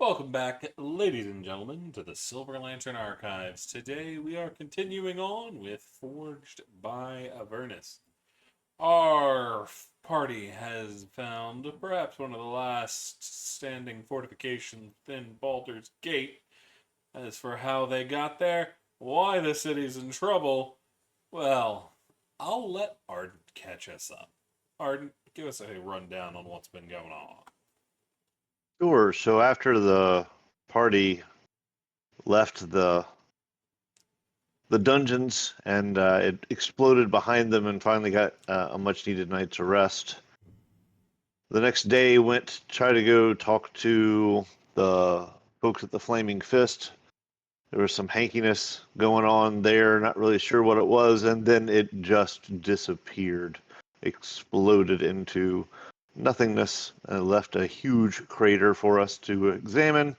Welcome back, ladies and gentlemen, to the Silver Lantern Archives. Today we are continuing on with Forged by Avernus. Our party has found perhaps one of the last standing fortifications within Baldur's Gate. As for how they got there, why the city's in trouble, well, I'll let Ardent catch us up. Ardent, give us a rundown on what's been going on. Sure. So after the party left the dungeons and it exploded behind them and finally got a much needed night's rest. The next day went to try to go talk to the folks at the Flaming Fist. There was some hankiness going on there, not really sure what it was, and then it just disappeared, exploded into nothingness, and left a huge crater for us to examine,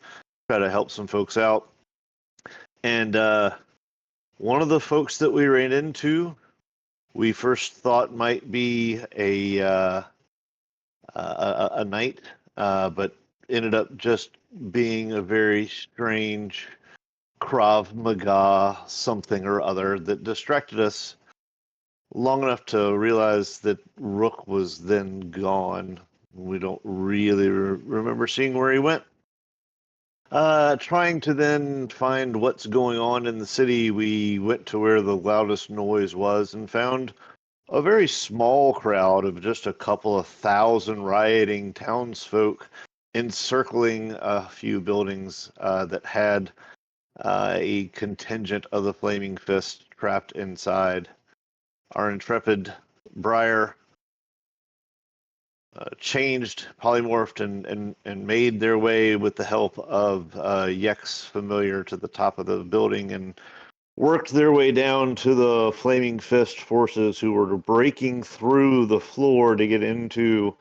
try to help some folks out. And one of the folks that we ran into, we first thought might be a knight, but ended up just being a very strange Krav Maga something or other that distracted us long enough to realize that Rook was then gone. We don't really remember seeing where he went. Trying to then find what's going on in the city, we went to where the loudest noise was and found a very small crowd of just a couple of thousand rioting townsfolk encircling a few buildings that had a contingent of the Flaming Fist trapped inside. Our intrepid Briar changed, polymorphed, and made their way with the help of Yex familiar to the top of the building and worked their way down to the Flaming Fist forces who were breaking through the floor to get into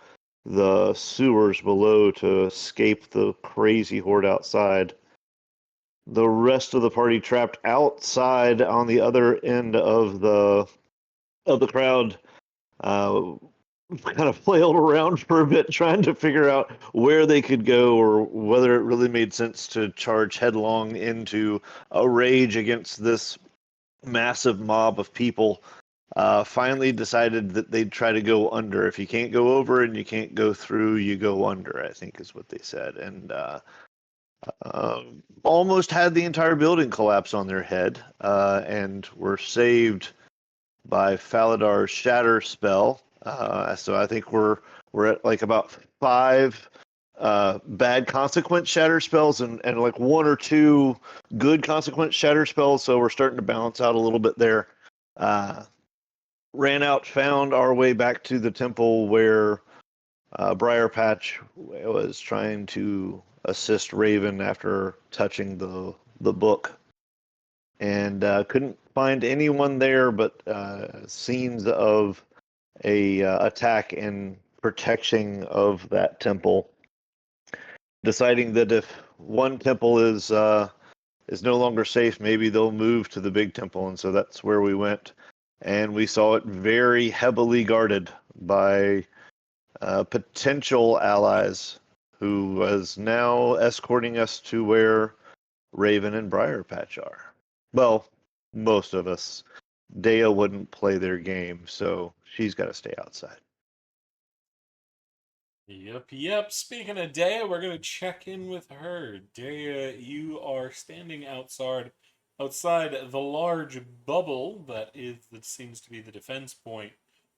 the sewers below to escape the crazy horde outside. The rest of the party trapped outside on the other end of the crowd uh, kind of flailed around for a bit trying to figure out where they could go or whether it really made sense to charge headlong into a rage against this massive mob of people. Finally decided that they'd try to go under. If you can't go over and you can't go through, you go under, I think is what they said. And almost had the entire building collapse on their head and were saved by Faladar's Shatter spell. So I think we're at like about 5 bad consequence shatter spells and like 1 or 2 good consequence shatter spells. So we're starting to balance out a little bit there. Ran out, found our way back to the temple where Briar Patch was trying to assist Raven after touching the book, and couldn't find anyone there, but scenes of a attack and protection of that temple. Deciding that if one temple is no longer safe, maybe they'll move to the big temple, and so that's where we went. And we saw it very heavily guarded by potential allies, who was now escorting us to where Raven and Briarpatch are. Well, most of us. Dea wouldn't play their game, so she's got to stay outside. Yep. Speaking of Dea, we're gonna check in with her. Dea, you are standing outside the large bubble that seems to be the defense point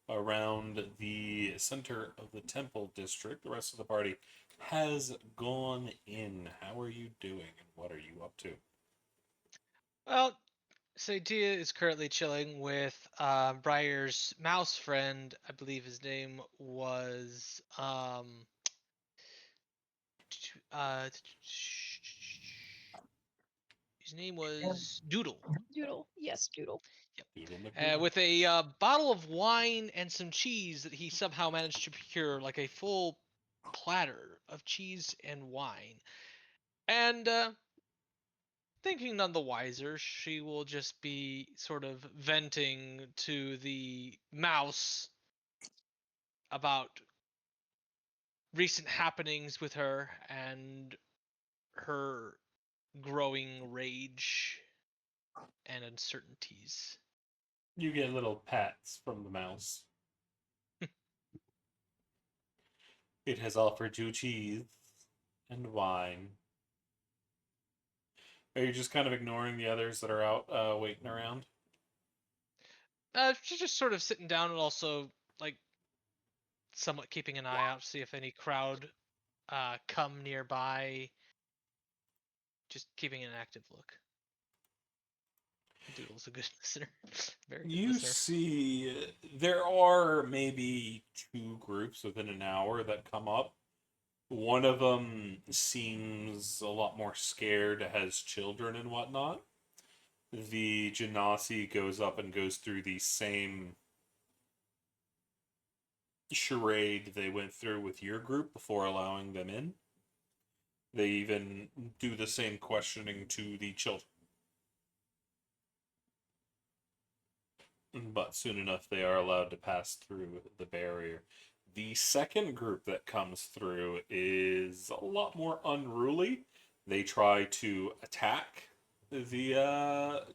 around the center of the temple district. The rest of the party has gone in. How are you doing and what are you up to? Well, so Dia is currently chilling with Briar's mouse friend. I believe his name was uh his name Yeah. was Doodle. Doodle. Yes, Doodle. Beetle McDoodle. With a bottle of wine and some cheese that he somehow managed to procure, like a full platter of cheese and wine. And thinking none the wiser, she will just be sort of venting to the mouse about recent happenings with her and her growing rage and uncertainties. You get little pats from the mouse. It has offered you cheese and wine. Are you just kind of ignoring the others that are out waiting around? She's just sort of sitting down and also like somewhat keeping an eye out to see if any crowd come nearby. Just keeping an active look. Doodle's a good listener. Very good You listener. see, there are maybe two groups within an hour that come up. One of them seems a lot more scared, has children and whatnot. The Genasi goes up and goes through the same charade they went through with your group before allowing them in. They even do the same questioning to the children. But soon enough, they are allowed to pass through the barrier. The second group that comes through is a lot more unruly. They try to attack the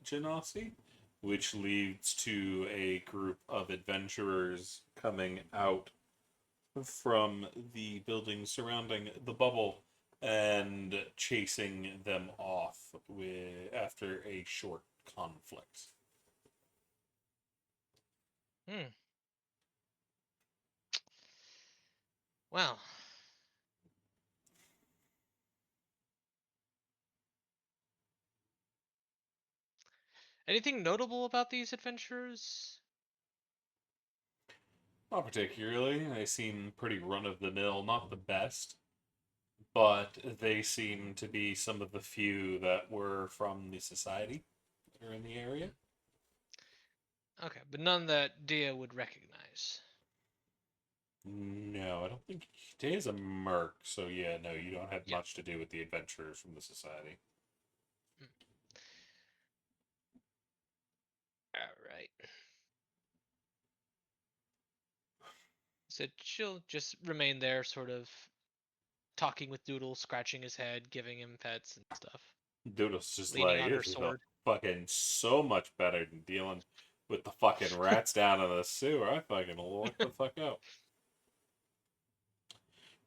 Genasi, which leads to a group of adventurers coming out from the buildings surrounding the bubble and chasing them off after a short conflict. Hmm. Well, anything notable about these adventurers? Not particularly. They seem pretty run of the mill, not the best, but they seem to be some of the few that were from the society that are in the area. Okay, but none that Dia would recognize. No, I don't think Day is a merc, so yeah, no, you don't have Yeah. much to do with the adventurers from the society. All right. So she'll just remain there, sort of talking with Doodle, scratching his head, giving him pets and stuff, Doodle's just leaning like, on her this is a sword. fucking so much better than dealing with the fucking rats down in the sewer. I fucking look the fuck out.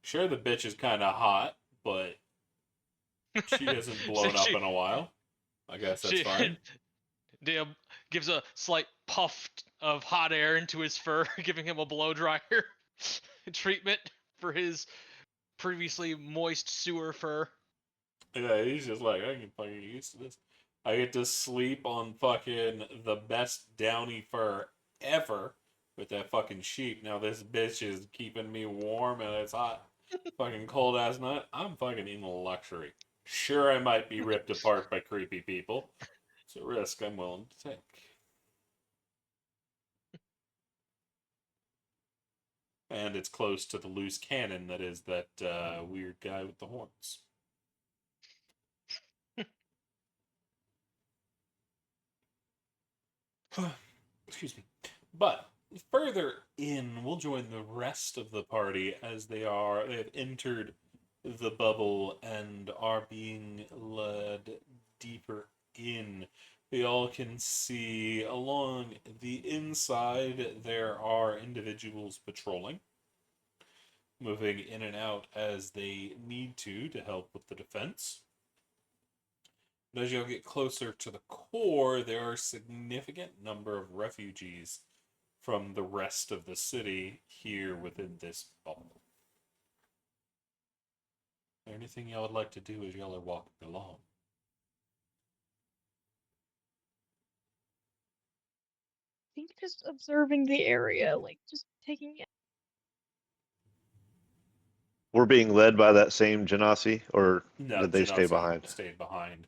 Sure, the bitch is kind of hot, but she hasn't so blown up in a while. I guess that's she fine. Dia gives a slight puff of hot air into his fur, giving him a blow dryer treatment for his previously moist sewer fur. Yeah, he's just like, I can fucking get used to this. I get to sleep on fucking the best downy fur ever with that fucking sheep. Now this bitch is keeping me warm and it's hot. Fucking cold ass night. I'm fucking in luxury. Sure, I might be ripped apart by creepy people. It's a risk I'm willing to take. And it's close to the loose cannon that is that weird guy with the horns. Excuse me. But further in, we'll join the rest of the party as they have entered the bubble and are being led deeper in. We all can see along the inside there are individuals patrolling, moving in and out as they need to help with the defense. But as you'll get closer to the core, there are a significant number of refugees from the rest of the city here within this bubble. Anything y'all would like to do as y'all are walking along? I think just observing the area, like just taking it. We're being led by that same Genasi, or No, did they stay Genasi behind? stayed behind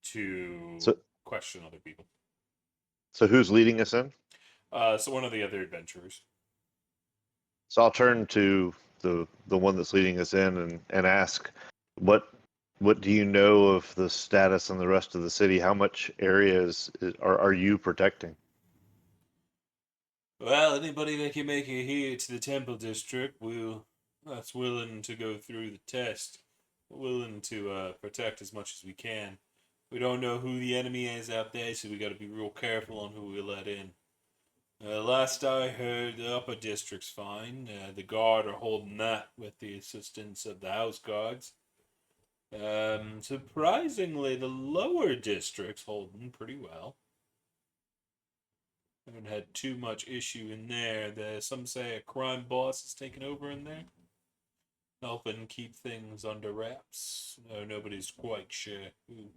to So, question other people. so who's leading us in? So one of the other adventurers. So I'll turn to the one that's leading us in and ask, what what do you know of the status in the rest of the city? How much areas are you protecting? Well, anybody that can make it here to the temple district that's willing to go through the test willing to protect as much as we can. We don't know who the enemy is out there, so we got to be real careful on who we let in. Last I heard, the upper district's fine. The guard are holding that with the assistance of the house guards. Surprisingly, the lower district's holding pretty well. Haven't had too much issue in there. Some say a crime boss is taking over in there, helping keep things under wraps. Nobody's quite sure who.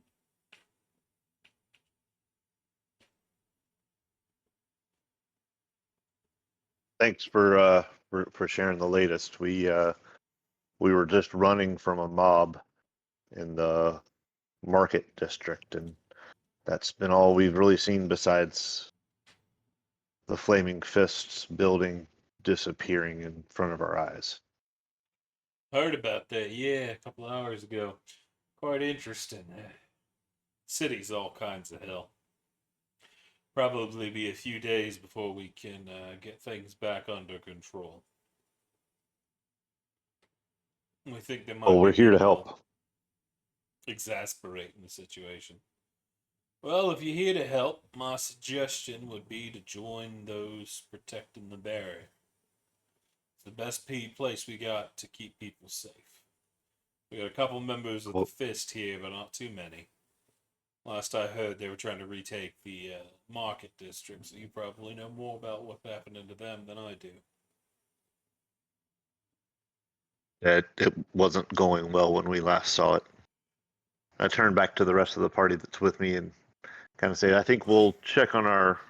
Thanks for sharing the latest. We were just running from a mob in the market district, and that's been all we've really seen besides the Flaming Fists building disappearing in front of our eyes. Heard about that, yeah, a couple hours ago. Quite interesting. City's all kinds of hell. Probably be a few days before we can get things back under control. We think there Oh, might be we're here to people help. exasperating the situation. Well, if you're here to help, my suggestion would be to join those protecting the barrier. It's the best place we got to keep people safe. We got a couple members of the Well, Fist here, but not too many. Last I heard, they were trying to retake the market district, so you probably know more about what's happening to them than I do. it wasn't going well when we last saw it. I turned back to the rest of the party that's with me and kind of say, I think we'll check on our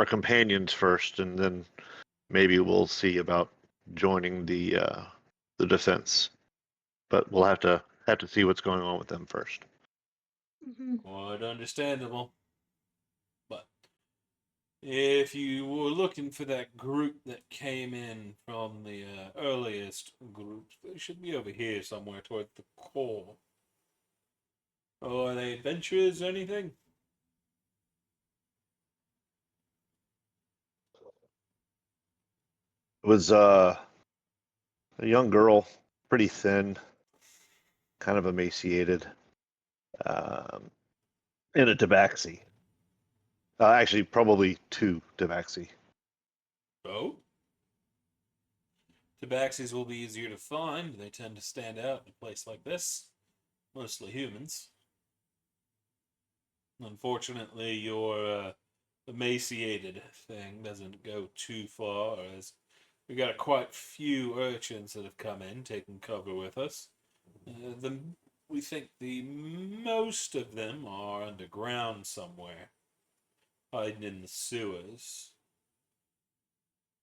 companions first, and then maybe we'll see about joining the defense. But we'll have to see what's going on with them first. Quite understandable. But if you were looking for that group that came in from the earliest groups, they should be over here somewhere toward the core. Oh, are they adventurers or anything? It was a young girl, pretty thin, kind of emaciated, um, in a tabaxi. Actually, probably two tabaxi. Oh? Tabaxis will be easier to find. They tend to stand out in a place like this. Mostly humans. Unfortunately, your emaciated thing doesn't go too far, as we got quite few urchins that have come in, taking cover with us. We think the most of them are underground somewhere, hiding in the sewers.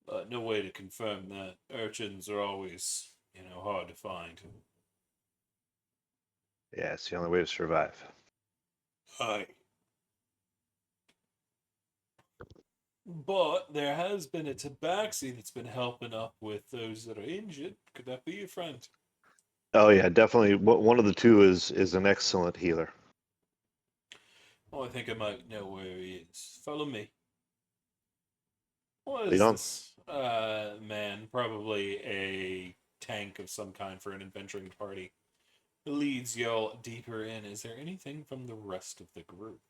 But no way to confirm that. Urchins are always, hard to find. Yeah, it's the only way to survive. Aye. But there has been a tabaxi that's been helping up with those that are injured. Could that be your friend? Oh yeah, definitely. One of the two is an excellent healer. Oh, I think I might know where he is. Follow me. What Lead is on. this man? Probably a tank of some kind for an adventuring party. Who leads y'all deeper in? Is there anything from the rest of the group?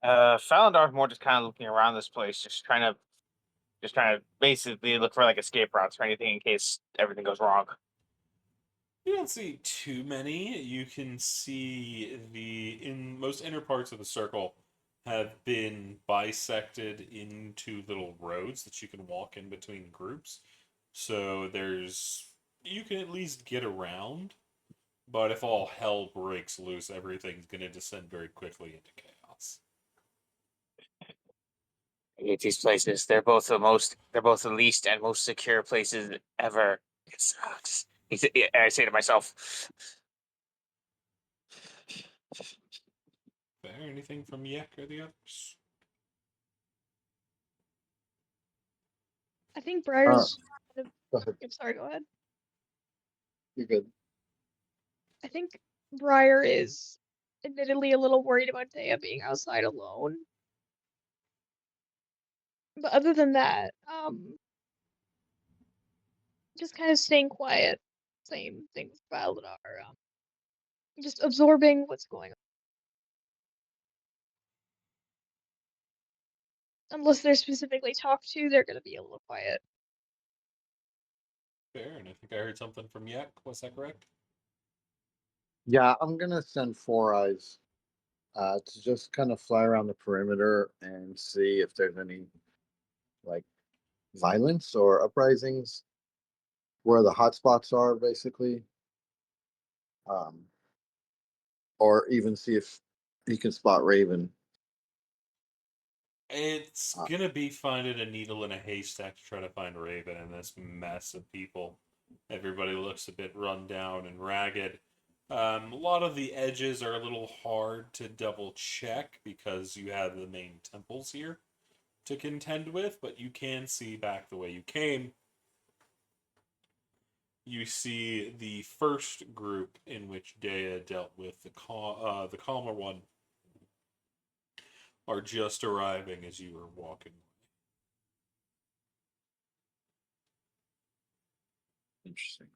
Fallendar's more just kind of looking around this place, just trying to basically look for like escape routes or anything in case everything goes wrong. You don't see too many. You can see in most inner parts of the circle have been bisected into little roads that you can walk in between groups. So you can at least get around, but if all hell breaks loose, everything's going to descend very quickly into chaos. I hate these places. They're both the least and most secure places ever. It sucks. I say to myself, Fair? Anything from Yek or the others? I think Uh, Briar's. I'm Go ahead. sorry. Go ahead. You're good. I think Briar is admittedly a little worried about Dea being outside alone. But other than that, just kind of staying quiet. Same thing with Valdemar. Just absorbing what's going on. Unless they're specifically talked to, they're gonna be a little quiet. Fair, and I think I heard something from Yak. Was that correct? Yeah, I'm gonna send Four Eyes to just kind of fly around the perimeter and see if there's any like violence or uprisings where the hotspots are, basically. Um, or even see if he can spot Raven. It's Uh, gonna be finding a needle in a haystack to try to find Raven in this mess of people. Everybody looks a bit run down and ragged. A lot of the edges are a little hard to double check because you have the main temples here to contend with, but you can see back the way you came. You see the first group in which Dea dealt with the calmer one are just arriving as you were walking. Interesting.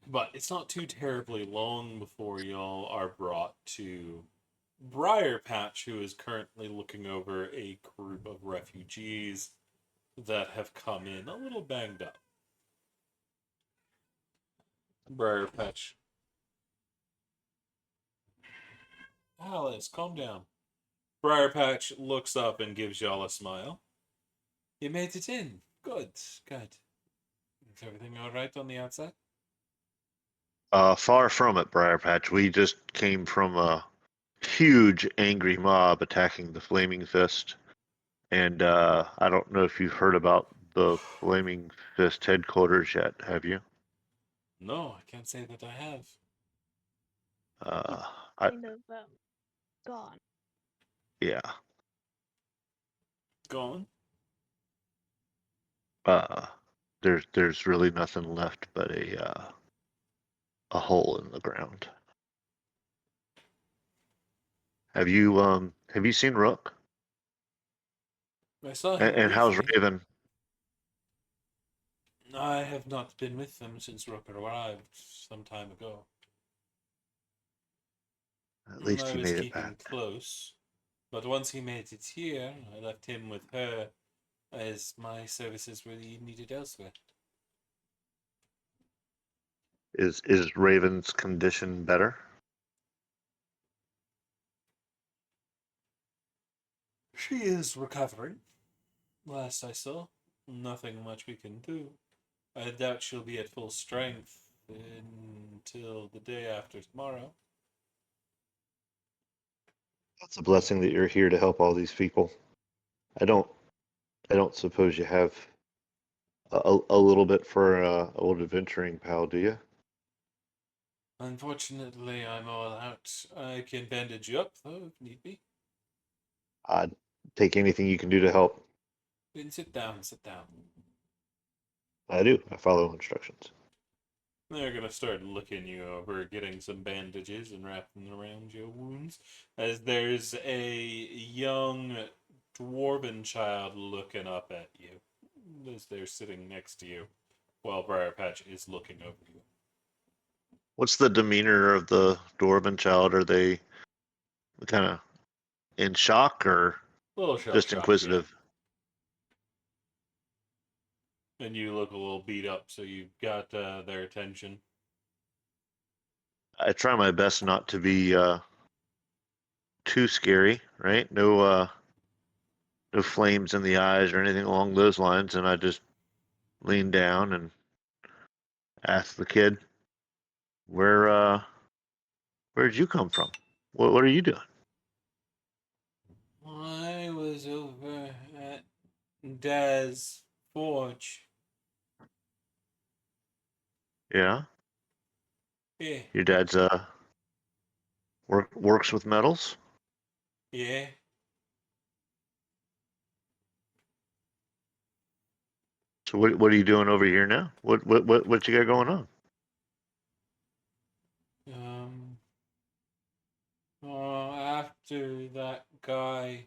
But it's not too terribly long before y'all are brought to Briar Patch, who is currently looking over a group of refugees that have come in a little banged up. Briar Patch. Alice, calm down. Briar Patch looks up and gives y'all a smile. You made it in. Good, good. Is everything alright on the outside? Far from it, Briar Patch. We just came from a huge angry mob attacking the Flaming Fist. And I don't know if you've heard about the Flaming Fist headquarters yet, have you? No, I can't say that I have. Uh, It's I kind of gone. yeah. Gone? Uh, there's really nothing left but a hole in the ground. Have you seen Rook? I saw him And how's briefly. Raven? I have not been with them since Rook arrived some time ago. At least I he was made it keeping back. close, but once he made it here, I left him with her as my services were needed elsewhere. Is Raven's condition better? She is recovering. Last I saw, nothing much we can do. I doubt she'll be at full strength until the day after tomorrow. It's a blessing that you're here to help all these people. I don't I don't suppose you have a little bit for old adventuring pal, do you? Unfortunately, I'm all out. I can bandage you up, though, if need be. I'd take anything you can do to help. Then sit down, sit down. I do. I follow instructions. They're gonna start looking you over, getting some bandages and wrapping them around your wounds. As there's a young dwarven child looking up at you as they're sitting next to you while Briarpatch is looking over you. What's the demeanor of the dwarven child? Are they kind of in shock or A little shell just shocked, yeah. inquisitive? And you look a little beat up, so you've got their attention. I try my best not to be too scary, right? No flames in the eyes or anything along those lines, and I just lean down and ask the kid, "Where where'd you come from? What are you doing?" I was over at Dad's forge. Yeah, Yeah, your dad's works with metals. yeah. So what are you doing over here now? What you got going on? After that guy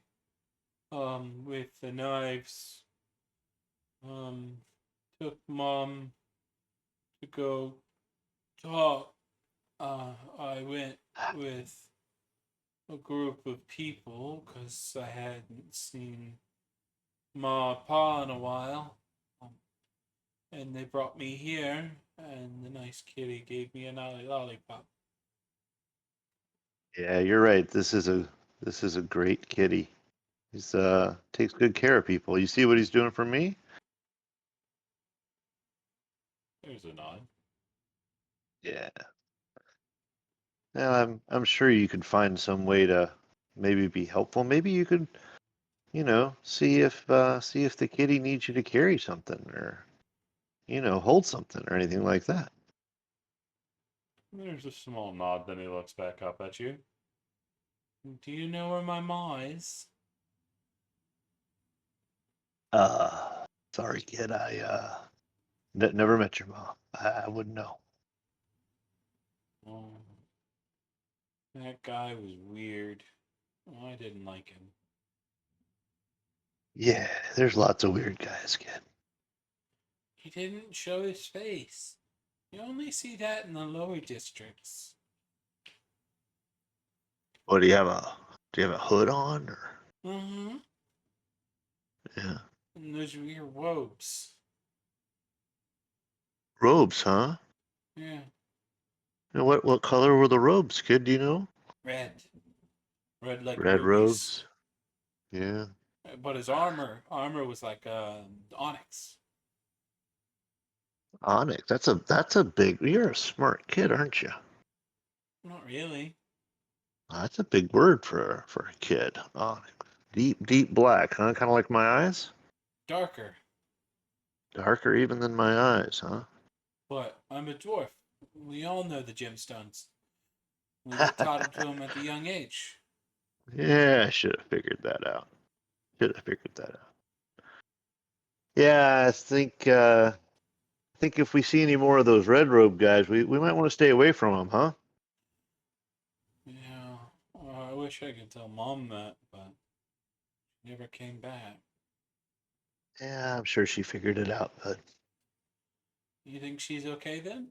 with the knives. Took Mom to go talk. I went with a group of people because I hadn't seen Ma or Pa in a while. And they brought me here, and the nice kitty gave me a lollipop. Yeah, you're right. This is a great kitty. He's takes good care of people. You see what he's doing for me? There's a nod. Yeah. Now I'm sure you could find some way to maybe be helpful. Maybe you could, see if the kitty needs you to carry something or hold something or anything like that. There's a small nod, then he looks back up at you. Do you know where my ma is? Sorry, kid. I never met your mom. I wouldn't know. Oh, that guy was weird. I didn't like him. Yeah, there's lots of weird guys, kid. He didn't show his face. You only see that in the lower districts. What do you have a hood on or Mm-hmm. yeah. And those weird robes. Robes, huh? Yeah, And what color were the robes, kid? Do you know? red. Red like Red rubies. robes. Yeah. But his armor was like onyx. Onyx. That's a big. You're a smart kid, aren't you? Not really. That's a big word for a kid. Onyx. Deep black, huh? Kind of like my eyes. Darker. Darker even than my eyes, huh? But I'm a dwarf. We all know the gemstones. We were taught them to him at a young age. Yeah, I should have figured that out. Should have figured that out. Yeah, I think if we see any more of those red robe guys, we might want to stay away from them, huh? Yeah. I wish I could tell Mom that, but she never came back. Yeah, I'm sure she figured it out, but You think she's okay then?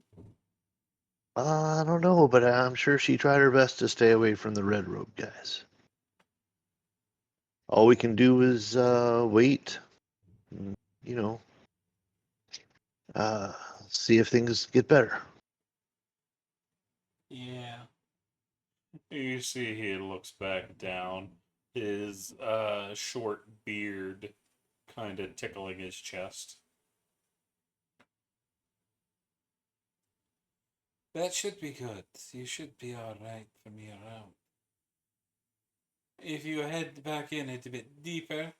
I don't know, but I'm sure she tried her best to stay away from the red robe guys. All we can do is wait, and, you know, uh, see if things get better. Yeah. You see, he looks back down, his short beard kind of tickling his chest. That should be good. You should be alright from here out. If you head back in it a bit deeper,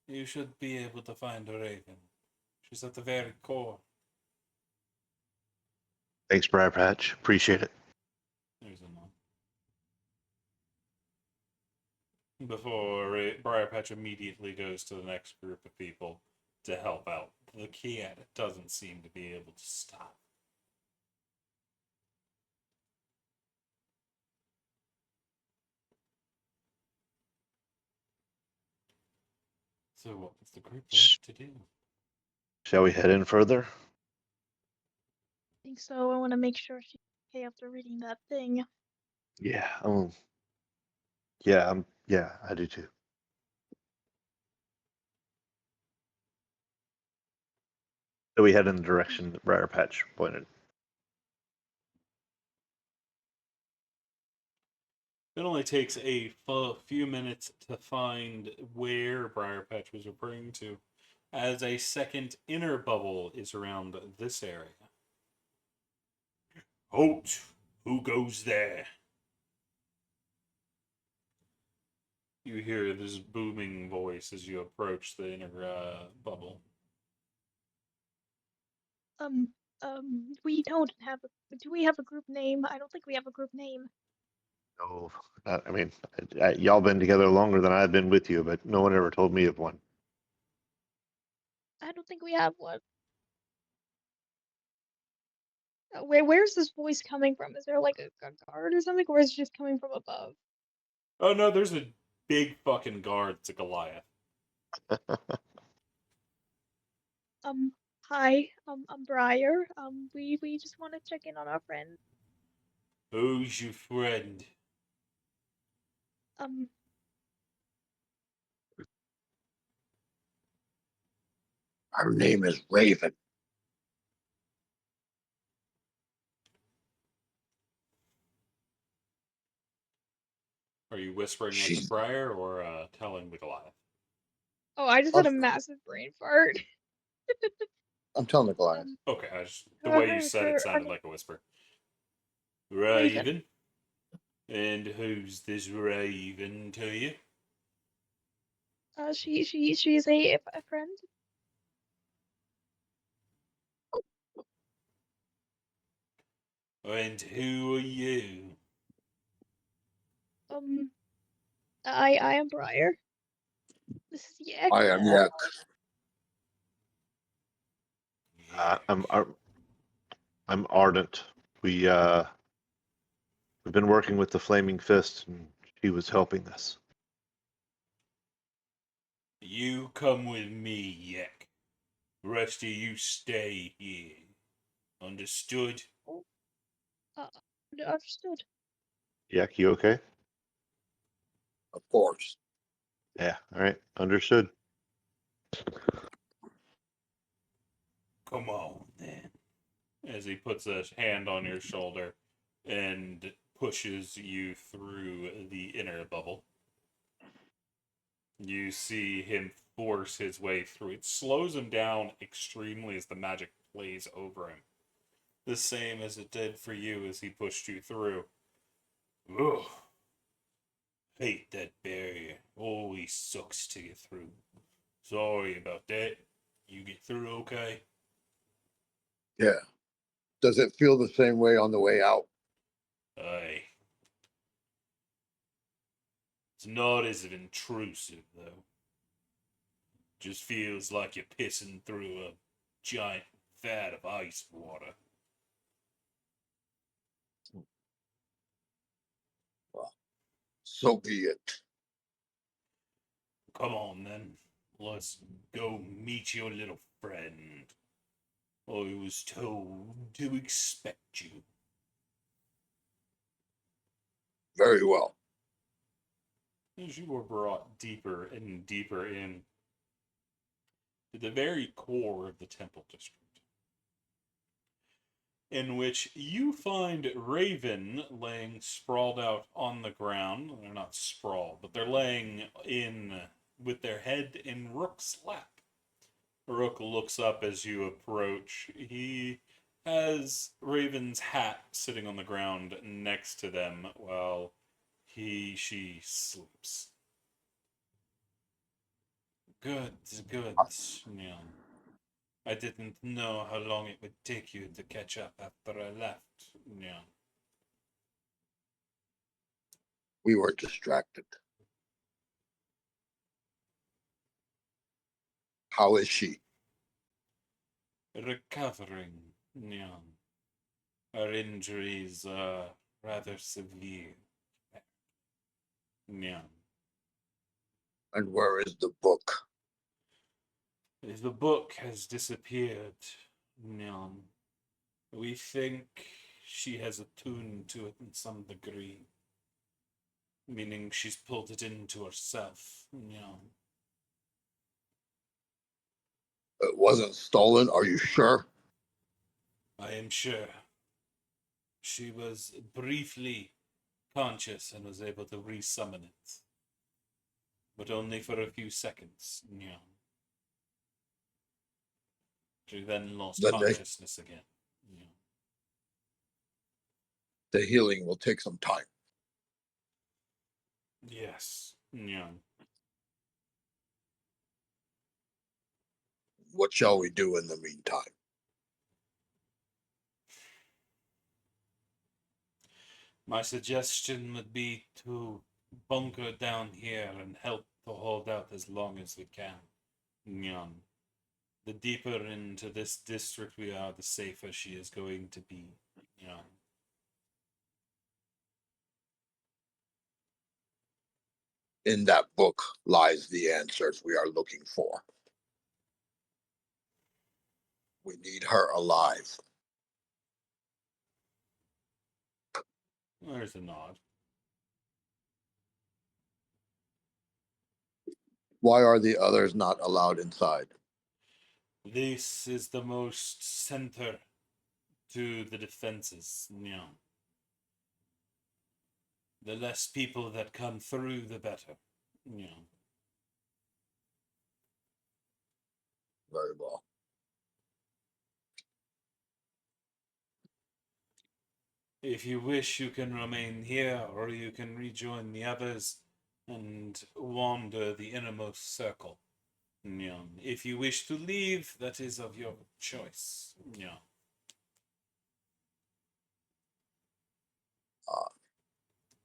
you should be able to find a raven. She's at the very core. Thanks, Briar Patch. Appreciate it. There's a nod. Before Briarpatch immediately goes to the next group of people to help out. The kid doesn't seem to be able to stop. So what's the group left to do? Shall we head in further? I think so. I want to make sure she's okay after reading that thing. Yeah. Yeah, I do too. So we head in the direction that Briar Patch pointed. It only takes a few minutes to find where Briarpatch was referring to, as a second inner bubble is around this area. Halt! Who goes there? You hear this booming voice as you approach the inner bubble. Um, we don't have do we have a group name? I don't think we have a group name. No, I mean, y'all been together longer than I've been with you, but no one ever told me of one. I don't think we have one. Where's this voice coming from? Is there like a guard or something, or is it just coming from above? Oh no, there's a big fucking guard. It's a Goliath. Hi, I'm Briar. We just want to check in on our friend. Who's your friend? Um, Her name is Raven. Are you whispering that to She's. Briar or telling the Goliath? oh, I just had a massive brain fart. I'm telling the Goliath. Okay, the way you said it Her sounded name like a whisper. Raven. Raven? And who's this Raven to you? She's a friend. And who are you? Um, I am Briar. This is Yak. I am Yak. Yeah. I'm Ardent. We've been working with the Flaming Fist, and she was helping us. You come with me, Yak. Rest of you stay here. Understood? Oh, uh, understood. Yak, you okay? Of course. Yeah. All right. Understood. Come on, then. As he puts a hand on your shoulder and pushes you through the inner bubble. You see him force his way through. It slows him down extremely as the magic plays over him. The same as it did for you as he pushed you through. Ugh. Hate that barrier. Always sucks to get through. Sorry about that. You get through okay? Yeah. Does it feel the same way on the way out? Aye. It's not as intrusive, though. Just feels like you're pissing through a giant vat of ice water. Well, so be it. Come on, then. Let's go meet your little friend. I was told to expect you. Very well. As you were brought deeper and deeper in to the very core of the temple district, in which you find Raven laying sprawled out on the ground. They're not sprawled, but they're laying in with their head in Rook's lap. Rook looks up as you approach. He has Raven's hat sitting on the ground next to them while she sleeps. Good, good, Neon. I didn't know how long it would take you to catch up after I left, Neon. We were distracted. How is she? Recovering, Neon. Her injuries are rather severe. Neon. And where is the book? The book has disappeared, Neon. We think she has attuned to it in some degree. Meaning she's pulled it into herself, Neon. It wasn't stolen, are you sure? I am sure. She was briefly conscious and was able to resummon it. But only for a few seconds, Neon. She then lost Then consciousness again. Neon. the healing will take some time. Yes, Neon. What shall we do in the meantime? My suggestion would be to bunker down here and help to hold out as long as we can. Neon. The deeper into this district we are, the safer she is going to be. Neon. in that book lies the answers we are looking for. We need her alive. There's a nod. Why are the others not allowed inside? This is the most center to the defenses. The less people that come through, the better. Very well. If you wish, you can remain here, or you can rejoin the others and wander the innermost circle. If you wish to leave, that is of your choice.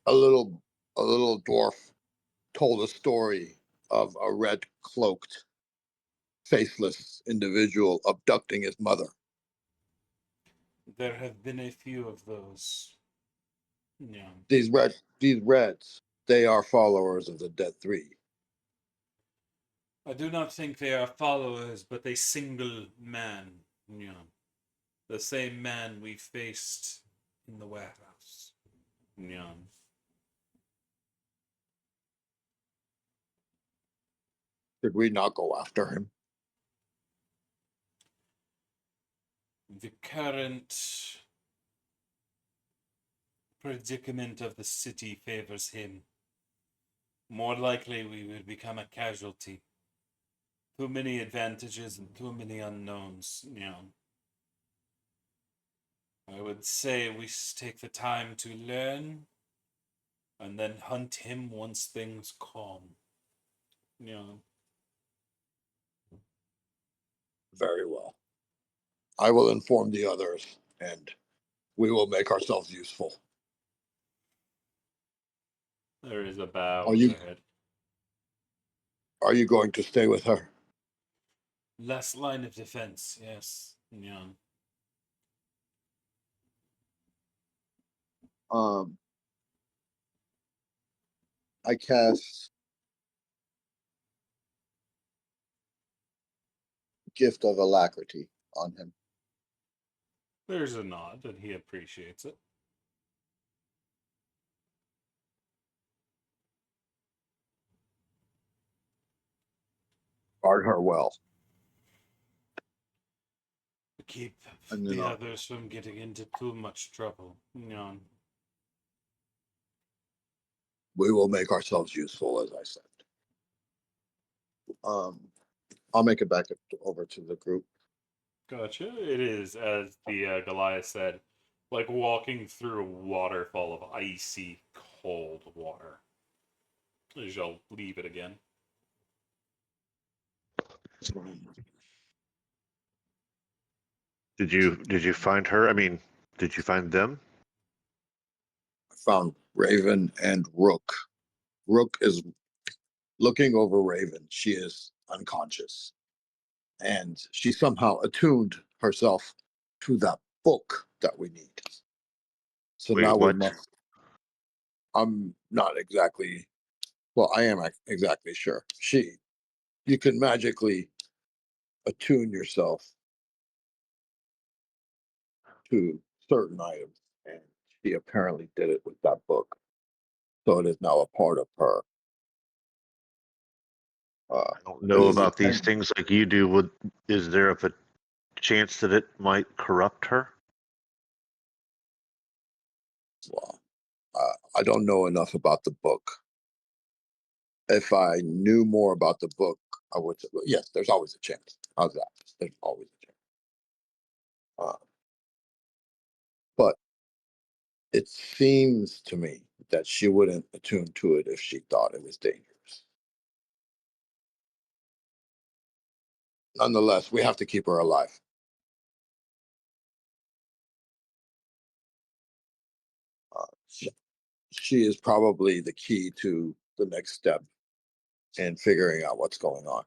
A little dwarf told a story of a red cloaked, faceless individual abducting his mother. There have been a few of those. These reds, they are followers of the Dead Three. I do not think they are followers, but a single man. The same man we faced in the warehouse. Did we not go after him? The current predicament of the city favors him. More likely we would become a casualty. Too many advantages and too many unknowns. I would say we take the time to learn and then hunt him once things calm. Very well. I will inform the others, and we will make ourselves useful. There is a bow Are of you the head. are you going to stay with her? Last line of defense, yes. Um, I cast Gift of Alacrity on him. There's a nod, and he appreciates it. Guard her well. Keep And the others from getting into too much trouble. we will make ourselves useful, as I said. I'll make it back over to the group. Gotcha. It is, as the Goliath said, like walking through a waterfall of icy, cold water. I shall leave it again. Did you find her? I mean, did you find them? I found Raven and Rook. Rook is looking over Raven. She is unconscious. And she somehow attuned herself to that book that we need. So Wait, now we what? must. I'm not exactly. Well, I am exactly sure. You can magically attune yourself to certain items, and she apparently did it with that book. So it is now a part of her. I don't It know is about these intended. things like you do. Is there a chance that it might corrupt her? Well, I don't know enough about the book. If I knew more about the book, I would say, well, yes, there's always a chance. How's that? There's always a chance. But it seems to me that she wouldn't attune to it if she thought it was dangerous. Nonetheless, we have to keep her alive. She is probably the key to the next step in figuring out what's going on.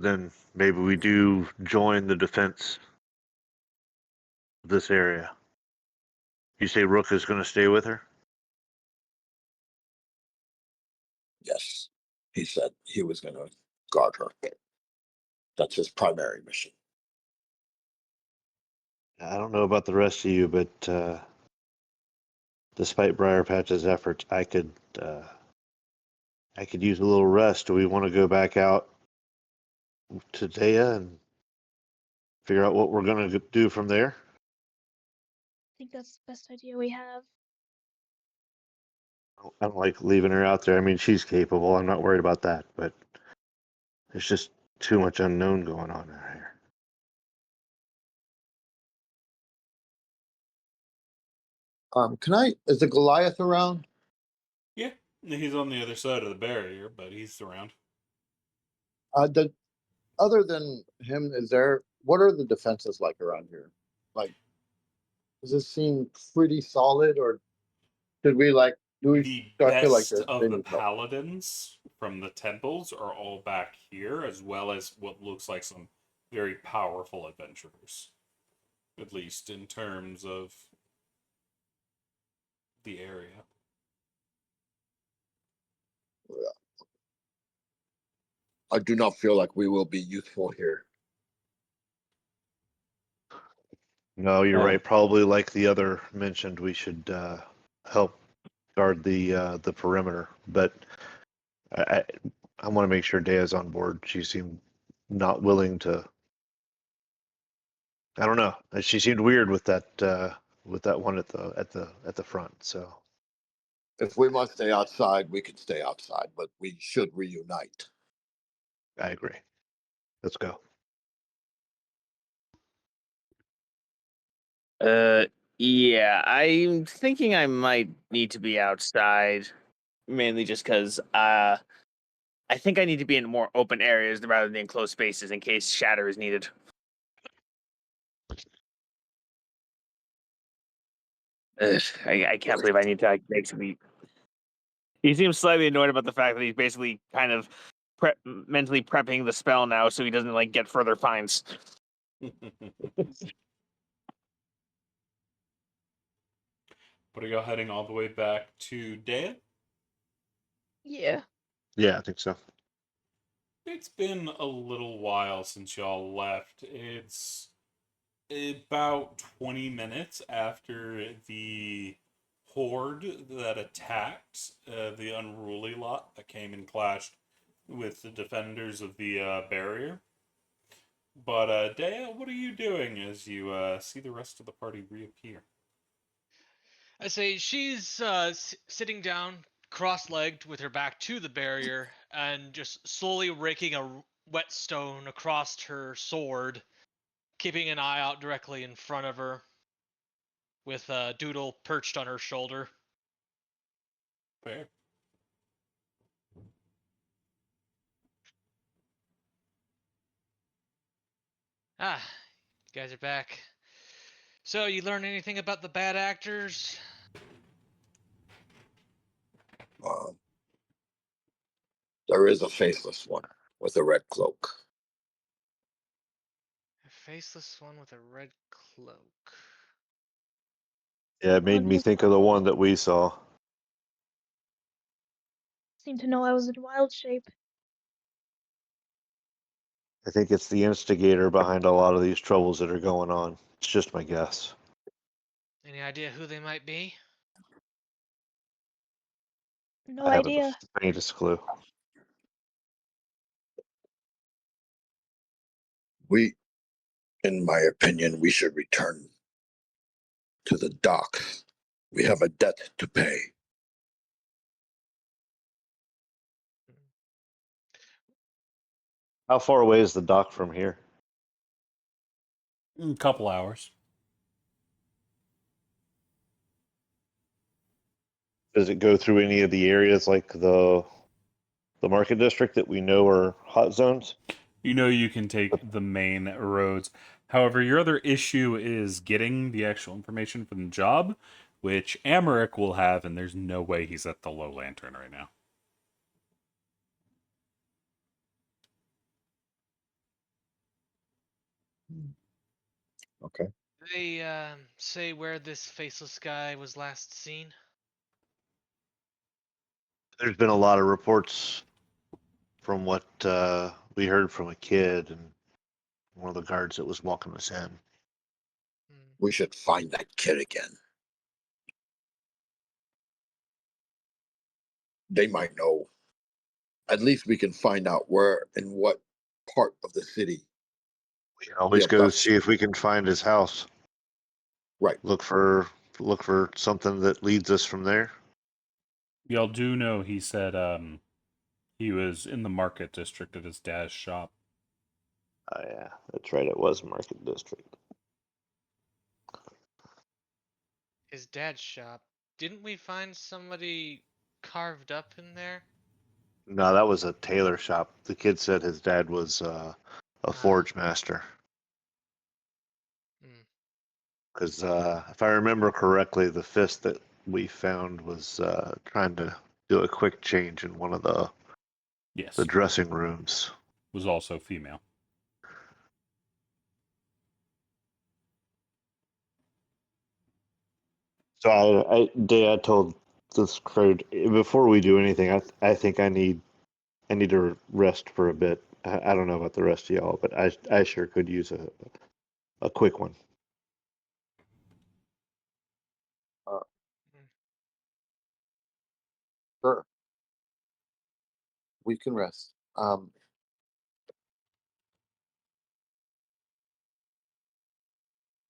Then maybe we do join the defense of this area. You say Rook is going to stay with her? Yes, he said he was going to guard her. That's his primary mission. I don't know about the rest of you, but despite Briarpatch's efforts, I could use a little rest. Do we want to go back out to Dea and figure out what we're going to do from there? I think that's the best idea we have. I don't like leaving her out there. I mean, she's capable. I'm not worried about that, but there's just too much unknown going on out here. Is the Goliath around? Yeah, he's on the other side of the barrier, but he's around. Other than him, what are the defenses like around here? Like, does this seem pretty solid, or do The I feel like best they of the need help? paladins from the temples are all back here, as well as what looks like some very powerful adventurers. At least in terms of the area. I do not feel like we will be useful here. No, you're right. Probably like the other mentioned, we should help guard the perimeter. But I want to make sure Dea's on board. She seemed not willing to. I don't know. She seemed weird with that one at the front. So If we must stay outside, we can stay outside, but we should reunite. I agree. Let's go. Yeah, I'm thinking I might need to be outside, mainly just because I think I need to be in more open areas rather than enclosed spaces in case shatter is needed. Ugh, I can't believe I need to make some. He seems slightly annoyed about the fact that he's basically kind of mentally prepping the spell now, so he doesn't like get further fines. But are y'all heading all the way back to Dea? Yeah. Yeah, I think so. It's been a little while since y'all left. It's about 20 minutes after the horde that attacked the unruly lot that came and clashed with the defenders of the barrier. But Dea, what are you doing as you see the rest of the party reappear? I say she's sitting down, cross-legged, with her back to the barrier, and just slowly raking a whetstone across her sword, keeping an eye out directly in front of her, with Doodle perched on her shoulder. Fair. Ah, you guys are back. So, you learn anything about the bad actors? Uh, there is a faceless one with a red cloak. A faceless one with a red cloak. Yeah, it made On me his think of the one that we saw. seemed to know I was in wild shape. I think it's the instigator behind a lot of these troubles that are going on. It's just my guess. Any idea who they might be? No I haven't the idea. faintest clue. In my opinion, we should return to the docks. We have a debt to pay. How far away is the dock from here? A couple hours. Does it go through any of the areas like the market district that we know are hot zones? You know you can take the main roads. However, your other issue is getting the actual information from the job, which Amaric will have, and there's no way he's at the Low Lantern right now. Okay. they say where this faceless guy was last seen? There's been a lot of reports from what we heard from a kid and one of the guards that was walking us in. Hmm. We should find that kid again. They might know. At least we can find out where and what part of the city. We can always The go abduction. see if we can find his house. Right. Look for something that leads us from there. Y'all do know he said he was in the market district at his dad's shop. Oh yeah, that's right. It was Market District. His dad's shop. Didn't we find somebody carved up in there? No, that was a tailor shop. The kid said his dad was a forge master. Hmm. Because if I remember correctly, the fist that we found was trying to do a quick change in one of the Yes. dressing rooms. Was also female. So I told this crowd before we do anything. I think I need to rest for a bit. I don't know about the rest of y'all, but I sure could use a quick one. Sure. We can rest.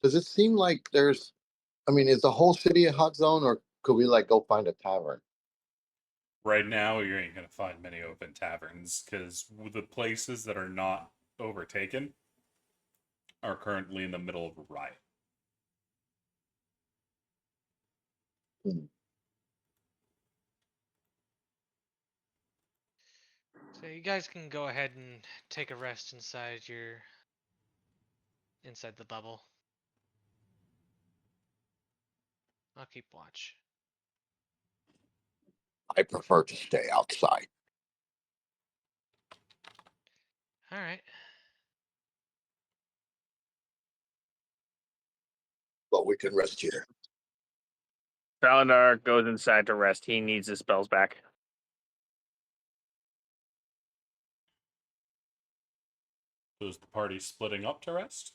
Does it seem like there's? I mean, is the whole city a hot zone, or could we like go find a tavern? Right now, you ain't gonna find many open taverns because the places that are not overtaken are currently in the middle of a riot. Hmm. So you guys can go ahead and take a rest inside the bubble. I'll keep watch. I prefer to stay outside, All right. but we can rest here. Valadar goes inside to rest. He needs his spells back. So is the party splitting up to rest?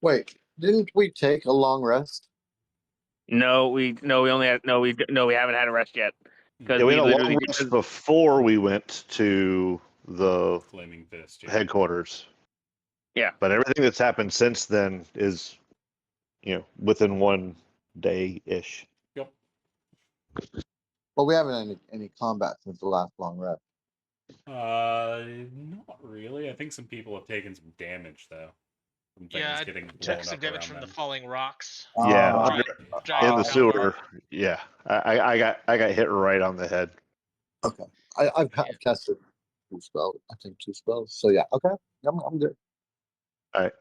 Wait, didn't we take a long rest? No, we only had we haven't had a rest yet because Yeah, we we had a literally long rest before we went to the Flaming Fist, yeah. headquarters. Yeah. But everything that's happened since then is, within 1 day ish. Yep. Well, we haven't had any combat since the last long rest. Not really. I think some people have taken some damage though. From things Yeah, I getting took blown some up damage around from them. the falling rocks. Yeah, Uh, Giant, in giant the mountain rock. sewer. Yeah, I got hit right on the head. Okay, I've Yeah. casted 2 spells. I think 2 spells. So yeah, okay, I'm good. All right.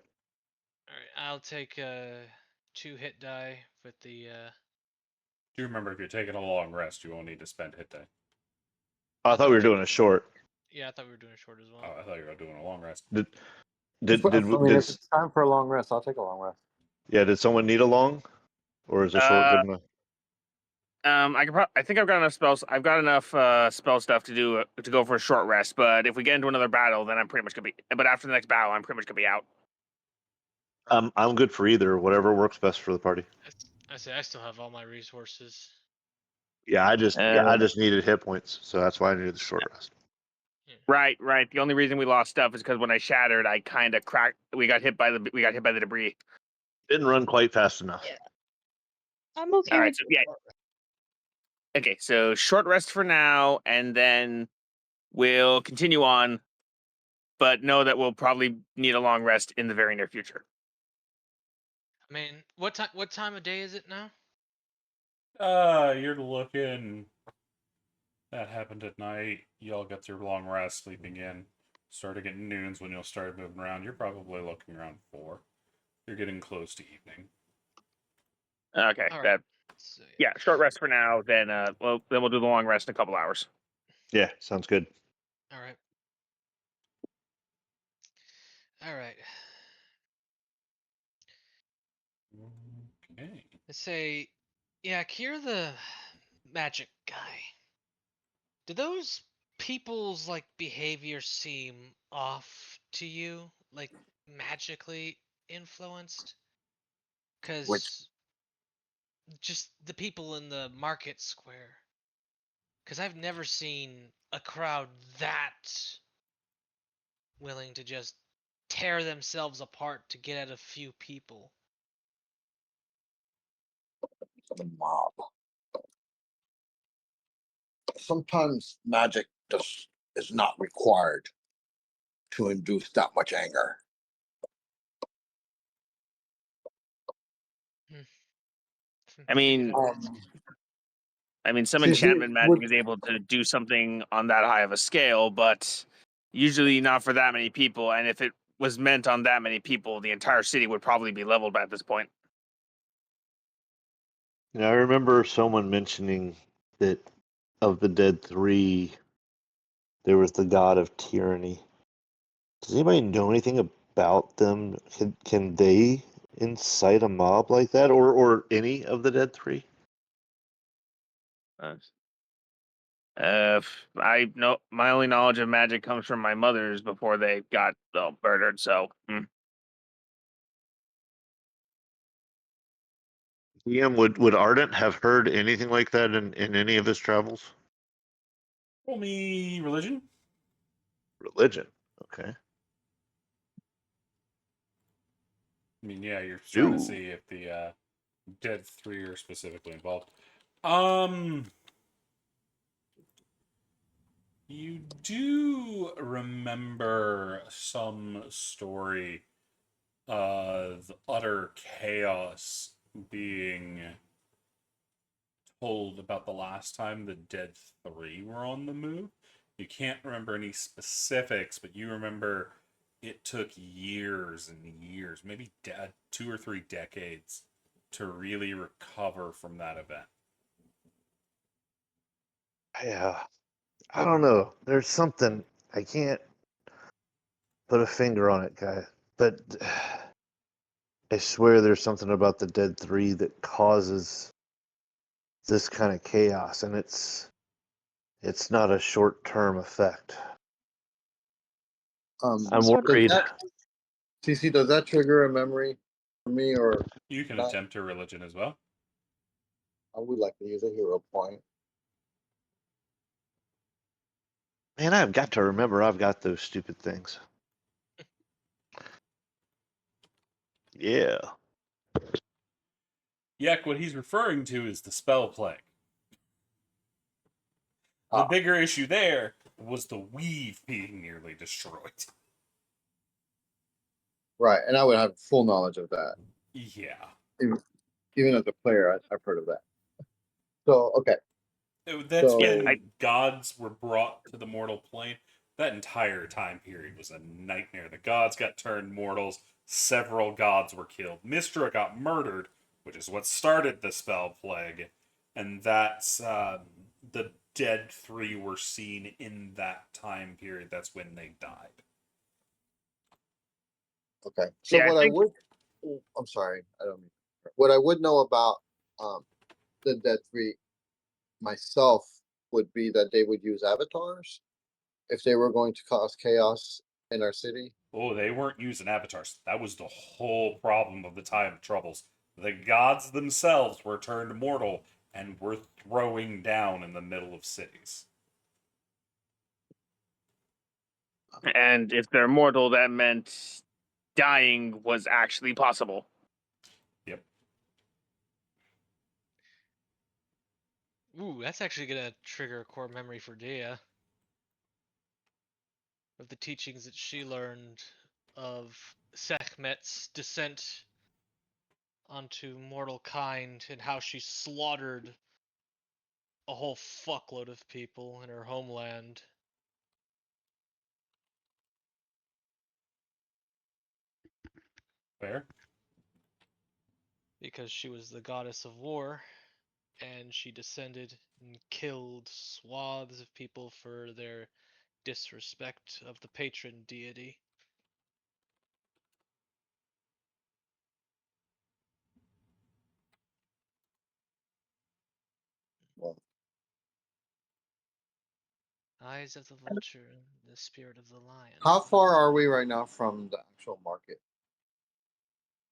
All right, I'll take 2 hit die with the. Do remember if you're taking a long rest, you won't need to spend hit die. I thought we were doing a short. Yeah, I thought we were doing a short as well. Oh, I thought you were doing a long rest. Did I mean, if it's time for a long rest, I'll take a long rest. yeah? Did someone need a long, or is a short good enough? I think I've got enough spells. I've got enough spell stuff to go for a short rest. But if we get into another battle, then I'm pretty much gonna be. But after the next battle, I'm pretty much gonna be out. I'm good for either. Whatever works best for the party. I say I still have all my resources. Yeah, I just Uh, needed hit points, so that's why I needed the short rest. Right. The only reason we lost stuff is because when I shattered, I kind of cracked. We got hit by the debris. Didn't run quite fast enough. Yeah. I'm okay All right. with So the yeah. short rest. Okay. So short rest for now, and then we'll continue on. But know that we'll probably need a long rest in the very near future. I mean, what time of day is it now? You're looking. That happened at night. Y'all got your long rest, sleeping in. Starting at noons when you'll start moving around. You're probably looking around 4. You're getting close to evening. Okay. All right. So, Yeah. Short rest for now. Then we'll do the long rest in a couple hours. Yeah, sounds good. All right. All right. I say, Yak, you're the magic guy. Do those people's like behavior seem off to you? Like magically influenced? Which Cause just the people in the market square. Cause I've never seen a crowd that willing to just tear themselves apart to get at a few people. the mob. Sometimes magic just is not required to induce that much anger. I Maybe mean, that is. some CC enchantment magic would is able to do something on that high of a scale, but usually not for that many people. And if it was meant on that many people, the entire city would probably be leveled at this point. Yeah, I remember someone mentioning that of the dead three, there was the god of tyranny. Does anybody know anything about them? Can they incite a mob like that, or any of the dead three? Uh, I know my only knowledge of magic comes from my mother's before they got murdered. So DM, would Ardent have heard anything like that in any of his travels? Roll me religion. Religion. Okay. I mean, yeah, you're trying to Ooh. see if the dead three are specifically involved. Um, you do remember some story of utter chaos being told about the last time the dead three were on the move. You can't remember any specifics, but you remember it took years and years, maybe 2 or 3 decades, to really recover from that event. Yeah. I don't know. There's something I can't put a finger on it, guy. But I swear there's something about the dead three that causes this kind of chaos, and it's not a short-term effect. I'm So does worried. that CC, does that trigger a memory for me or You can not? attempt a religion as well. I would like to use a hero point. Man, I've got to remember I've got those stupid things. Yeah. Yek, what he's referring to is the spell plague. The Ah, bigger issue there was the weave being nearly destroyed. right, and I would have full knowledge of that. Yeah. Even as a player, I've heard of that. So okay, That's yeah, so when gods were brought to the mortal plane. That entire time period was a nightmare. The gods got turned mortals. Several gods were killed. Mystra got murdered, which is what started the spell plague. And that's the dead three were seen in that time period. That's when they died. okay, so yeah, I what I think would, oh, I'm sorry, I don't mean. What I would know about um the Dead Three myself would be that they would use avatars if they were going to cause chaos in our city. Oh, they weren't using avatars. That was the whole problem of the Time of Troubles. The gods themselves were turned mortal and were throwing down in the middle of cities. and if they're mortal, that meant dying was actually possible. Yep. Ooh, that's actually gonna trigger a core memory for Dia of the teachings that she learned of Sekhmet's descent onto mortal kind and how she slaughtered a whole fuckload of people in her homeland. Fair. Because she was the goddess of war and she descended and killed swaths of people for their disrespect of the patron deity. Well, Eyes of the vulture, the spirit of the lion. how far are we right now from the actual market?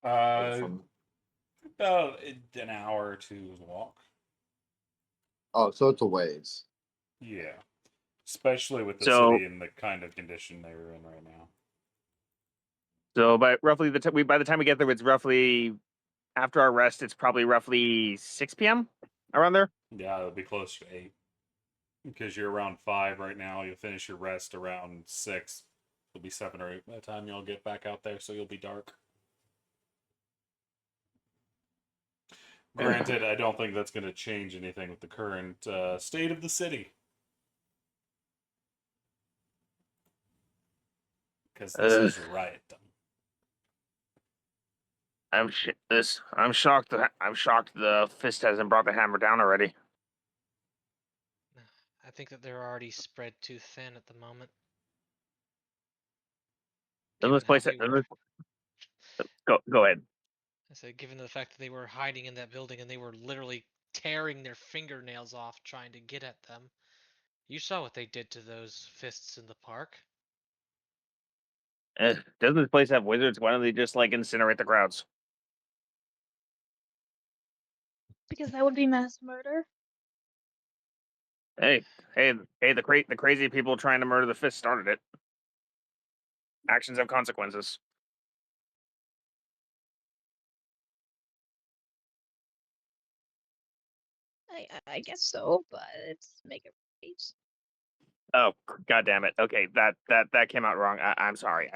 Like from About an hour or two's walk. oh, so it's a ways. Yeah. Especially with the So- city in the kind of condition they're in right now. So by roughly by the time we get there, it's roughly after our rest. It's probably roughly 6 p.m. around there. Yeah, it'll be close to 8. Because you're around 5 right now. You'll finish your rest around 6. It'll be 7 or 8 by the time y'all get back out there, so you'll be dark. Granted, I don't think that's going to change anything with the current state of the city. Because this Ugh. is riot time. I'm shocked. I'm shocked the fist hasn't brought the hammer down already. I think that they're already spread too thin at the moment. Doesn't this Given how place? we were, Go ahead. I said, given the fact that they were hiding in that building and they were literally tearing their fingernails off trying to get at them. You saw what they did to those fists in the park. Doesn't this place have wizards? Why don't they just like incinerate the crowds? Because that would be mass murder. Hey, the crazy people trying to murder the fist started it. Actions have consequences. I guess so, but it's make it right. Oh, god damn it. Okay, that came out wrong. I'm sorry.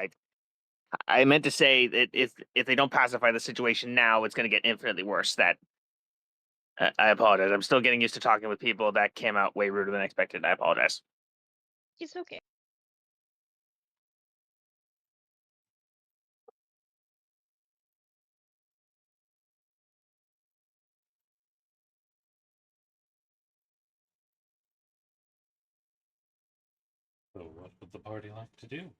I meant to say that if they don't pacify the situation now, it's going to get infinitely worse. I apologize. I'm still getting used to talking with people. That came out way ruder than expected. I apologize. It's okay. So, what would the party like to do?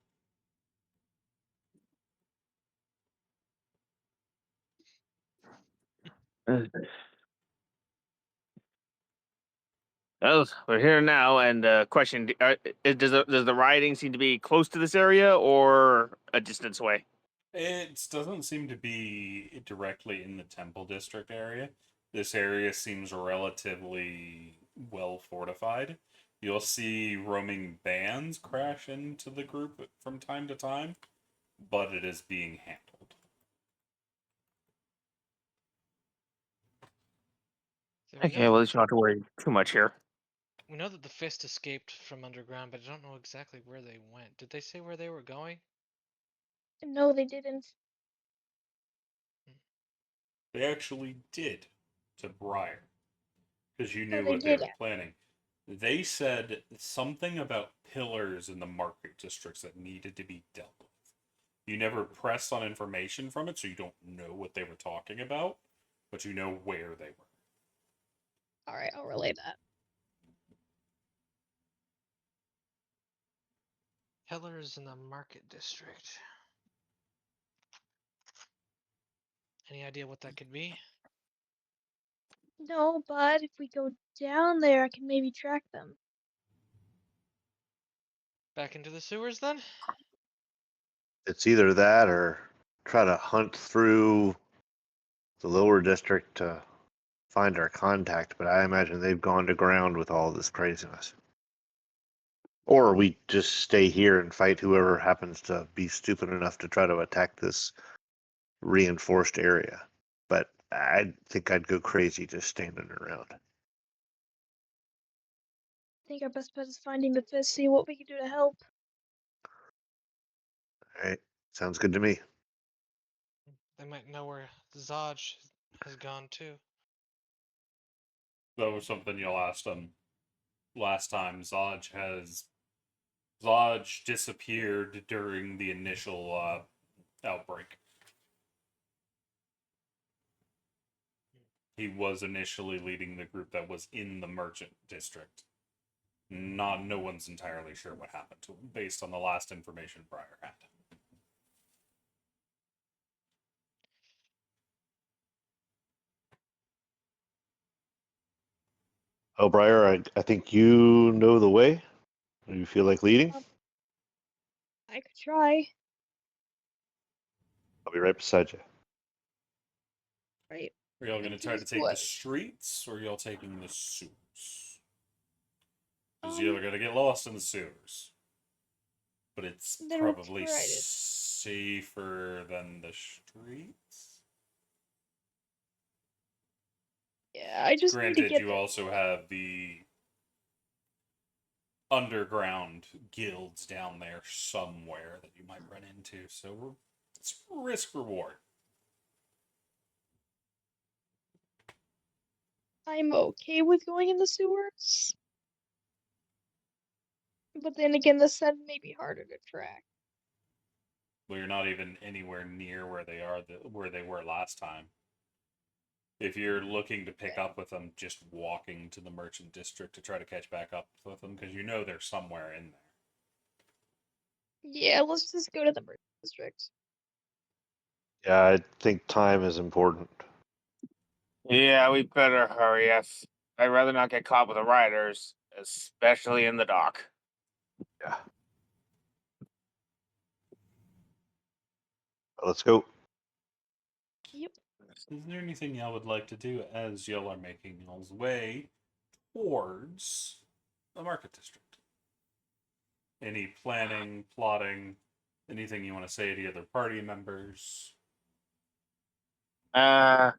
Well, we're here now, and question: does the rioting seem to be close to this area or a distance away? It doesn't seem to be directly in the Temple District area. This area seems relatively well fortified. You'll see roaming bands crash into the group from time to time, but it is being handled. So we Okay, know well, at that least you don't have to worry too much here. we know that the fist escaped from underground, but I don't know exactly where they went. Did they say where they were going? No, they didn't. They actually did to Briar, because you Oh, knew they what they did. were planning. They said something about pillars in the market districts that needed to be dealt with. You never pressed on information from it, so you don't know what they were talking about, but you know where they were. All right, I'll relay that. Pillars in the market district. Any idea what that could be? No, but if we go down there, I can maybe track them. Back into the sewers then? It's either that or try to hunt through the lower district to find our contact, but I imagine they've gone to ground with all this craziness. Or we just stay here and fight whoever happens to be stupid enough to try to attack this reinforced area. But I think I'd go crazy just standing around. I think our best bet is finding the fist, see what we can do to help. All right, sounds good to me. They might know where Zaj has gone too. That was something you asked them last time. Zaj disappeared during the initial outbreak. He was initially leading the group that was in the merchant district. No one's entirely sure what happened to him based on the last information Briar had. Oh, Briar, I think you know the way. Do you feel like leading? Um, I could try. I'll be right beside you. Right. Are y'all going to try to Confused take the what? streets, or y'all taking the sewers? Because Um, you're going to get lost in the sewers. But it's then we'll probably try to. safer than the streets. Yeah, I just need to Granted, get you there. also have the underground guilds down there somewhere that you might run into. So it's risk reward. I'm okay with going in the sewers. But then again, the sun may be harder to track. Well, you're not even anywhere near where they are, where they were last time. If you're looking to pick up with them, just walking to the merchant district to try to catch back up with them, because you know they're somewhere in there. Yeah, let's just go to the merchant district. Yeah, I think time is important. Yeah, we better hurry. I'd rather not get caught with the rioters, especially in the dock. Yeah. Let's go. Yep. Is there anything y'all would like to do as y'all are making y'all's way towards the market district? Any planning, plotting, anything you want to say to the other party members? Uh,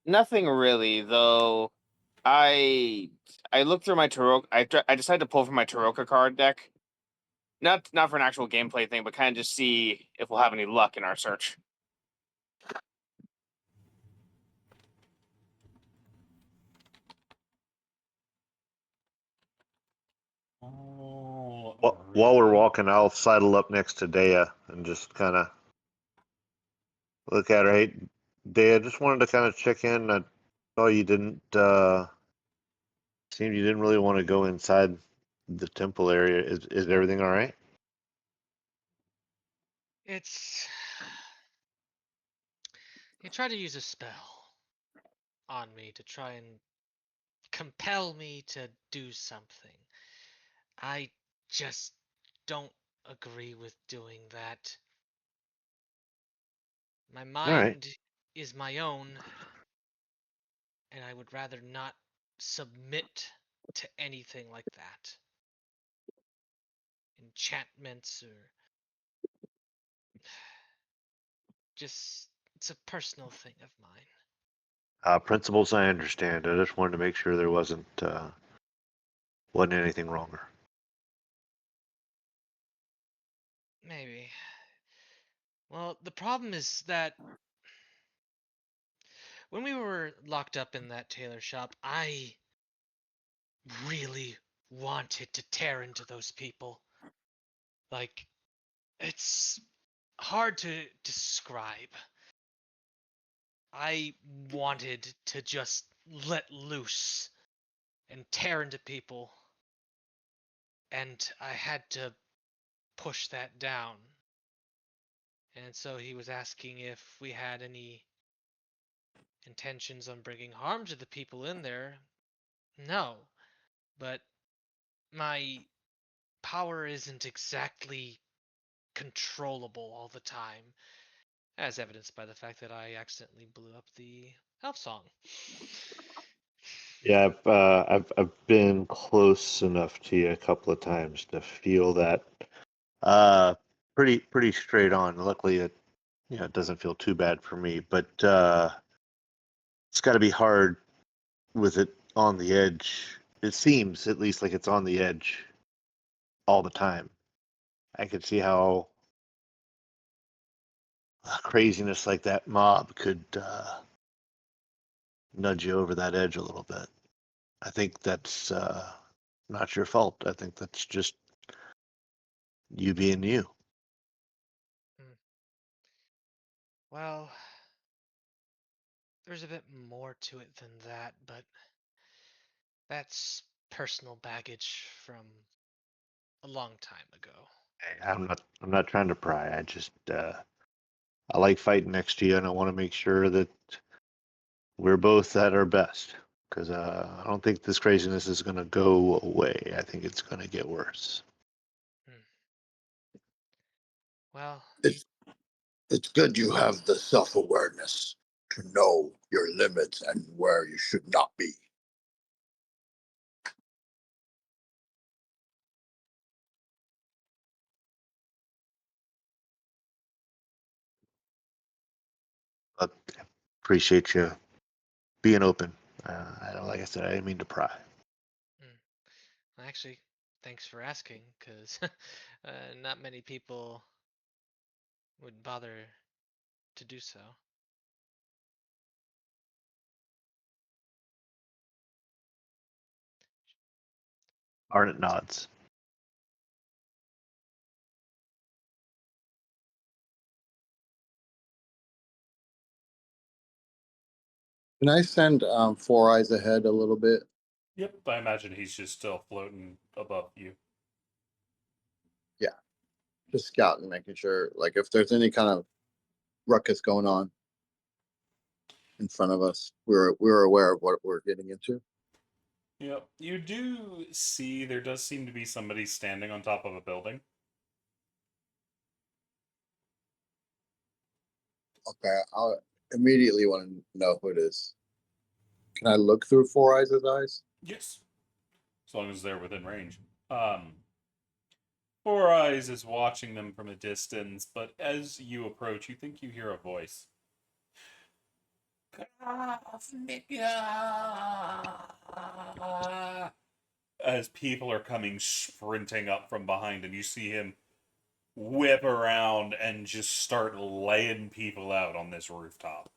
Nothing really, though. I looked through my Tarok. I decided to pull from my Taroka card deck. Not for an actual gameplay thing, but kind of just see if we'll have any luck in our search. While we're Alrighty. walking, I'll sidle up next to Dea and just kind of look at her. Hey, Dea, just wanted to kind of check in. I saw you didn't, seemed you didn't really want to go inside the temple area. Is everything all right? It's. He tried to use a spell on me to try and compel me to do something. I just don't agree with doing that. My All right. mind is my own, and I would rather not submit to anything like that. Enchantments or just it's a personal thing of mine. Principles, I understand. I just wanted to make sure there wasn't anything wrong. Maybe. Well, the problem is that when we were locked up in that tailor shop, I really wanted to tear into those people. Like, it's hard to describe. I wanted to just let loose and tear into people, and I had to push that down. And so he was asking if we had any intentions on bringing harm to the people in there. No, but my power isn't exactly controllable all the time, as evidenced by the fact that I accidentally blew up the elf song. Yeah, I've been close enough to you a couple of times to feel that uh pretty straight on. Luckily it doesn't feel too bad for me, but it's got to be hard with it on the edge. It seems at least like it's on the edge all the time. I could see how craziness like that mob could nudge you over that edge a little bit. I think that's not your fault. I think that's just you being you. Hmm. Well, there's a bit more to it than that, but that's personal baggage from a long time ago. Hey, I'm not trying to pry. I just I like fighting next to you, and I want to make sure that we're both at our best. because I don't think this craziness is going to go away. I think it's going to get worse. Well, It's good you have the self-awareness to know your limits and where you should not be. But appreciate you being open. Like I said, I didn't mean to pry. actually, thanks for asking, because not many people would bother to do so. Arnett nods. Can I send Four Eyes ahead a little bit? Yep, I imagine he's just still floating above you. Just scouting, making sure, like, if there's any kind of ruckus going on in front of us, we're aware of what we're getting into. Yep, you do see there does seem to be somebody standing on top of a building. Okay, I'll immediately want to know who it is. Can I look through Four Eyes' eyes? Yes, as long as they're within range. Four Eyes is watching them from a distance, but as you approach, you think you hear a voice. As people are coming sprinting up from behind, and you see him whip around and just start laying people out on this rooftop.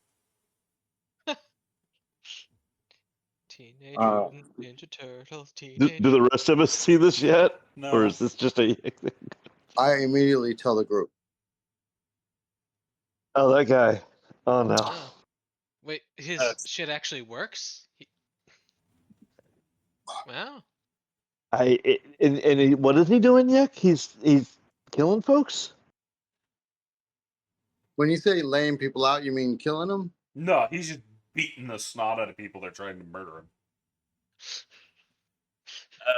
Teenage Uh, Mutant Ninja Turtles, Do Teenage. the rest of us see this yet? No. Or is this just a thing? I immediately tell the group. Oh, that guy. Oh, no. Oh. Wait, his shit actually works? Wow. What is he doing, Yuck? He's killing folks? When you say laying people out, you mean killing them? No, he's just beating the snot out of people that are trying to murder him.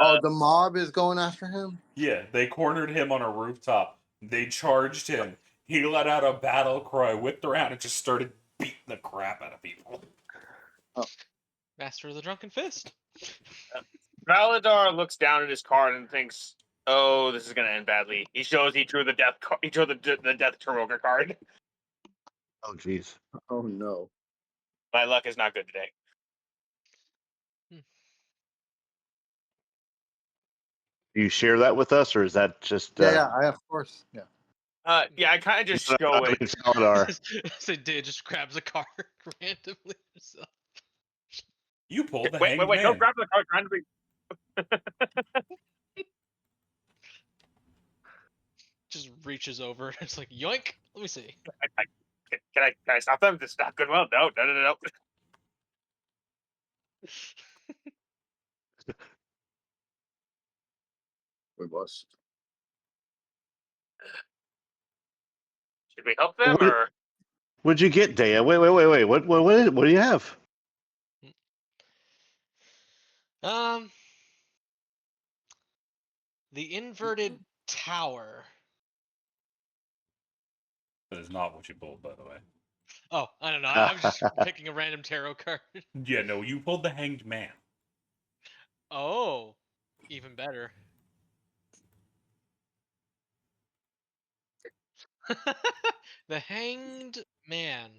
Oh, the mob is going after him? Yeah, they cornered him on a rooftop. They charged him. He let out a battle cry, whipped around, and just started beating the crap out of people. Master of the Drunken Fist. Valadar looks down at his card and thinks, "Oh, this is gonna end badly." He drew the death. He drew the death Taroga card. Oh, jeez. Oh, no. My luck is not good today. Do you share that with us, or is that just... Yeah, of course. Yeah. Yeah, I kind of just show I it. mean, Valadar. So Dave just grabs a card randomly himself. You pulled the Wait, hanged wait! Don't man. grab the card randomly. Just reaches over. It's like yoink. Let me see. Can I stop them? This is not good. Well, no. We must. Should we help them What, or? what'd you get, Dea? Wait. What do you have? Um, the inverted tower. That is not what you pulled, by the way. Oh, I don't know. I'm just picking a random tarot card. Yeah, no, you pulled the hanged man. Oh, even better. The Hanged Man.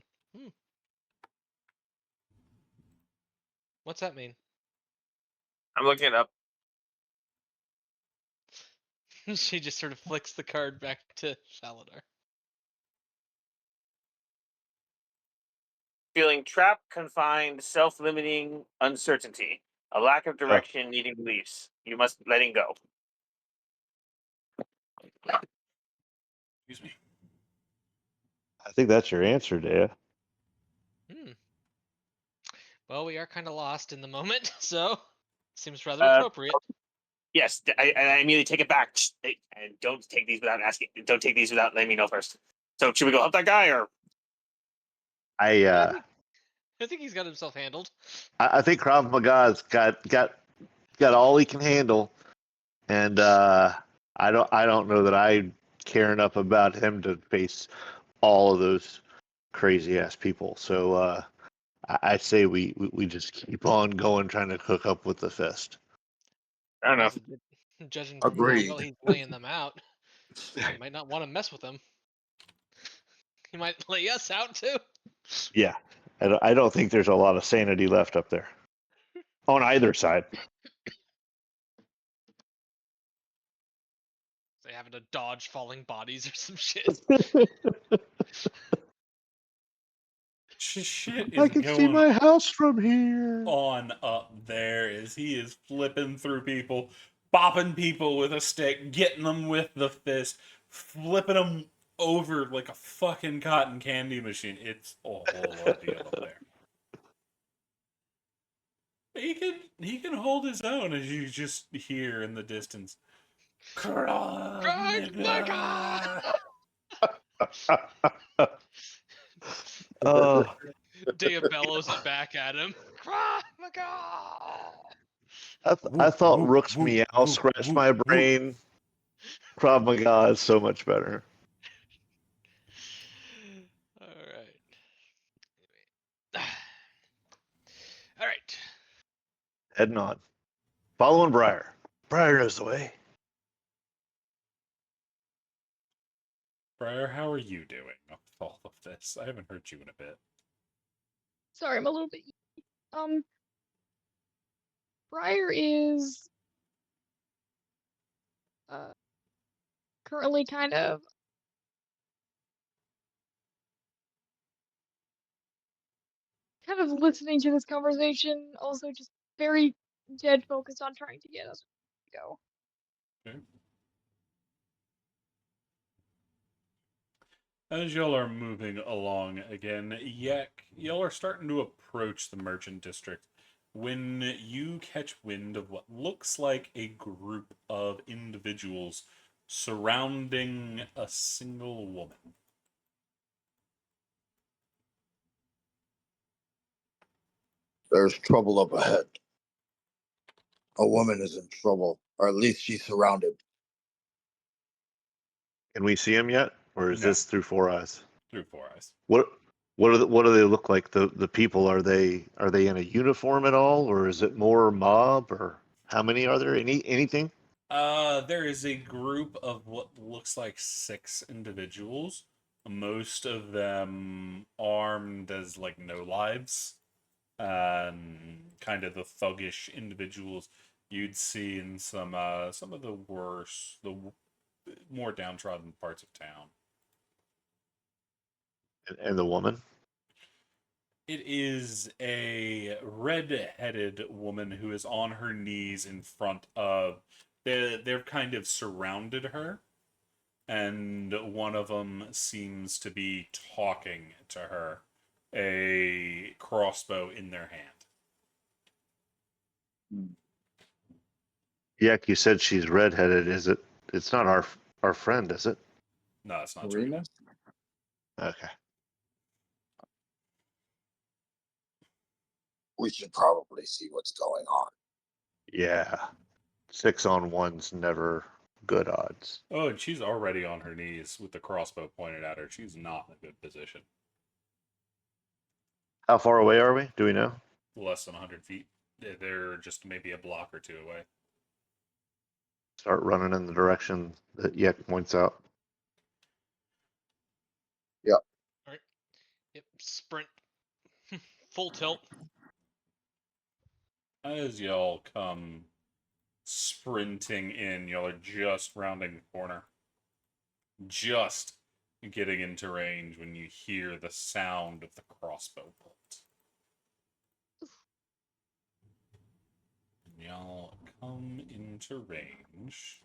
What's that mean? I'm looking it up. She just sort of flicks the card back to Shaladar. Feeling trapped, confined, self-limiting, uncertainty, a lack of direction, needing beliefs. You must letting go. Excuse me. I think that's your answer, Dea. Well, we are kind of lost in the moment, so seems rather appropriate. Yes, I immediately take it back. And don't take these without asking. Don't take these without letting me know first. So should we go help that guy or? I think he's got himself handled. I think Krav Maga's got all he can handle, and I don't know that I care enough about him to face all of those crazy ass people. So I say we just keep on going, trying to hook up with the fist. Fair enough. Judging from how Agreed. well he's laying them out, you might not want to mess with him. He might lay us out too. Yeah, I don't think there's a lot of sanity left up there on either side. They having to dodge falling bodies or some shit. Shit I is can see going my house from here. on up there as he is flipping through people, bopping people with a stick, getting them with the fist, flipping them over like a fucking cotton candy machine. It's a whole ordeal up there. He can hold his own as you just hear in the distance. Krav Maga! Maga! Oh, Dea bellows it back at him. Krav Maga! I Woo, thought woo, Rook's woo, meow woo, scratched woo, my woo. brain. Krav Maga is so much better. All right. All right. Heading on. Following Briar. Briar knows the way. Briar, how are you doing with all of this? I haven't heard you in a bit. Sorry, I'm a little bit. Briar is uh currently kind of listening to this conversation. Also, just very dead focused on trying to get us to go. Okay. As y'all are moving along again, y'all are starting to approach the merchant district when you catch wind of what looks like a group of individuals surrounding a single woman. There's trouble up ahead. A woman is in trouble, or at least she's surrounded. Can we see him yet, or is No. this through Four Eyes? Through Four Eyes. What do they look like? The people, are they in a uniform at all, or is it more mob, or how many are there? Anything? There is a group of what looks like 6 individuals. Most of them armed as like no lives. Kind of the thuggish individuals you'd see in some of the worse, more downtrodden parts of town. And the woman? It is a red-headed woman who is on her knees in front of. They've kind of surrounded her, and one of them seems to be talking to her, a crossbow in their hand. Yak, you said she's redheaded. Is it? It's not our friend, is it? No, it's not Arena? Tarina. Okay. We should probably see what's going on. Yeah. 6-on-1's never good odds. Oh, and she's already on her knees with the crossbow pointed at her. She's not in a good position. How far away are we? Do we know? Less than 100 feet. They're just maybe a block or 2 away. Start running in the direction that Yak points out. All right. Yep. Sprint. Full tilt. As y'all come sprinting in, y'all are just rounding the corner. Just getting into range when you hear the sound of the crossbow bolt. Y'all come into range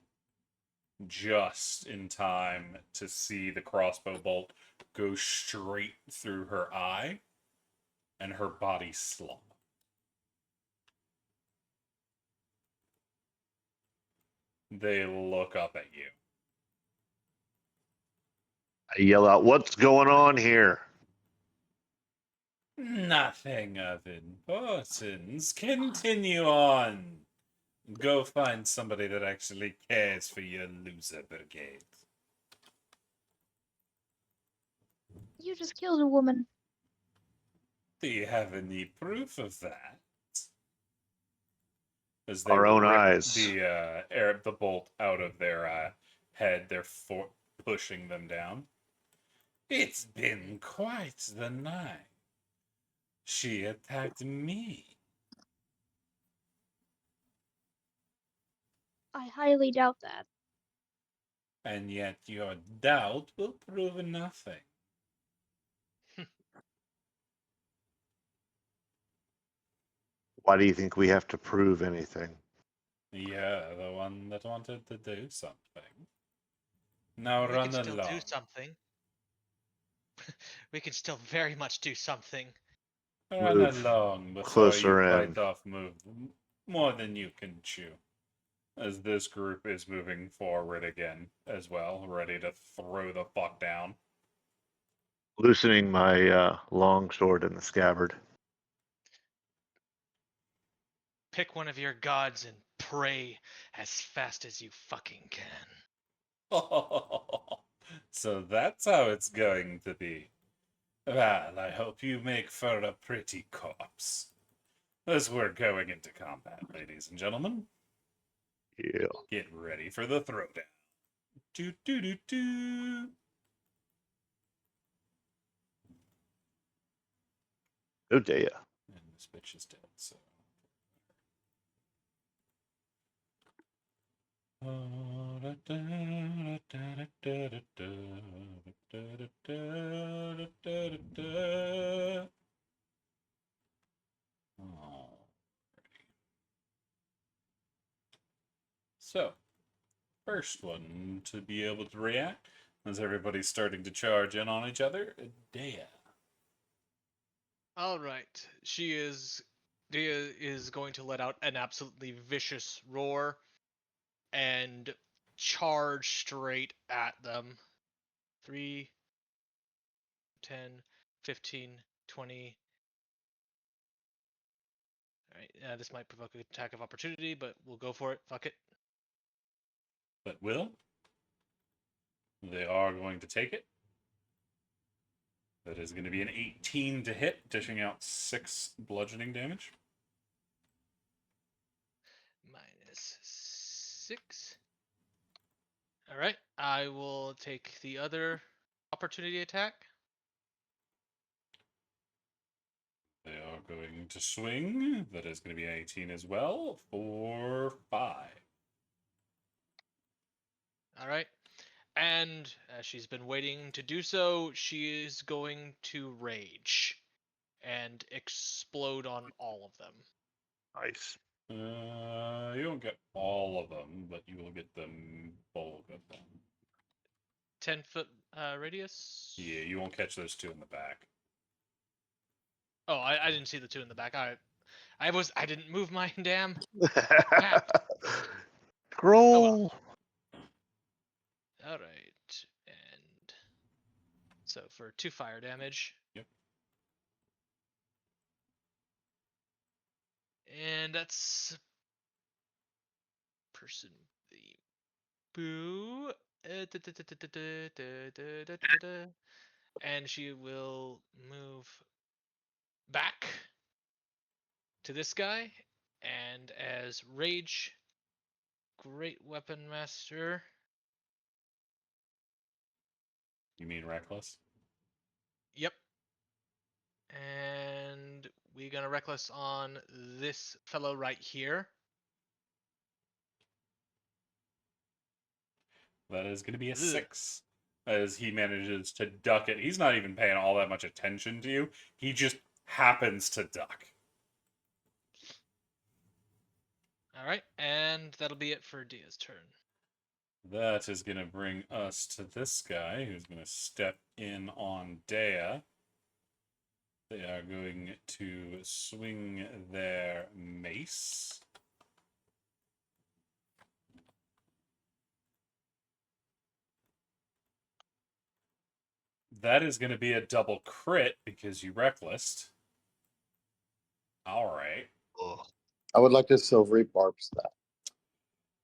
just in time to see the crossbow bolt go straight through her eye and her body slump. They look up at you. I yell out, "What's going on here?" Nothing of importance. Continue on. Go find somebody that actually cares for your loser brigade. You just killed a woman. Do you have any proof of that? As they Our own rip eyes. the bolt out of their head, they're pushing them down. It's been quite the night. She attacked me. I highly doubt that. And yet your doubt will prove nothing. Why do you think we have to prove anything? You're the one that wanted to do something. Now We run can still do along. something. We can still very much do something. Run Move along before closer you in. bite off more than you can chew. As this group is moving forward again as well, ready to throw the fuck down. Loosening my long sword in the scabbard. Pick one of your gods and pray as fast as you fucking can. So that's how it's going to be. Well, I hope you make for a pretty corpse. As we're going into combat, ladies and gentlemen. Yeah. Get ready for the throwdown. Do do do do. Oh, Dea. And this bitch is dead, so. So, first one to be able to react as everybody's starting to charge in on each other, Dea. All right. Dia is going to let out an absolutely vicious roar and charge straight at them. 3, 10, 15, 20. All right. This might provoke an attack of opportunity, but we'll go for it. Fuck it. But will they are going to take it? That is going to be an 18 to hit, dishing out 6 bludgeoning damage. -6. All right. I will take the other opportunity attack. They are going to swing. That is going to be an 18 as well for 5. All right. And as she's been waiting to do so, she is going to rage and explode on all of them. Nice. You won't get all of them, but you will get the bulk of them. 10-foot radius? Yeah, you won't catch those 2 in the back. Oh, I didn't see the 2 in the back. I didn't move my damn. Scroll. All right. And so for 2 fire damage. Yep. And that's person the boo. And she will move back to this guy. And as Rage, Great Weapon Master. You mean reckless? Yep. And we're gonna Reckless on this fellow right here. That is going to be a Ugh. 6. As he manages to duck it. He's not even paying all that much attention to you. He just happens to duck. All right, and that'll be it for Dia's turn. That is going to bring us to this guy who's going to step in on Dea. They are going to swing their mace. That is going to be a double crit because you recklessed. All right. I would like to silvery barbs that.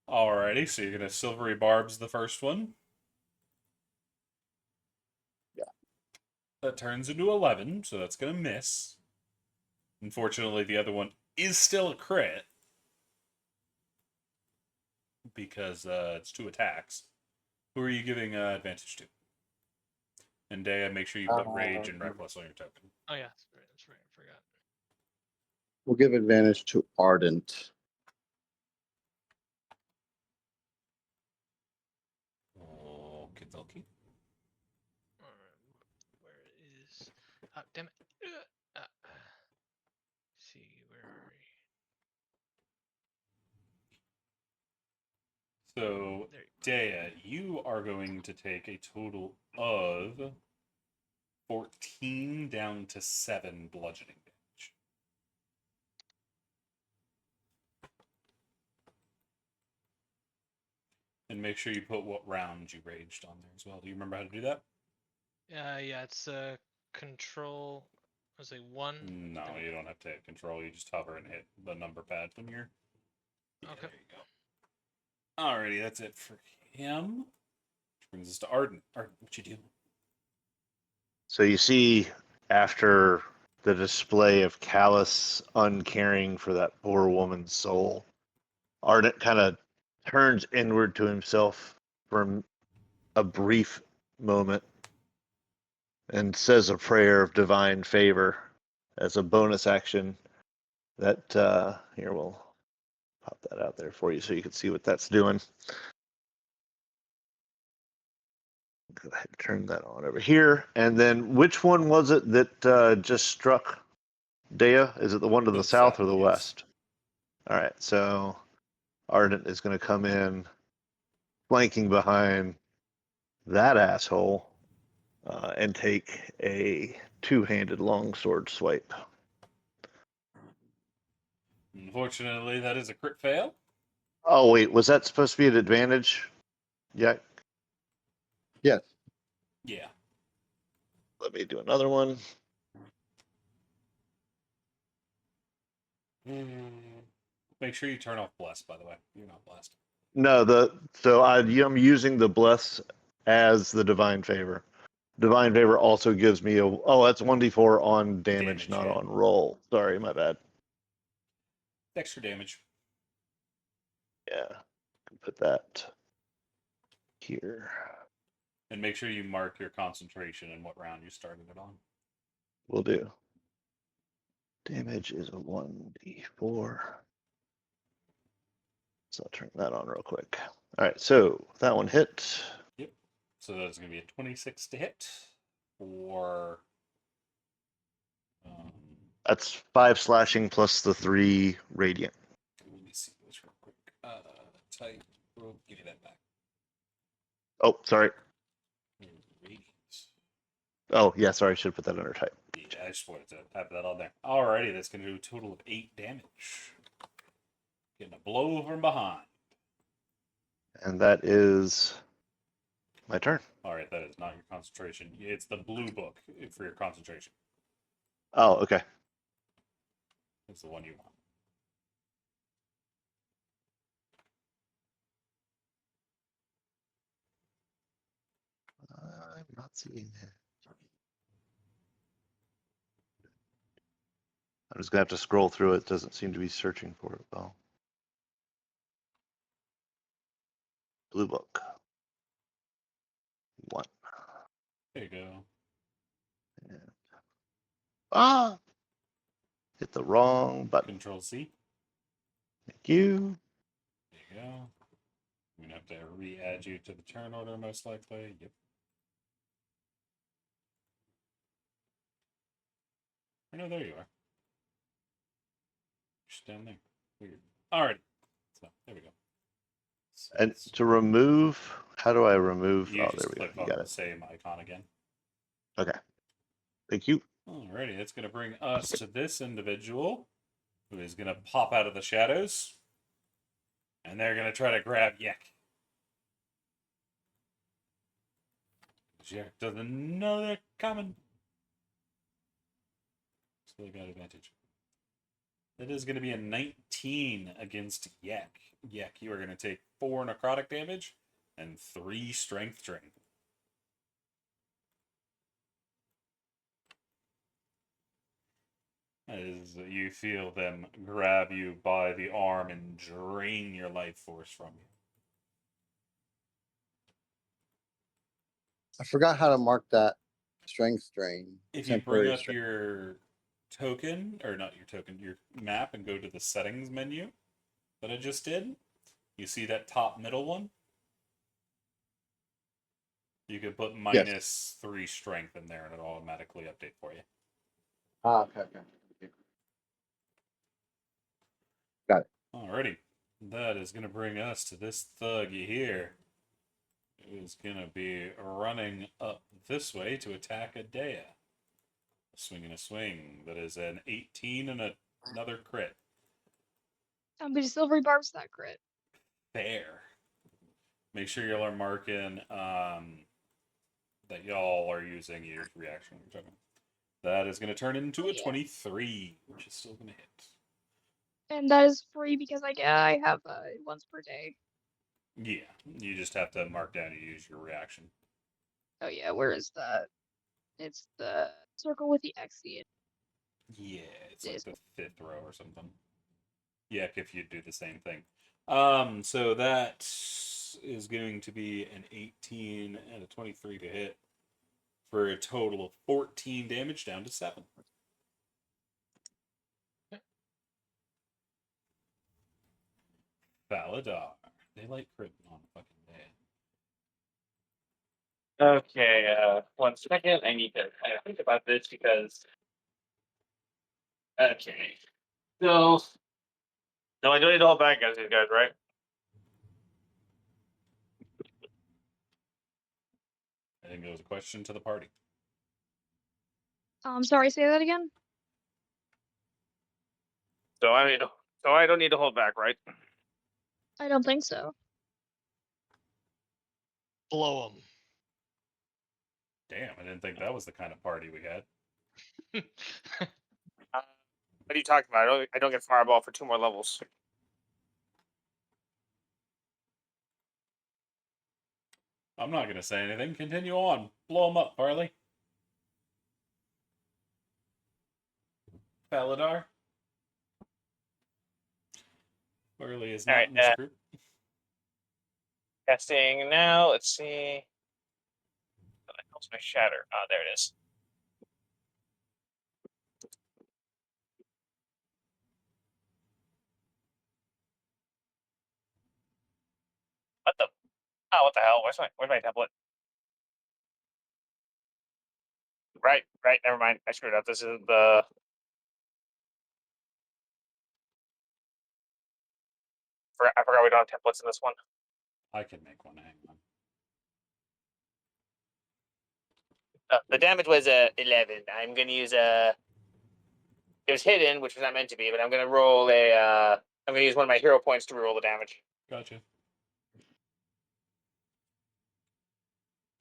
Alrighty, so you're gonna silvery barbs the first one. Yeah. That turns into 11, so that's gonna miss. Unfortunately, the other one is still a crit because it's 2 attacks. Who are you giving advantage to? And Dea, make sure you put rage and reckless on your token. Oh yeah, that's right. That's right. I forgot. We'll give advantage to Ardent. Okie dokie. All right, where is? Oh, damn it. See, where are we? So, There you Dea, you are going to take a total of 14 down to 7 bludgeoning damage. And make sure you put what round you raged on there as well. Do you remember how to do that? yeah, it's control. Was it 1? No, you don't have to hit control. You just hover and hit the number pad when you're. Yeah, Okay. there you go. Alrighty, that's it for him. Which brings us to Arden. Arden, what you do? So you see, after the display of callous uncaring for that poor woman's soul, Ardent kind of turns inward to himself for a brief moment and says a prayer of divine favor as a bonus action. That here, we'll pop that out there for you so you can see what that's doing. Go ahead and turn that on over here. And then which one was it that just struck Dea? Is it the one to the south or the yes. west? All right, so Ardent is going to come in, flanking behind that asshole, and take a two-handed longsword swipe. Unfortunately, that is a crit fail. Oh wait, was that supposed to be an advantage? Yeah. Yes. Yeah. Let me do another one. Make sure you turn off bless, by the way. You're not blessed. No, I'm using the bless as the divine favor. Divine favor also gives me that's 1d4 on damage, not yeah. on roll. Sorry, my bad. Extra damage. Yeah, put that here. And make sure you mark your concentration and what round you started it on. Will do. Damage is a 1d4. So I'll turn that on real quick. All right, so that one hit. Yep. So that's going to be a 26 to hit. Or. That's 5 slashing plus the 3 radiant. Let me see this real quick. Type. Give me that back. Oh, sorry. Radiance. Oh, yeah, sorry. I should put that under type. Yeah, I just wanted to have that on there. Alrighty, that's going to do a total of 8 damage. Getting a blow from behind. And that is my turn. Alright, that is not your concentration. It's the blue book for your concentration. Oh, okay. It's the one you want. I'm not seeing it. I'm just going to have to scroll through it. It doesn't seem to be searching for it, though. Blue book. 1. There you go. And, hit the wrong button. Control C. Thank you. There you go. I'm going to have to re-add you to the turn order, most likely. Yep. Oh, no, there you are. Just down there. Weird. Alright. So, there we go. So And to remove, how do I remove? you Oh, just there we go. click You on got the it. same icon again. Okay. Thank you. Alrighty, that's going to bring us to this individual who is going to pop out of the shadows. And they're going to try to grab Yek. Yek doesn't know they're coming. So they got advantage. It is going to be a 19 against Yak. Yak, you are going to take 4 necrotic damage and 3 strength drain. As you feel them grab you by the arm and drain your life force from you. I forgot how to mark that strength drain. If you bring Temporary up strength. your token, or not your token, your map, and go to the settings menu that I just did, you see that top middle one? You could put Yes. -3 strength in there and it'll automatically update for you. Ah, okay, okay. Got it. Alrighty. That is going to bring us to this thug here. Who is going to be running up this way to attack Adea. A swing and a swing. That is an 18 and another crit. But Silvery Barb's that crit. Fair. Make sure y'all are marking that y'all are using your reaction. That is going to turn into a 23, which is still going to hit. And that is free because I have once per day. Yeah, you just have to mark down you use your reaction. Oh yeah, where is that? It's the circle with the X in it. Yeah, it's like Is- the 5th row or something. Yeah, if you do the same thing. So that is going to be an 18 and a 23 to hit for a total of 14 damage down to 7. Valadar. They like critting on a fucking day. Okay, 1 second. I need to kind of think about this because. Okay. So. No, I don't need to hold back against these guys, right? I think it was a question to the party. Sorry, say that again? So I don't need to hold back, right? I don't think so. Blow him. Damn, I didn't think that was the kind of party we had. What are you talking about? I don't get fireball for 2 more levels. I'm not going to say anything. Continue on. Blow them up, Farley. Valadar. Farley is not Alright, in this group. casting now. Let's see. What the hell's my shatter? Oh, there it is. What the? Oh, what the hell? Where's my template? Right. Never mind. I screwed up. This is the. I forgot we don't have templates in this one. I can make one. Hang on. The damage was 11. I'm gonna use a. It was hidden, which was not meant to be, but I'm gonna roll a. I'm gonna use one of my hero points to roll the damage. Gotcha.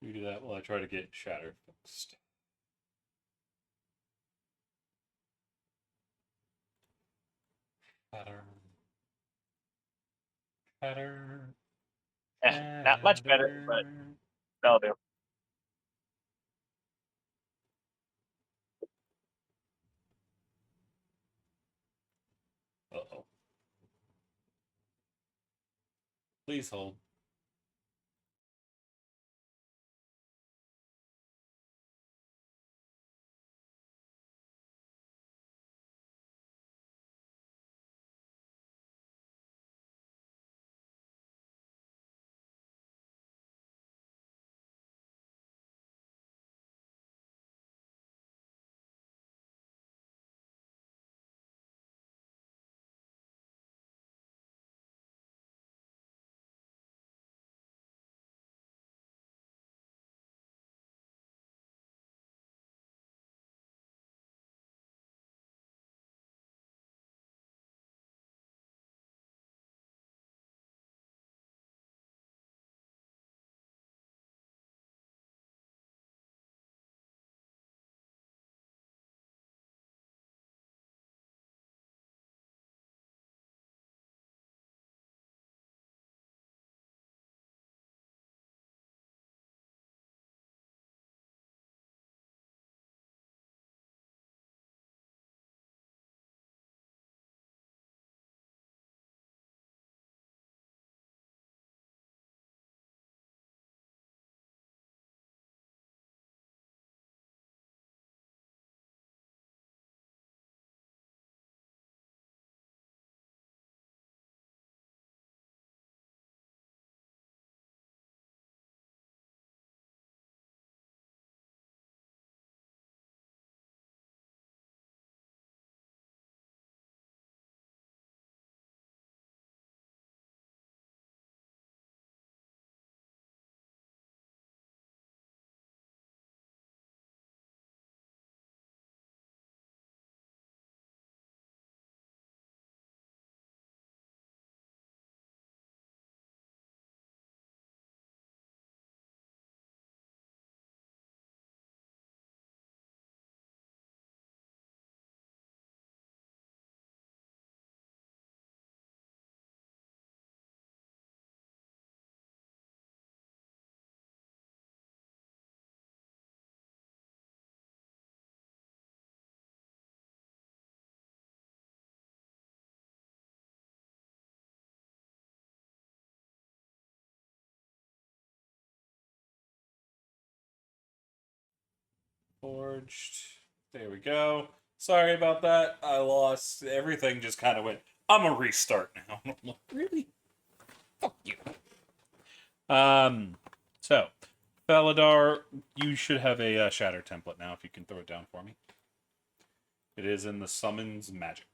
You do that while I try to get Shatter fixed. Shatter. Shatter. Not much better, but that'll do. Uh-oh. Please hold. Forged. There we go. Sorry about that. I lost. Everything just kind of went, I'm going to restart now. I'm like, really? Fuck you. So, Faladar, you should have a shatter template now if you can throw it down for me. It is in the summons magic.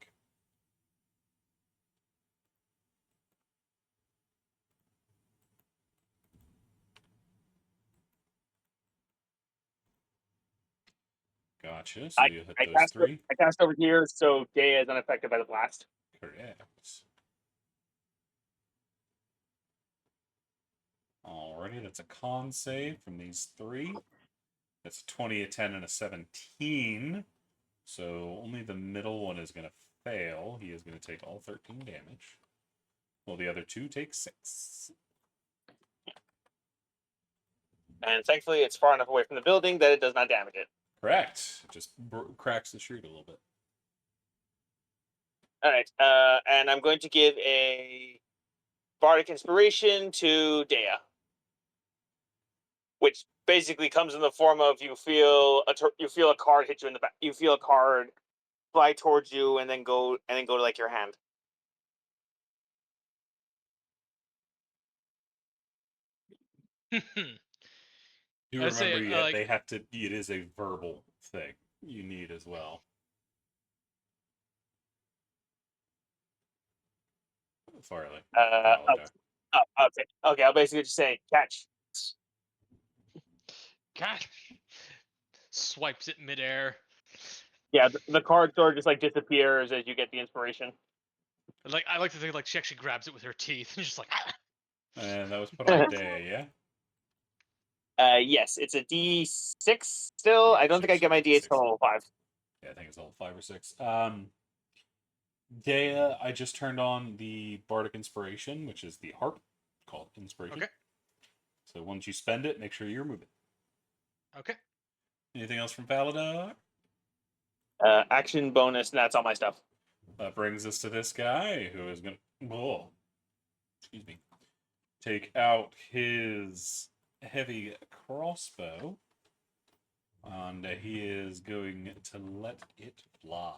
Gotcha. So you hit those three. I cast over here, so Dea is unaffected by the blast. Correct. Alrighty, that's a con save from these three. That's a 20, a 10, and a 17. So only the middle one is going to fail. He is going to take all 13 damage. Well, the other two take 6. And thankfully, it's far enough away from the building that it does not damage it. Correct. It just cracks the shield a little bit. All right, and I'm going to give a bardic inspiration to Dea, which basically comes in the form of you feel a card hit you in the back. You feel a card fly towards you and then go to like your hand. You I say, remember, like- they have to. It is a verbal thing you need as well. Farley. Okay. I'll basically just say catch. God. Swipes it midair. Yeah, the card sort of just like disappears as you get the inspiration. Like I like to think like she actually grabs it with her teeth and just like. And that was put on Day, yeah? Yes, it's a D6 still. Yeah, I don't think I get my D8 till level 5. Yeah, I think it's level 5 or 6. Dea, I just turned on the Bardic Inspiration, which is the harp called Inspiration. Okay. So once you spend it, make sure you remove it. Okay. Anything else from Faladar? Action bonus, and that's all my stuff. That brings us to this guy who is going to, excuse me, take out his heavy crossbow, and he is going to let it fly.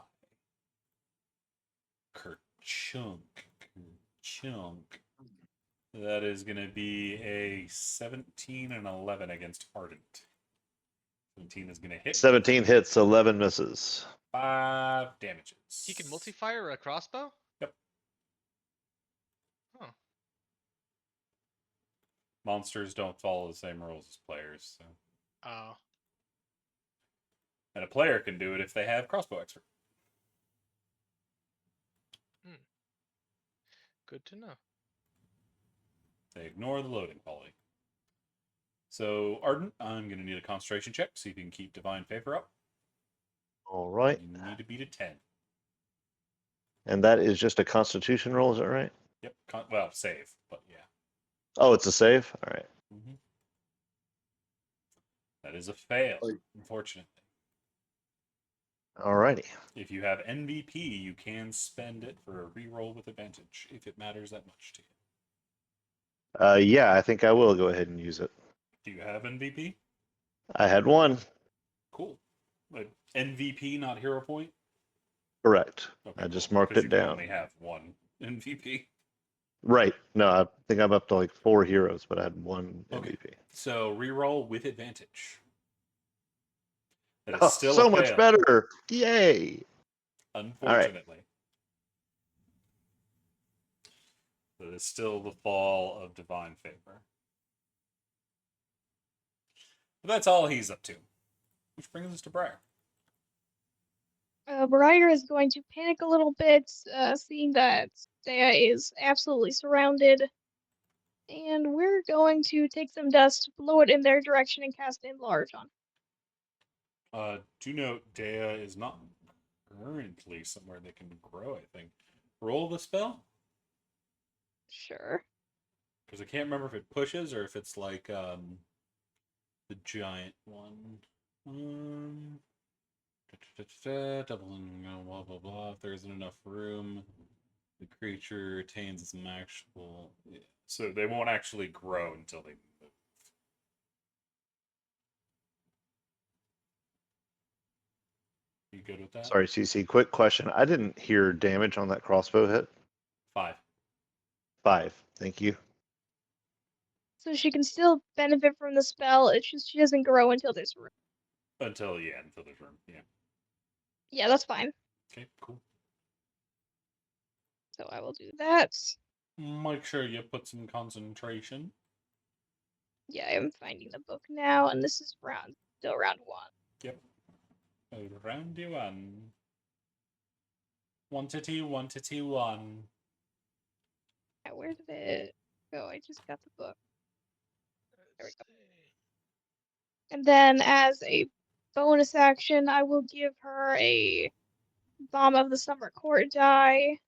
Kerchunk. That is going to be a 17 and 11 against Ardent. 17 is going to hit. 17 hits, 11 misses. 5 damages. He can multi-fire a crossbow? Yep. Huh. Monsters don't follow the same rules as players, so. Oh. And a player can do it if they have crossbow expert. Good to know. They ignore the loading quality. So, Ardent, I'm going to need a concentration check, see if you can keep Divine Favor up. All right. You need to beat a 10. And that is just a constitution roll, is that right? Yep. Well, save, but yeah. Oh, it's a save? All right. Mm-hmm. That is a fail, Like- unfortunately. All righty. If you have MVP, you can spend it for a reroll with advantage, if it matters that much to you. Yeah, I think I will go ahead and use it. Do you have MVP? I had one. Cool. But MVP, not hero point? Correct. Okay, I just cool, marked 'cause it you can down. only have one MVP. Right. No, I think I'm up to like 4 heroes, but I had one Okay. MVP. So reroll with advantage. That is Oh, still so a much fail, better. Yay. unfortunately. That is still the fall of Divine Favor. But that's all he's up to. Which brings us to Briar. Briar is going to panic a little bit, seeing that Dea is absolutely surrounded. And we're going to take some dust, blow it in their direction, and cast Enlarge on. Do note, Dea is not currently somewhere they can grow, I think. Roll the spell? Sure. Because I can't remember if it pushes or if it's like the giant one. Doubling, blah, blah, blah. If there isn't enough room, the creature retains its actual. Yeah. So they won't actually grow until they move. You good with that? Sorry, CC. Quick question. I didn't hear damage on that crossbow hit. 5. 5. Thank you. So she can still benefit from the spell. It's just she doesn't grow until this room. Until there's room. Yeah. Yeah, that's fine. Okay, cool. So I will do that. Make sure you put some concentration. Yeah, I am finding the book now, and this is still round 1. Yep. Round 1. 1 to 2, 1 to 2, 1. Yeah, where did it go? I just got the book. There we go. And then as a bonus action, I will give her a Bomb of the Summer Court die.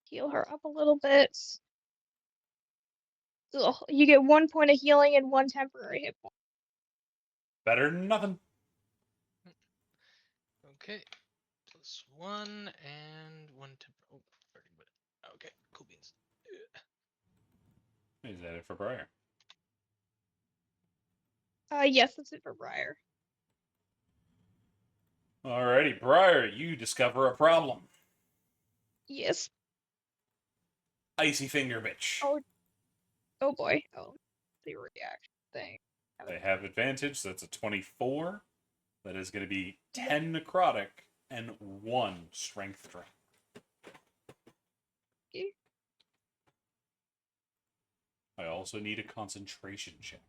Heal her up a little bit. Ugh, you get 1 point of healing and 1 temporary hit point. Better than nothing. Okay. +1 and 1 temper. Oh, 30 minutes. Okay, cool beans. Is that it for Briar? Yes, that's it for Briar. Alrighty, Briar, you discover a problem. Yes. Icy finger bitch. Oh boy. Oh, the reaction thing. They have advantage, so that's a 24. That is going to be 10 necrotic and 1 strength drain. Okay. I also need a concentration check.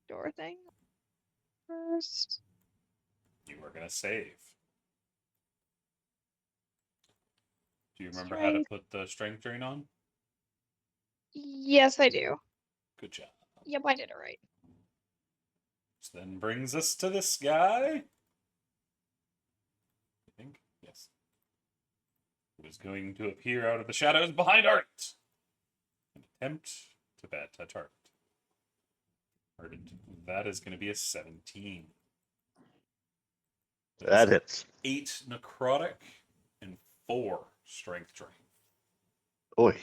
Door thing. First. You are going to save. Do you remember how to Strength. put the strength drain on? Yes, I do. Good job. Yep, I did it right. Which then brings us to this guy. I think, yes. Who is going to appear out of the shadows behind Art and attempt to bad touch Art. Ardent. That is going to be a 17. That hits. 8 necrotic and 4 strength drain. Oy.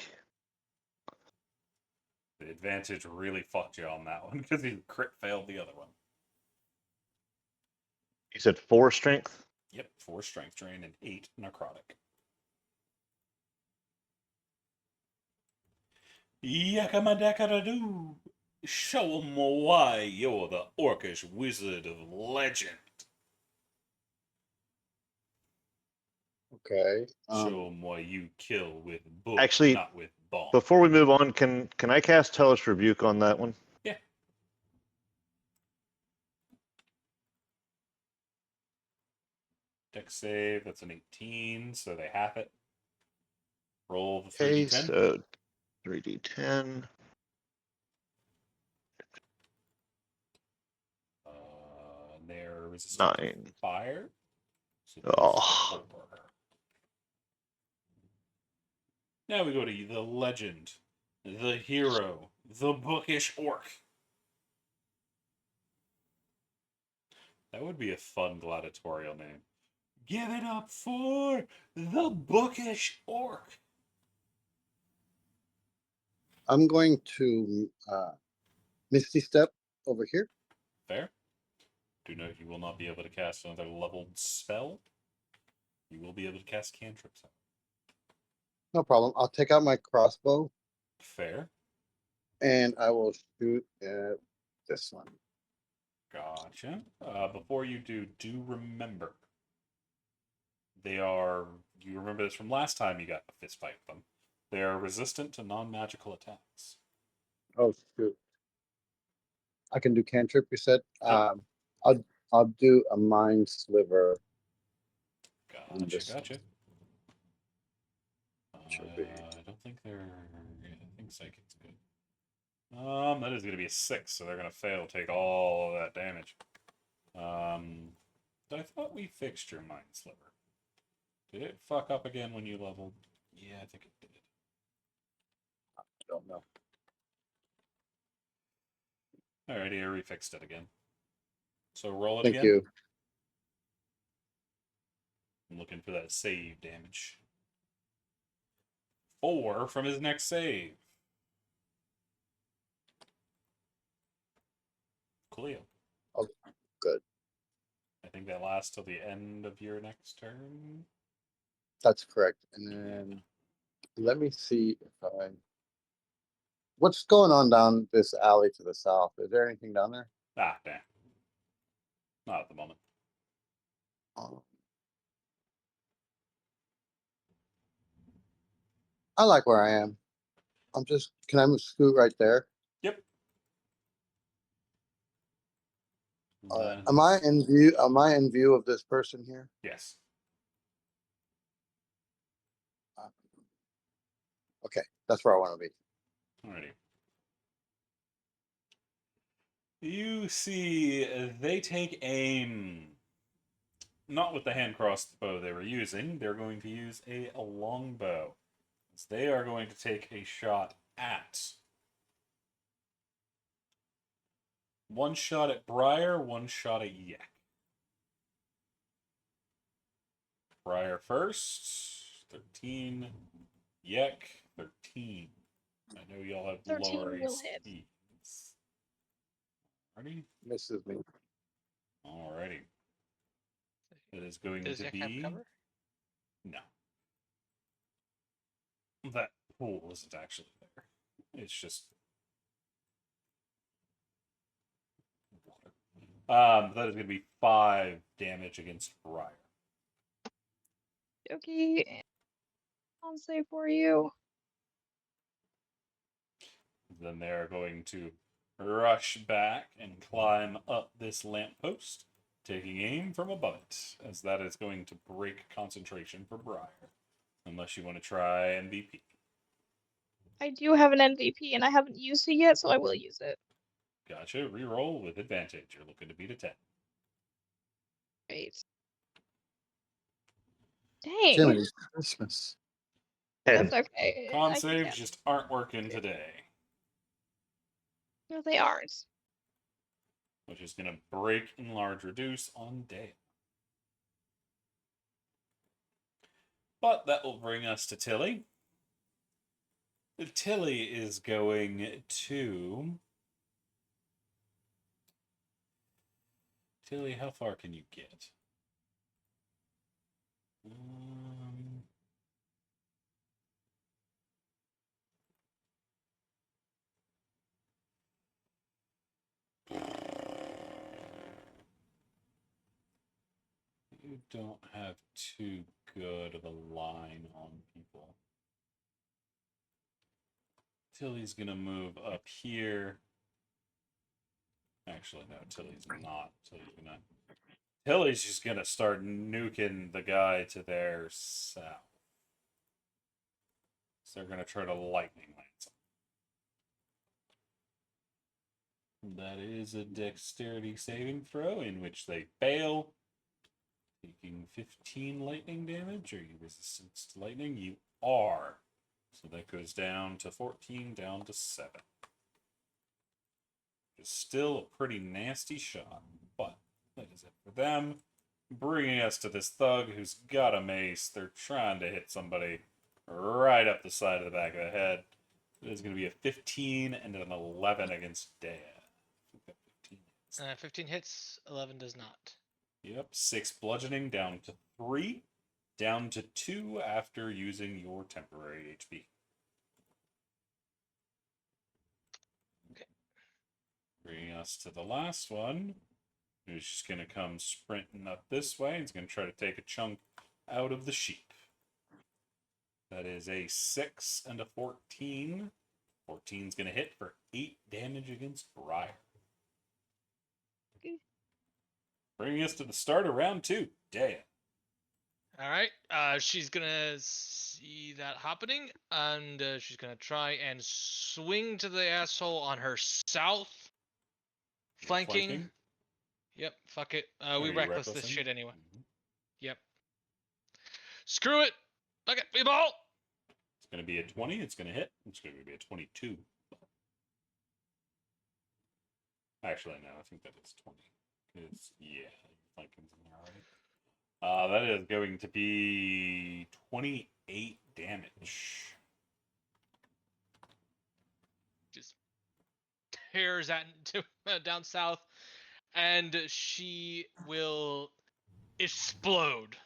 The advantage really fucked you on that one because he crit failed the other one. You said 4 strength? Yep, 4 strength drain and 8 necrotic. Yakamadakadoo! Show 'em why you're the orcish wizard of legend. Okay. Show 'em why you kill with book, Actually, not with bomb. Before we move on, can I cast Hellish Rebuke on that one? Yeah. Dex save, that's an 18, so they half it. Roll the Okay, 3d10. so 3d10. They're resistant to 9. fire. So Oh. 4. Now we go to the legend, the hero, the bookish orc. That would be a fun gladiatorial name. Give it up for the bookish orc. I'm going to Misty Step over here. Fair. Do note you will not be able to cast another leveled spell. You will be able to cast cantrips. No problem. I'll take out my crossbow Fair. and I will shoot at this one. Gotcha. Before you do remember. You remember this from last time you got a fist fight with them. They are resistant to non-magical attacks. Oh shoot! I can do cantrip. You said. Yep. I'll do a mind sliver. Gotcha. Should be. I don't think they're. Yeah, I think psychic's good. That is going to be a 6, so they're going to fail. Take all of that damage. I thought we fixed your mind sliver. Did it fuck up again when you leveled? Yeah, I think it did. I don't know. Alrighty, I refixed it again. So roll it Thank again. you. I'm looking for that save damage. 4 from his next save. Coolio. Oh, good. I think that lasts till the end of your next turn. That's correct. And then let me see if I. What's going on down this alley to the south? Is there anything down there? Ah, damn. Not at the moment. Um, I like where I am. I'm just. Can I move scoot right there? Yep. All right. That Am I is- in view? Am I in view of this person here? Yes. Okay, that's where I want to be. Alrighty. You see, they take aim. Not with the hand crossbow they were using. They're going to use a longbow. They are going to take a shot at. One shot at Briar, one shot at Yak. Briar first. 13. Yak, 13. I know y'all have 13 lower will hit. ACs. Ready? Misses me. Alrighty. It is going Does to Yak have be. cover? No. That pool isn't actually there. It's just water. That is going to be 5 damage against Briar. Okay, and I'll say for you. Then they're going to rush back and climb up this lamppost, taking aim from above it, as that is going to break concentration for Briar. Unless you want to try MVP. I do have an MVP and I haven't used it yet, so I will use it. Gotcha. Reroll with advantage. You're looking to beat a 10. Great. Dang, Jiminy Christmas. that's 10. okay. Con I can saves catch. just aren't working today, No, they aren't. which is going to break, enlarge, reduce on Dale. But that will bring us to Tilly. Tilly is going to. Tilly, how far can you get? You don't have too good of a line on people. Tilly's gonna move up here. Actually, no, Tilly's not. Tilly's just gonna start nuking the guy to their south. So they're gonna try to lightning lance him. That is a dexterity saving throw in which they fail, taking 15 lightning damage. Are you resistant to lightning? You are. So that goes down to 14, down to 7. It's still a pretty nasty shot, but that is it for them. Bringing us to this thug who's got a mace. They're trying to hit somebody right up the side of the back of the head. It is going to be a 15 and an 11 against Dea. 15 hits. 15 hits, 11 does not. Yep, 6 bludgeoning down to 3, down to 2 after using your temporary HP. Okay. Bringing us to the last one, who's just going to come sprinting up this way. He's going to try to take a chunk out of the sheep. That is a 6 and a 14. 14's going to hit for 8 damage against Briar. Okay. Bringing us to the start of round 2, Dea. All right. She's gonna see that happening, and she's gonna try and swing to the asshole on her south flanking. Yep. Fuck it. We you reckless this recklessing? shit anyway. Mhm. Yep. Screw it. Fuck it. We ball. It's going to be a 20. It's going to hit. It's going to be a 22. Actually, no, I think that is 20. Because, yeah, flanking's in there already. That is going to be 28 damage. Just tears at down south, and she will explode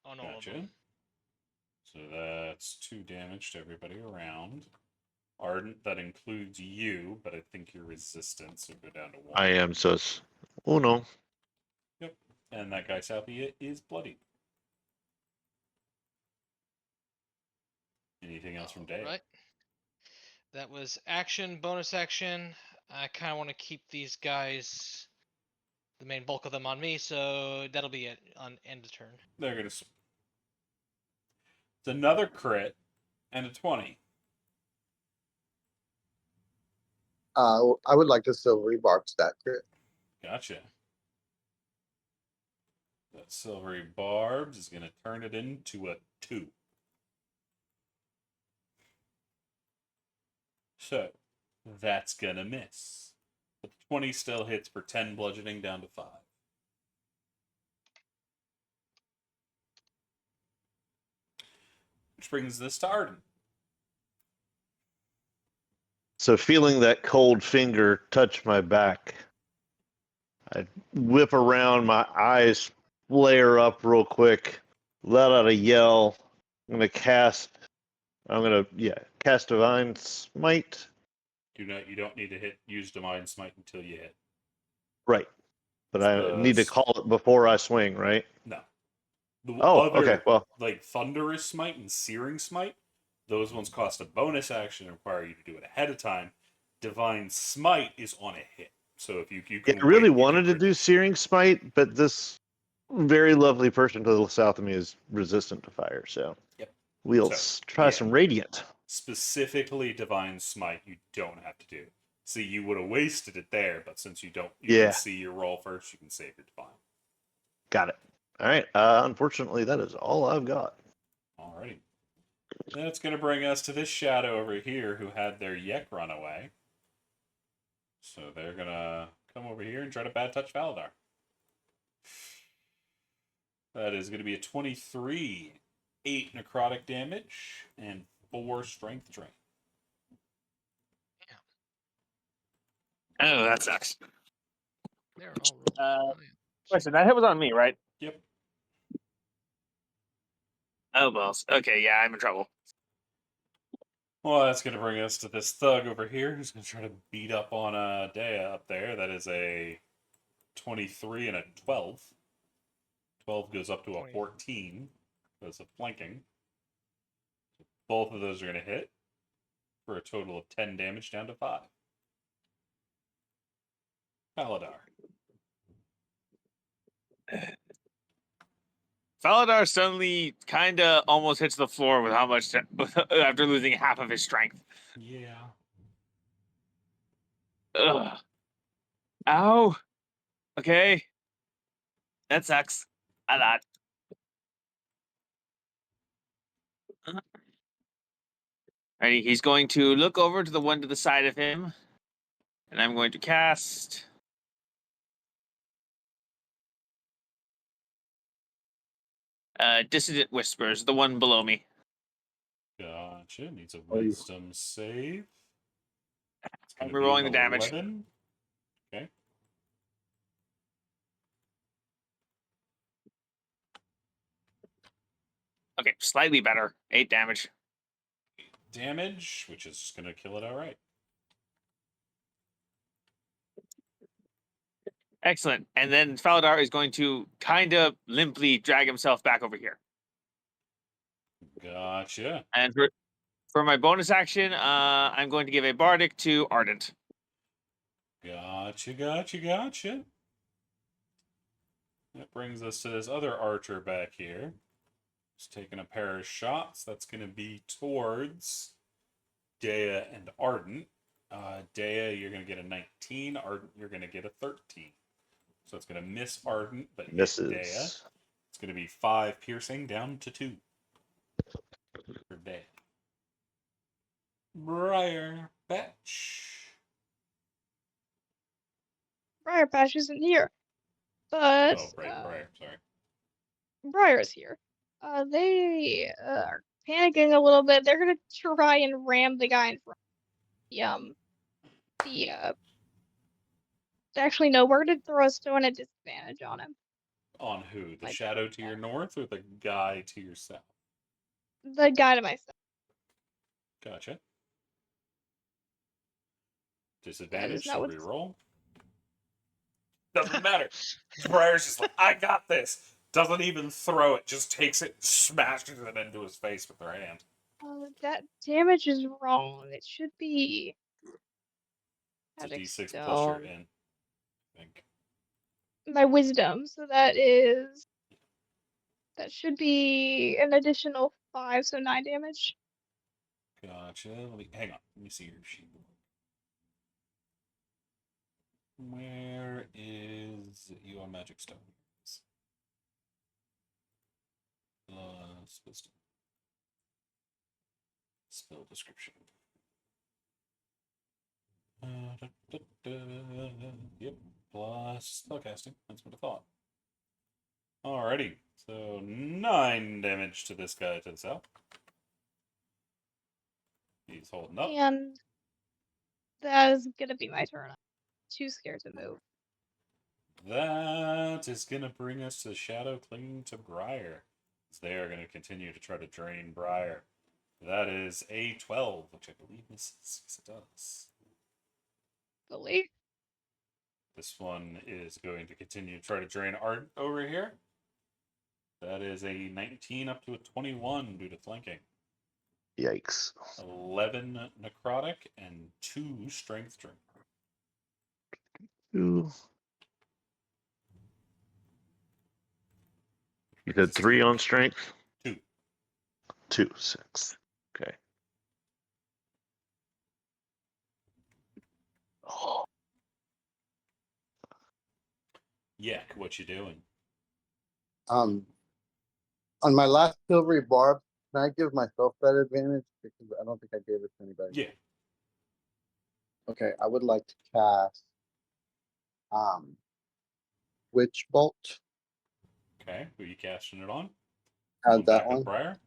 on all of Gotcha. them. So that's 2 damage to everybody around. Ardent, that includes you, but I think you're resistant, so go down to 1. I am sus. Oh no. Yep. And that guy south of you is bloody. Anything else from Day? Right. That was action, bonus action. I kind of want to keep these guys, the main bulk of them, on me, so that'll be it on end of turn. They're gonna. It's another crit and a 20. I would like to silvery bark that crit. Gotcha. That silvery barbs is gonna turn it into a 2. So that's gonna miss. But the 20 still hits for 10 bludgeoning down to 5. Which brings this to Arden. So feeling that cold finger touch my back, I whip around, my eyes flare up real quick, let out a yell. I'm gonna cast Divine Smite. You don't need to use Divine Smite until you hit. Right. But I need to call it before I swing, right? No. The okay. Well, like Thunderous Smite and Searing Smite, those ones cost a bonus action and require you to do it ahead of time. Divine Smite is on a hit. So if you can I really wait, wanted to do Searing Smite, but this very lovely person to the south of me is resistant to fire, so yep. We'll try some Radiant. Specifically Divine Smite, you don't have to do. See, you would have wasted it there, but since you Yeah. can see your roll first, you can save your Divine. Got it. All right. Unfortunately, that is all I've got. Alrighty. That's going to bring us to this shadow over here who had their Yek run away. So they're going to come over here and try to bad touch Valadar. That is going to be a 23, 8 necrotic damage, and 4 strength drain. Oh, that sucks. They're all rolling. Question, that hit was on me, right? Yep. Oh, balls. Okay, yeah, I'm in trouble. Well, that's going to bring us to this thug over here who's going to try to beat up on Dea up there. That is a 23 and a 12. 12 goes up to a 14 because of flanking. Both of those are going to hit for a total of 10 damage down to 5. Valadar. Faladar suddenly kind of almost hits the floor with how much after losing half of his strength. Yeah. Ugh. Ow. Okay. That sucks. A lot. Alrighty, he's going to look over to the one to the side of him, and I'm going to cast. Dissident Whispers, the one below me. Gotcha. Needs a wisdom save. It's And going to we're be rolling an the damage. 11. Okay. Okay, slightly better. 8 damage. Damage, which is just going to kill it outright. Excellent. And then Faladar is going to kind of limply drag himself back over here. Gotcha. And for my bonus action, I'm going to give a Bardic to Ardent. Gotcha. That brings us to this other archer back here. He's taking a pair of shots. That's going to be towards Dea and Ardent. Dea, you're going to get a 19. Ardent, you're going to get a 13. So it's going to miss Ardent, but Misses. hit Dea. It's going to be 5 piercing down to 2 for Dea. Briar Patch. Briar Patch isn't here, but Oh, right, Briar. Sorry. Briar's here. They are panicking a little bit. They're gonna try and ram the guy in front. Actually, no, we're gonna throw a stone at disadvantage on him. On who? The Like, shadow to your north or the guy to your south? the guy to myself. Gotcha. That is Disadvantage, not so what. reroll. Doesn't matter. Briar's just like, I got this. Doesn't even throw it, just takes it, smashes it into his face with her hand. That damage is wrong. It should be It's a magic d6 plus your stone. in, I think. My wisdom, so that should be an additional 5, so 9 damage. Gotcha. Hang on. Let me see your sheet. Where is your magic stone? Wisdom. Spell description. Yep, plus spellcasting. That's what I thought. Alrighty, so 9 damage to this guy to the south. He's holding up. And that is gonna be my turn. I'm too scared to move. That is going to bring us to the shadow clinging to Briar. They are going to continue to try to drain Briar. That is a 12, which I believe misses. Yes, it does. Believe. This one is going to continue to try to drain Art over here. That is a 19 up to a 21 due to flanking. Yikes. 11 necrotic and 2 strength drain. Ooh. You said 3 on strength? 2. 2, 6. Okay. Oh, Yak, what you doing? On my last silvery barb, can I give myself that advantage? Because I don't think I gave it to anybody. Yeah. Okay, I would like to cast Witch Bolt. Okay, who are you casting it on? Add that Back up one. Briar?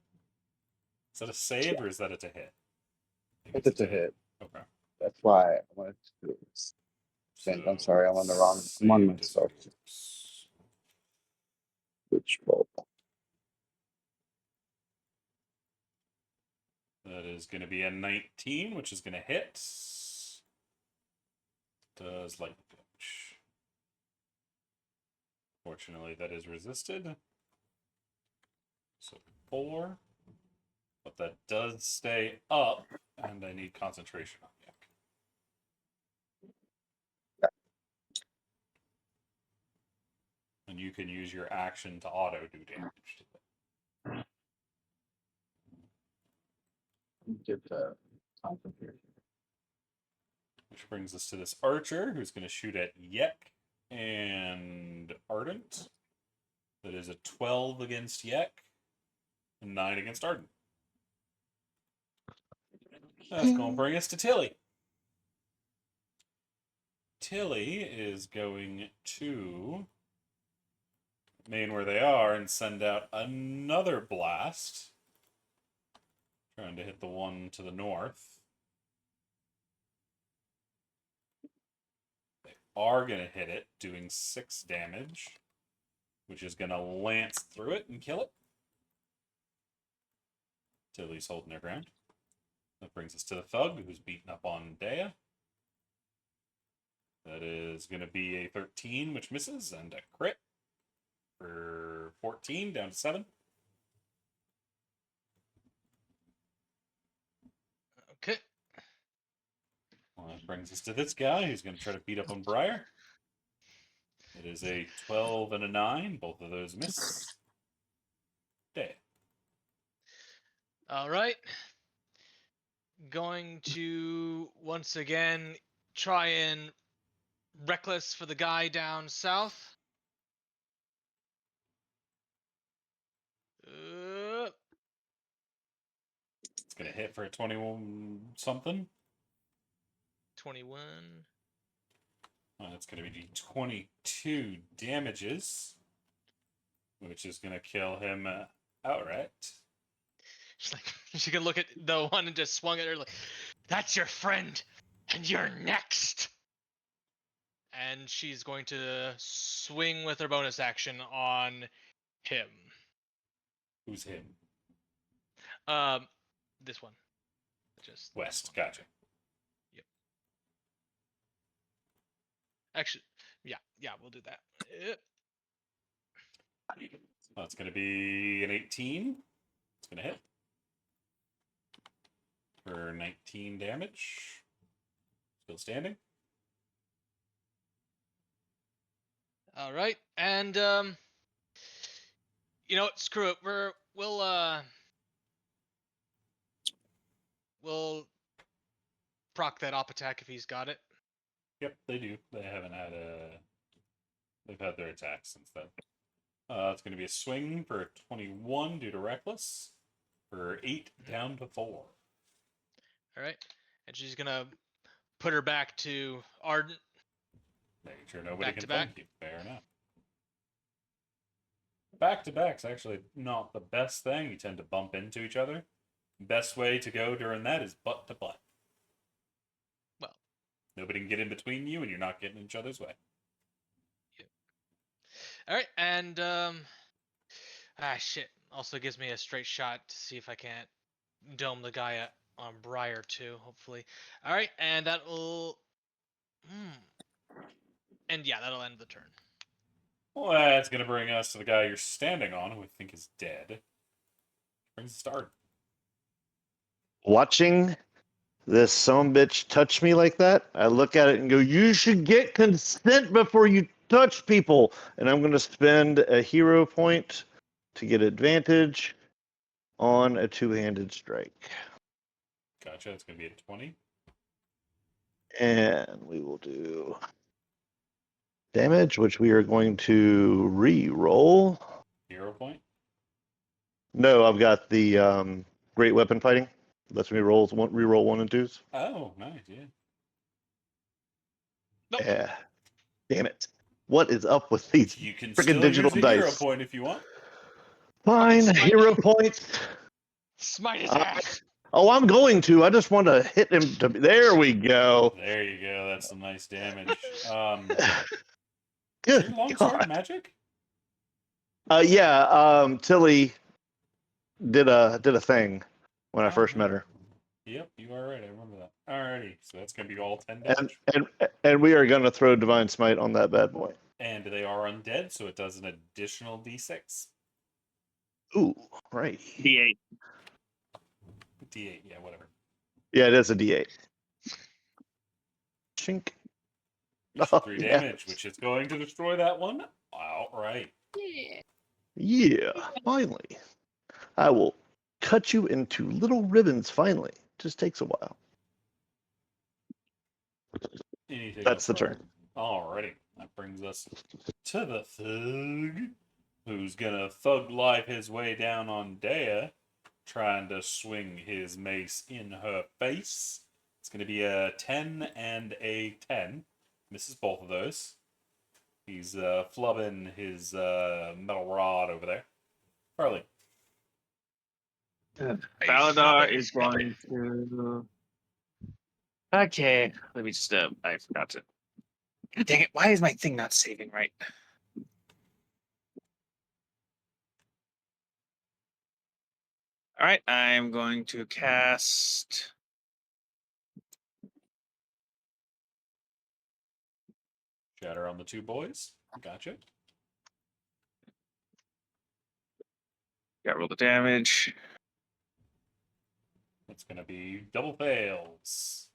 Is that a save or is that a to hit? I think It's a hit. Okay. That's why I wanted to do this. I'm sorry, I'm on the wrong. I'm on save myself. disappears. Witch Bolt. That is going to be a 19, which is going to hit. Does lightning damage. Fortunately, that is resisted. So 4. But that does stay up, and I need concentration on Yak. And you can use your action to auto do damage to it. Get the concentration. Which brings us to this archer, who's going to shoot at Yek and Ardent. That is a 12 against Yek, and 9 against Ardent. That's going to bring us to Tilly. Tilly is going to remain where they are and send out another blast. Trying to hit the one to the north. They are going to hit it, doing 6 damage, which is going to lance through it and kill it. Tilly's holding their ground. That brings us to the thug, who's beating up on Dea. That is going to be a 13, which misses, and a crit for 14, down to 7. Okay. Well, that brings us to this guy, who's going to try to beat up on Briar. It is a 12 and a 9. Both of those miss. Dea. All right. Going to once again try and reckless for the guy down south. It's going to hit for a 21 something. 21. That's going to be 22 damages, which is going to kill him outright. She's like, she can look at the one and just swung at her like, that's your friend, and you're next. and she's going to swing with her bonus action on him. Who's him? This one. Just this West. one. Gotcha. Actually, yeah, we'll do that. That's going to be an 18. It's going to hit for 19 damage. Still standing. All right, and you know what? Screw it. We'll proc that op attack if he's got it. Yep, they do. They haven't had a. They've had their attacks since then. It's going to be a swing for a 21 due to reckless for 8 down to 4. All right, and she's gonna put her back to Ardent. Making sure nobody Back can to back? flank you. Fair enough. Back to back's actually not the best thing. You tend to bump into each other. Best way to go during that is butt to butt. Well, nobody can get in between you, and you're not getting in each other's way. All right, and shit. Also gives me a straight shot to see if I can't dome the guy on Briar too. Hopefully. All right, and that will. And yeah, that'll end the turn. Well, that's going to bring us to the guy you're standing on, who I think is dead. Brings the start. Watching this sumbitch touch me like that, I look at it and go, "You should get consent before you touch people." And I'm going to spend a hero point to get advantage on a two-handed strike. Gotcha. It's going to be a 20. And we will do damage, which we are going to re-roll. Hero point. No, I've got the great weapon fighting. Lets me re-roll 1 and 2s. Oh, nice. Yeah. Nope. Yeah. Damn it. What is up with these You can freaking still digital use the hero dice? point if you want. Fine, Smite hero him. points. Smite his Uh, ass. Oh, I'm going to. I just want to hit him. There we go. There you go. That's some nice damage. Is Good your longsword God. magic? Yeah. Tilly did a thing when I first met her, Yep, you are right. I remember that. Alrighty, so that's gonna be all 10 and damage. and we are gonna throw divine smite on that bad boy. And they are undead, so it does an additional d6. Ooh, right. D8. D8, yeah, whatever. Yeah, it is a D8. Chink. For 3 yeah. damage, which is going to destroy that one outright. Yeah. Yeah, finally. I will cut you into little ribbons finally. Just takes a while. Anything That's else, the Robert? turn. Alrighty, that brings us to the thug, who's gonna thug life his way down on Dea, trying to swing his mace in her face. It's gonna be a 10 and a 10. Misses both of those. He's flubbing his metal rod over there. Farley. Baladar is going to. Okay, let me just. I forgot to. God dang it! Why is my thing not saving right? All right, I'm going to cast. Shatter on the 2 boys. Gotcha. Got roll the damage. It's gonna be double fails.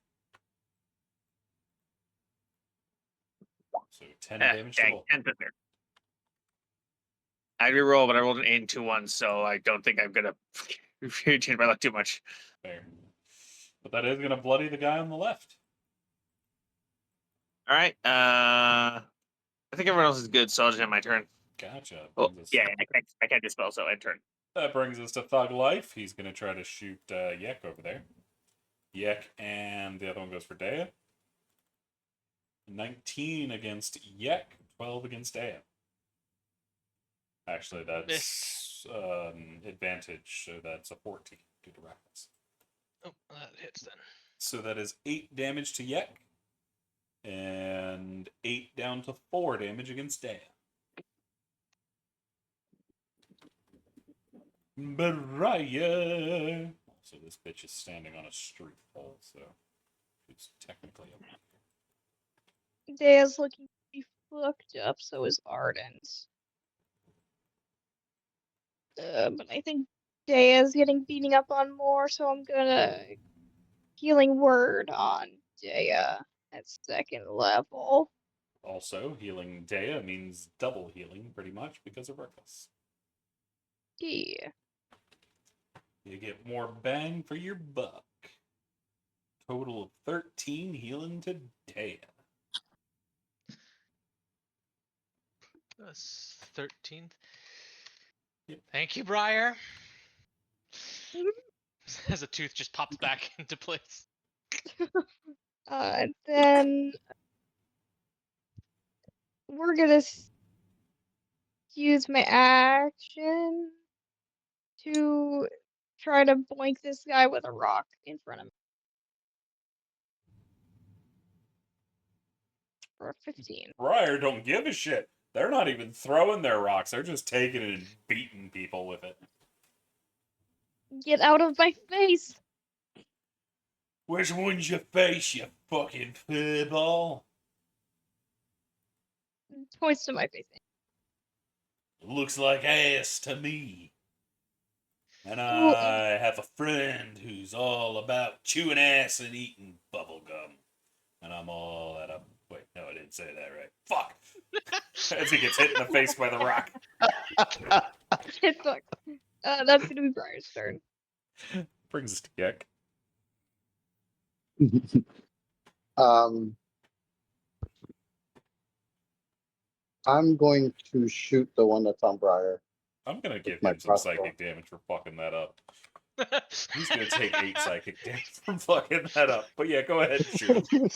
So 10 damage to Dang, both. 10 there. I reroll, but I rolled an 8 and 2 1, so I don't think I'm gonna change my luck too much. Fair. But that is gonna bloody the guy on the left. All right. I think everyone else is good, so I'll just have my turn. Gotcha. Oh, Brings us- yeah, I can't dispel, so end turn. That brings us to Thug Life. He's gonna try to shoot Yek over there. Yek and the other one goes for Dea. 19 against Yek, 12 against Dea. Actually, that's advantage, so that's a 14 due to reckless. Oh, that hits then. So that is 8 damage to Yek. And and 8 down to 4 damage against Dea. Briar. So this bitch is standing on a street pole, so it's technically up. Daya's looking pretty fucked up, so is Ardent. But I think Daya's getting beating up on more, so I'm gonna healing word on Daya at 2nd level. Also, healing Dea means double healing, pretty much, because of Reckless. Yeah. You get more bang for your buck. Total of 13 healing to Dea. That's 13th. Yep. Thank you, Briar. As a tooth just pops back into place. Then we're gonna use my action to try to boink this guy with a rock in front of me. For 15. Briar don't give a shit. They're not even throwing their rocks. They're just taking it and beating people with it. Get out of my face! Which one's your face, you fucking furball? Points to my face. Looks like ass to me. And Ooh, I have a friend who's all about chewing ass and eating bubble gum. And I'm all at a... Wait, no, I didn't say that right. Fuck! As he gets hit in the face by the rock. shit fuck. That's gonna be Briar's turn. Brings us to Gek. I'm going to shoot the one that's on Briar. I'm gonna give my him some crossbow. psychic damage for fucking that up. He's gonna take 8 psychic damage from fucking that up. But yeah, go ahead and shoot him.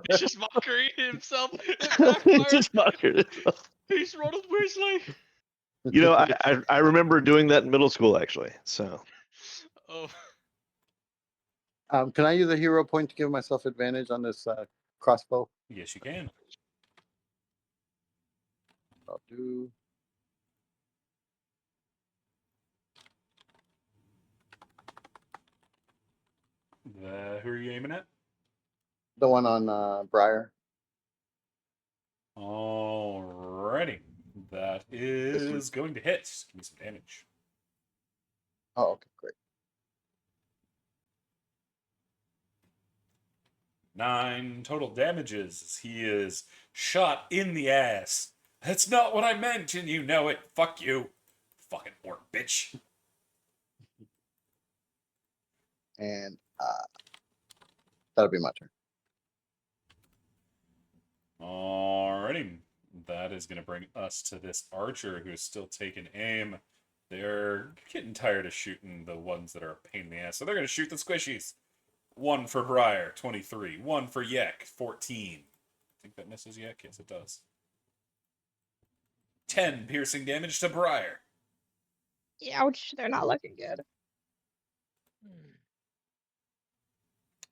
Vicious mockery himself. It backfired. Just mockered. He's Ronald Weasley. You know, I remember doing that in middle school actually. So Oh, Can I use a hero point to give myself advantage on this crossbow? Yes, you can. I'll do. Who are you aiming at? The one on Briar. Alrighty. That is going to hit. Give me some damage. Oh, okay, great. 9 total damages. He is shot in the ass. That's not what I meant, and you know it. Fuck you. Fucking orc bitch. And that'll be my turn. Alrighty. That is going to bring us to this archer who is still taking aim. They're getting tired of shooting the ones that are a pain in the ass, so they're going to shoot the squishies. 1 for Briar, 23. 1 for Yek, 14. I think that misses Yek. Yes, it does. 10 piercing damage to Briar. Ouch, they're not looking good.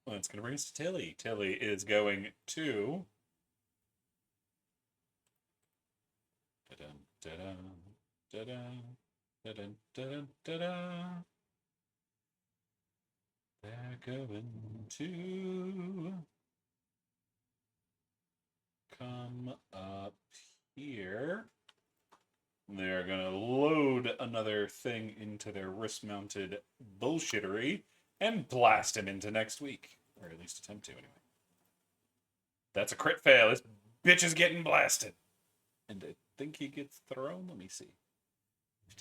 Well, it's going to bring us to Tilly. Tilly is going to... Da-dun, da-dun, da-dun, da-dun, da-dun, da-dun. They're going to come up here. They're going to load another thing into their wrist-mounted bullshittery and blast him into next week. Or at least attempt to, anyway. That's a crit fail. This bitch is getting blasted. And I think he gets thrown. Let me see.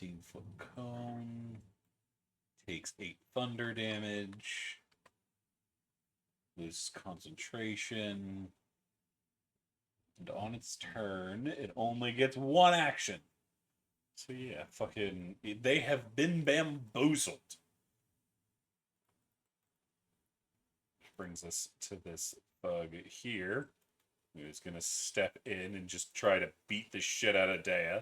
15-foot cone. Takes 8 thunder damage. Loses concentration. And on its turn, it only gets 1 action. So yeah, fucking... They have been bamboozled. Which brings us to this bug here. Who's gonna step in and just try to beat the shit out of Dea.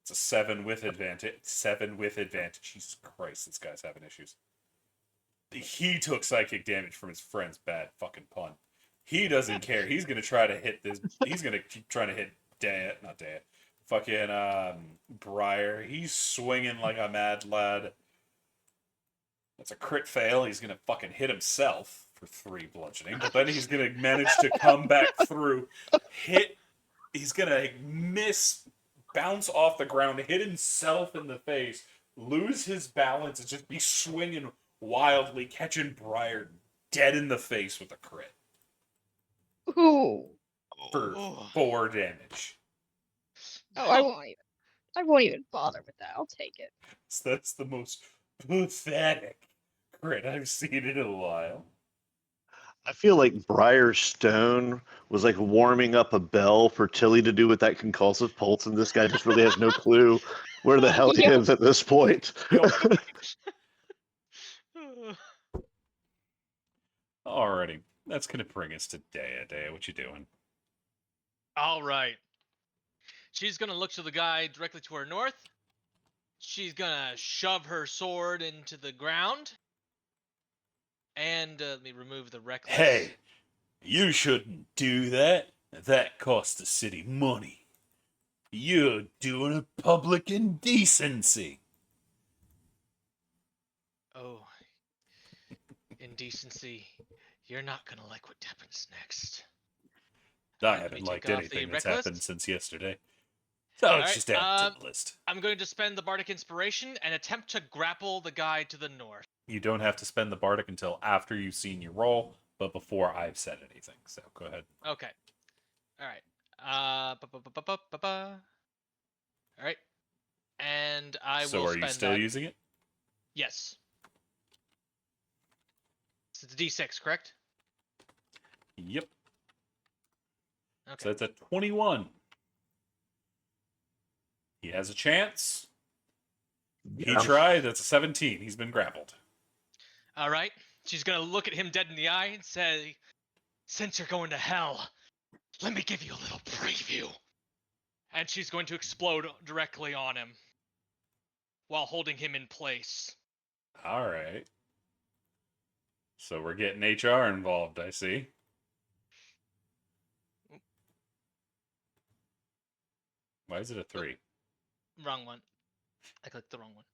It's a 7 with advantage. 7 with advantage. Jesus Christ, this guy's having issues. He took psychic damage from his friend's bad fucking pun. He doesn't care. He's gonna try to hit this. He's gonna keep trying to hit not Dad. Fucking Briar. He's swinging like a mad lad. That's a crit fail. He's gonna fucking hit himself for 3 bludgeoning, but then he's gonna manage to come back through, hit. He's gonna miss, bounce off the ground, hit himself in the face, lose his balance, and just be swinging wildly, catching Briar dead in the face with a crit Ooh. for Oh. 4 damage. Oh, I won't even. I won't even bother with that. I'll take it. So that's the most pathetic crit I've seen in a while. I feel like Briar Stone was like warming up a bell for Tilly to do with that concussive pulse, and this guy just really has no clue where the hell he Yep. is at this point. Alrighty, that's gonna bring us to Dea. Dea, what you doing? All right. She's gonna look to the guy directly to her north. She's gonna shove her sword into the ground. And let me remove the reckless. Hey, you shouldn't do that. That costs the city money. You're doing a public indecency. Oh, indecency. You're not gonna like what happens next. I Let me haven't take liked off anything the that's reckless. happened since yesterday. So All it's right, just add to the list. I'm going to spend the bardic inspiration and attempt to grapple the guy to the north. You don't have to spend the bardic until after you've seen your roll, but before I've said anything. So go ahead. Okay. All right. All right. And I So will are you spend still that. using it? Yes. It's a D6, correct? Yep. Okay. So that's a 21. He has a chance. He Yeah. tried. That's a 17. He's been grappled. All right. She's going to look at him dead in the eye and say, "Since you're going to hell, let me give you a little preview." And she's going to explode directly on him while holding him in place. All right. So we're getting HR involved, I see. Why is it a 3? Wrong one. I clicked the wrong one.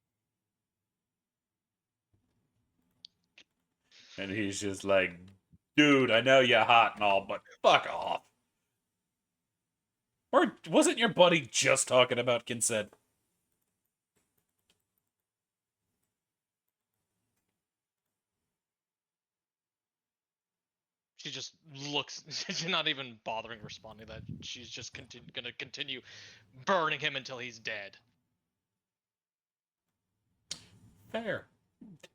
And he's just like, dude, I know you're hot and all, but fuck off. Or wasn't your buddy just talking about consent? She just looks. She's not even bothering responding to that. She's just going to continue burning him until he's dead. Fair.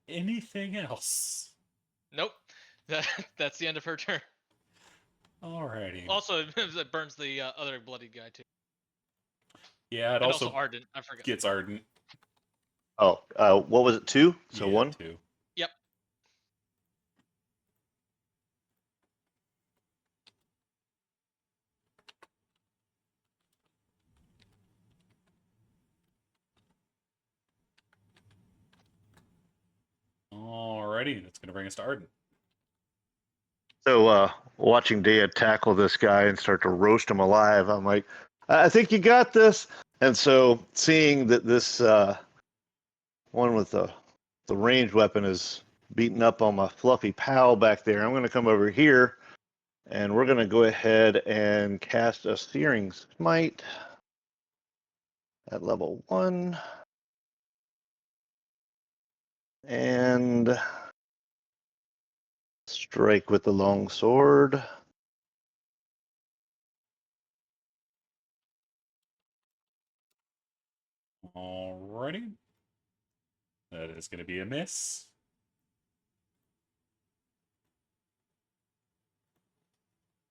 Anything else? Nope. That's the end of her turn. Alrighty. Also, it burns the other bloody guy too. Yeah, it And also also Ardent. I forgot. gets Ardent. Oh, what was it? 2? So Yeah, 1. 2. Yep. Alrighty, that's gonna bring us to Ardent. So, watching Dea tackle this guy and start to roast him alive, I'm like, I think you got this. And so, seeing that this one with the ranged weapon is beating up on my fluffy pal back there, I'm going to come over here, and we're going to go ahead and cast a Searing Smite at level 1. And strike with the long sword. Alrighty. That is gonna be a miss.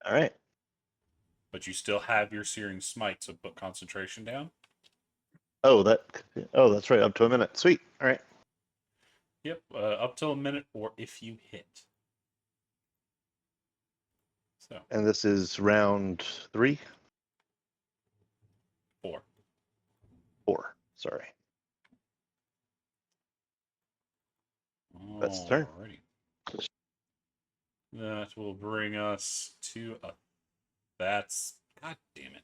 All right. But you still have your Searing Smite, so put concentration down. Oh, that's right. Up to a minute. Sweet. All right. Yep, up till a minute, or if you hit. So, And this is round 3, 4. 4. Sorry. That's the turn. Alrighty. That will bring us to a. That's. God damn it.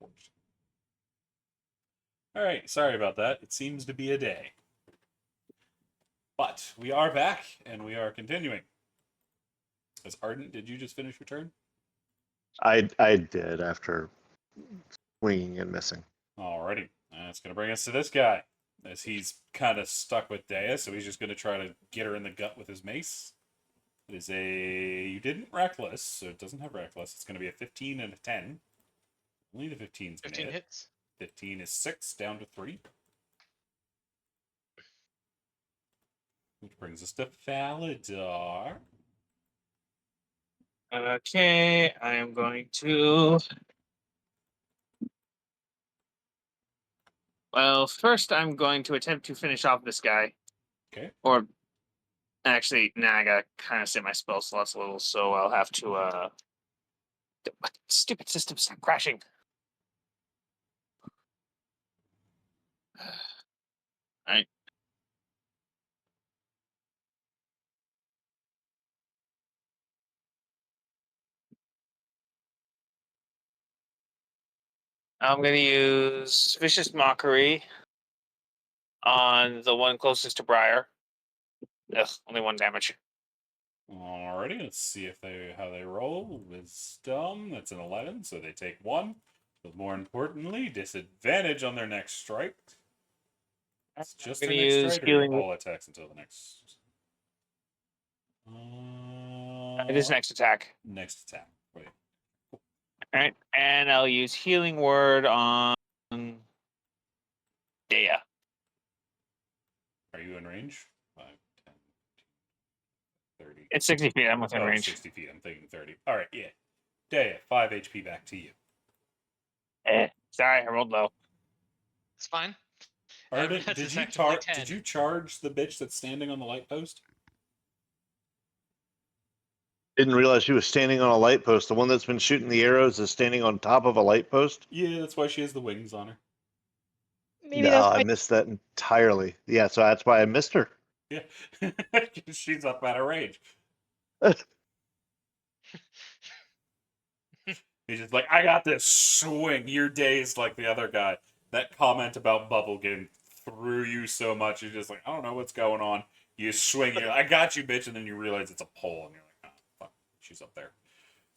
Forged. All right, sorry about that. It seems to be a day. But we are back, and we are continuing. As Ardent, did you just finish your turn? I did after swinging and missing. Alrighty. That's going to bring us to this guy. As he's kind of stuck with Dea, so he's just going to try to get her in the gut with his mace. It is a... You didn't reckless, so it doesn't have reckless. It's going to be a 15 and a 10. Only the 15's going to 15 hit. hits. 15 is 6, down to 3. Which brings us to Faladar. Okay, I am going to. Well, first I'm going to attempt to finish off this guy. Okay. Or actually, nah, I gotta kind of save my spell slots a little, so I'll have to stupid system, stop crashing. Alright. I'm gonna use Vicious Mockery on the one closest to Briar. Ugh, only 1 damage. Alrighty, let's see if how they roll. Wisdom, that's an 11, so they take 1. But more importantly, disadvantage on their next strike. It's just I'm their gonna next use strike, or healing. all attacks until the next. It is next attack. Next attack. Wait. Alright, and I'll use Healing Word on Dea. Are you in range? 5, 10, 30. It's 60 feet. I'm within range. 60 feet. I'm thinking 30. All right, yeah. Dea, 5 HP back to you. Sorry, I rolled low. It's fine. Ardent, Avernus did is you actively 10. did you charge the bitch that's standing on the light post? Didn't realize she was standing on a light post. The one that's been shooting the arrows is standing on top of a light post. Yeah, that's why she has the wings on her. Maybe No, that's I why. missed that entirely. Yeah, so that's why I missed her. Yeah, she's up out of range. He's just like, I got this swing. You're dazed like the other guy. That comment about bubble game threw you so much. You're just like, I don't know what's going on. You swing. You're like, I got you, bitch, and then you realize it's a pole, and you're like, oh, fuck, she's up there.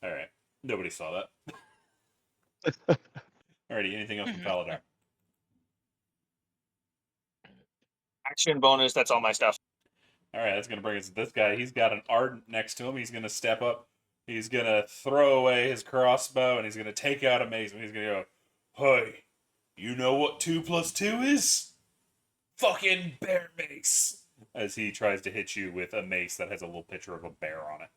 All right, nobody saw that. Alrighty, anything else from Faladar? Action bonus, that's all my stuff. All right, that's going to bring us to this guy. He's got an Ardent next to him. He's going to step up. He's going to throw away his crossbow, and he's going to take out a mace. And he's going to go, hey, you know what 2 + 2 is? Fucking bear mace. As he tries to hit you with a mace that has a little picture of a bear on it.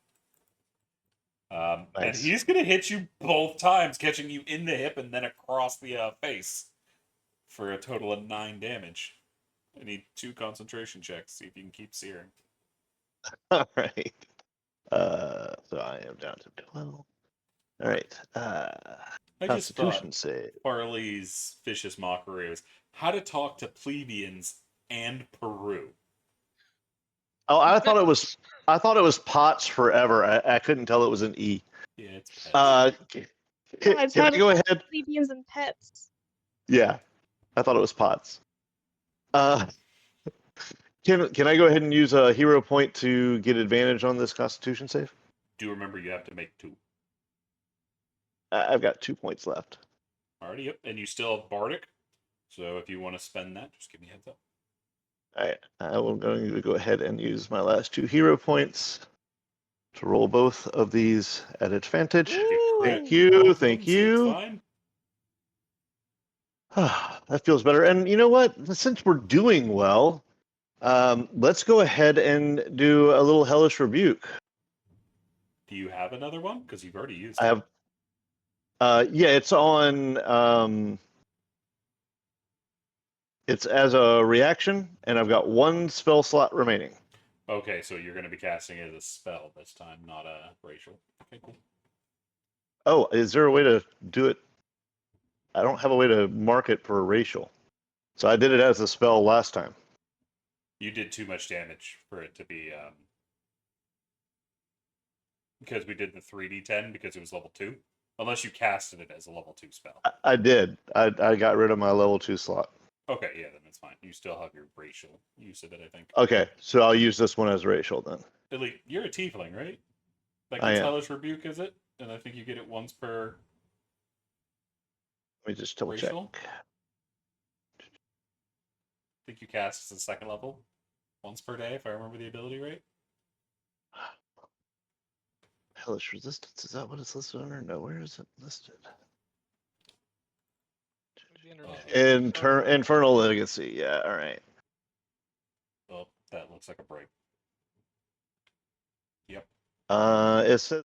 And Nice. he's going to hit you both times, catching you in the hip and then across the face for a total of 9 damage. I need 2 concentration checks. See if you can keep searing. All right. So I am down to 12. All right. I just thought Constitution save. Farley's vicious mockery was how to talk to plebeians and Peru. Oh, I thought it was Potts forever. I couldn't tell it was an E. Yeah, it's pets. Can, Yeah, it's can how I to go talk to ahead? plebeians and pets. Yeah, I thought it was Potts. Can I go ahead and use a hero point to get advantage on this Constitution save? Do remember you have to make 2. I've got 2 points left. Alrighty, yep. And you still have Bardic. So if you want to spend that, just give me a heads up. All right, I'm going to go ahead and use my last 2 hero points to roll both of these at advantage. Thank you, Both of thank them, so it's you. fine. That feels better. And you know what? Since we're doing well, let's go ahead and do a little hellish rebuke. Do you have another one? Because you've already used I it. have. Yeah, it's on. It's as a reaction, and I've got 1 spell slot remaining. Okay, so you're going to be casting it as a spell this time, not a racial. Okay, cool. Oh, is there a way to do it? I don't have a way to mark it for a racial. So I did it as a spell last time. You did too much damage for it to be because we did the 3d10 because it was level 2. Unless you casted it as a level 2 spell. I did. I got rid of my level 2 slot. Okay, yeah, then that's fine. You still have your racial use of it, I think. Okay, so I'll use this one as racial then. At least you're a tiefling, right? That I gets am. Hellish Rebuke, is it? And I think you get it once per Let me just double check. racial. I think you cast at the second level once per day, if I remember the ability right. Hellish resistance, is that what it's listed under? No, where is it listed? Maybe under Infernal Legacy. Yeah, all right. Oh, that looks like a break. Yep. It says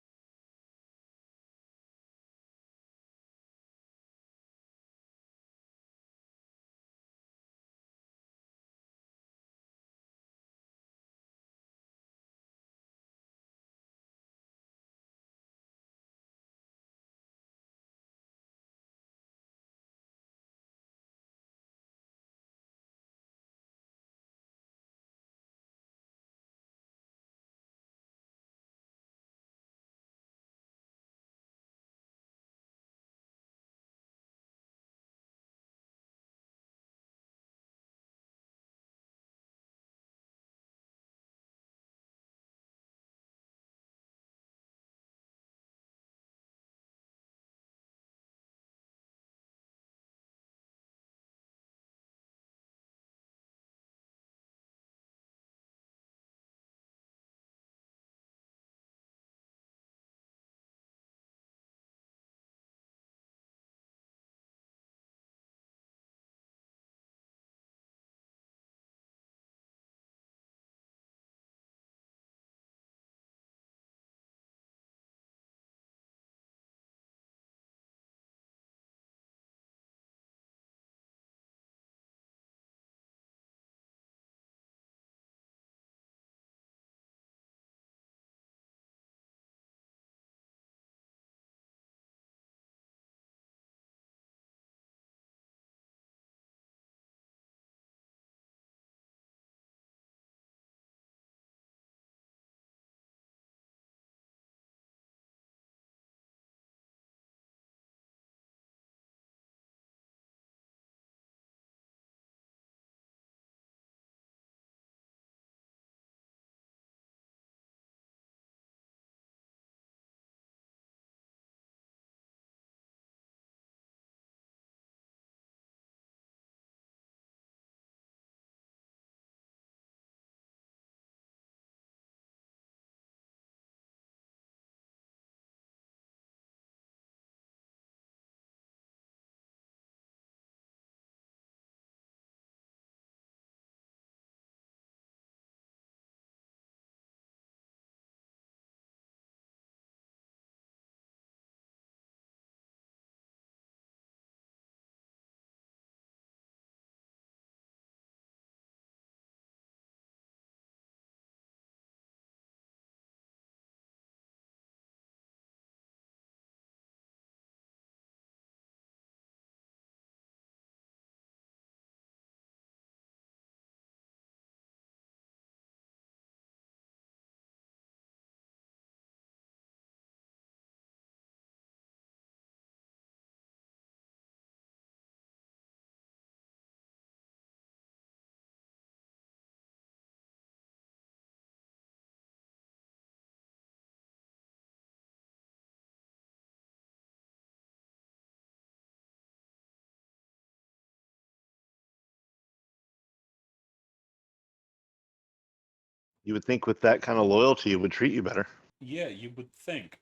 you would think with that kind of loyalty, it would treat you better. Yeah, you would think.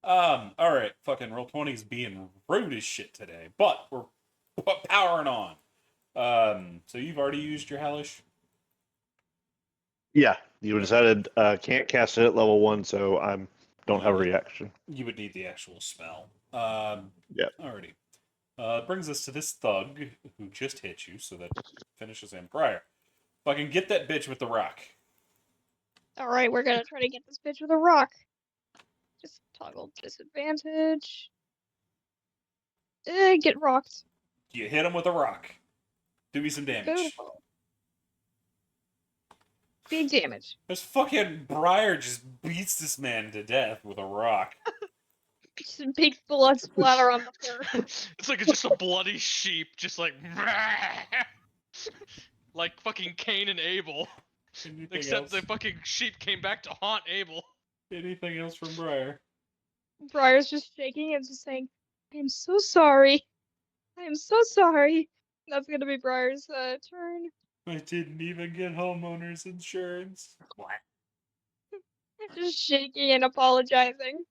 All right, fucking Roll20's being rude as shit today, but we're powering on. So you've already used your Hellish? Yeah, you decided can't cast it at level 1, so I don't have a reaction. You would need the actual spell. Yep. Alrighty. Brings us to this thug who just hit you, so that finishes him prior. Fucking get that bitch with the rock. Alright, we're gonna try to get this bitch with a rock. Just toggle disadvantage. Get rocked. You hit him with a rock. Do me some damage. Beautiful. Big damage. This fucking Briar just beats this man to death with a rock. Just big blood splatter on the fur. It's like just a bloody sheep, just like like fucking Cain and Abel. Anything Except else? the fucking sheep came back to haunt Abel. Anything else from Briar? Briar's just shaking and just saying, I am so sorry. I am so sorry. That's gonna be Briar's turn. I didn't even get homeowners insurance. Just shaking and apologizing.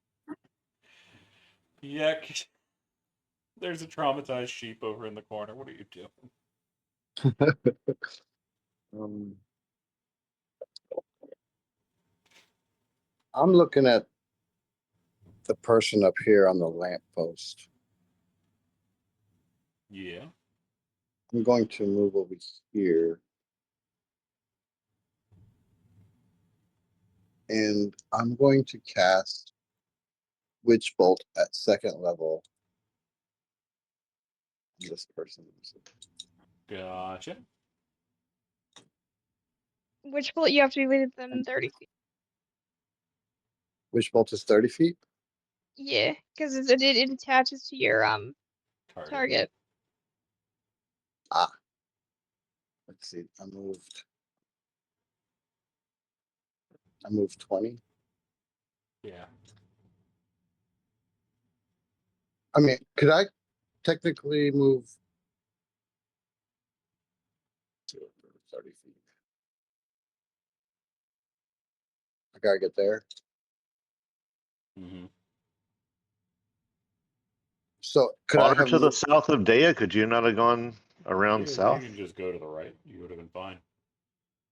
Yuck. There's a traumatized sheep over in the corner. What are you doing? Um, I'm looking at the person up here on the lamppost. Yeah. I'm going to move over here. And I'm going to cast Witch Bolt at second level on this person. Gotcha. Which bullet you have to be within 30 feet. Witch Bolt is 30 feet. Yeah, because it attaches to your target. Ah. Let's see. I moved 20. Yeah. I mean, could I technically move 30 feet? I gotta get there. Mm-hmm. So could I Water have to the moved? south of Dea. Could you not have gone around You south? can just go to the right. You would have been fine.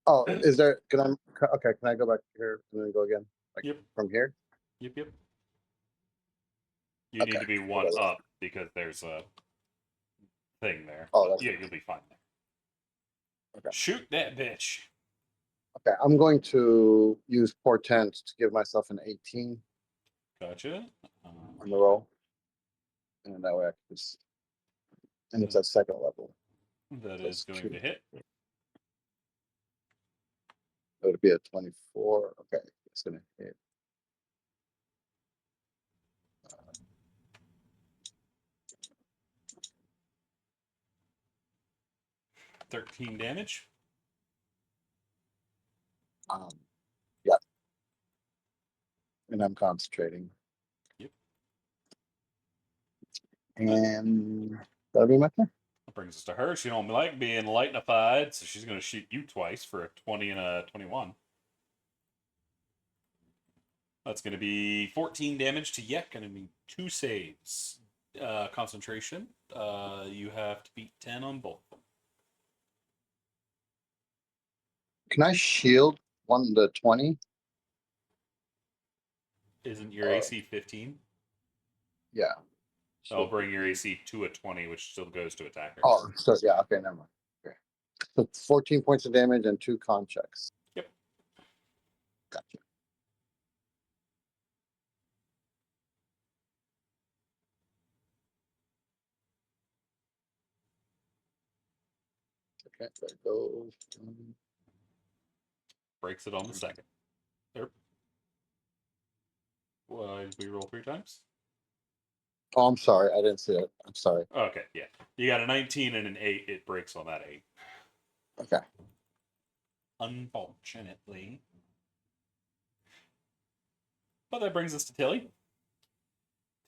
Oh, is there? Okay, can I go back here and then go again? Like Yep. from here? Yep. You need Okay. to be one up because there's a thing there. Oh, But that's yeah, right. you'll be fine there. Okay. Shoot that bitch. Okay, I'm going to use Portent to give myself an 18 Gotcha. on the roll. And that way I can just, and it's at second level. That So is it's going 2. to hit. It would be a 24. Okay, it's gonna hit. 13 damage. Yeah. And I'm concentrating. Yep. And that'll be my turn. That brings us to her. She don't like being lightnified, so she's going to shoot you twice for a 20 and a 21. That's going to be 14 damage to Yek. Going to be 2 saves. Concentration. You have to beat 10 on both. Can I shield the 20? Isn't your AC 15? Yeah. I'll bring your AC to a 20, which still goes to attackers. Oh, so yeah, okay, never mind. Okay. So 14 points of damage and 2 con checks. Yep. Gotcha. Okay, there goes. Breaks it on the second. There. We roll 3 times? Oh, I'm sorry, I didn't see it. I'm sorry. Okay, yeah. You got a 19 and an 8. It breaks on that 8. Okay. Unfortunately. But that brings us to Tilly.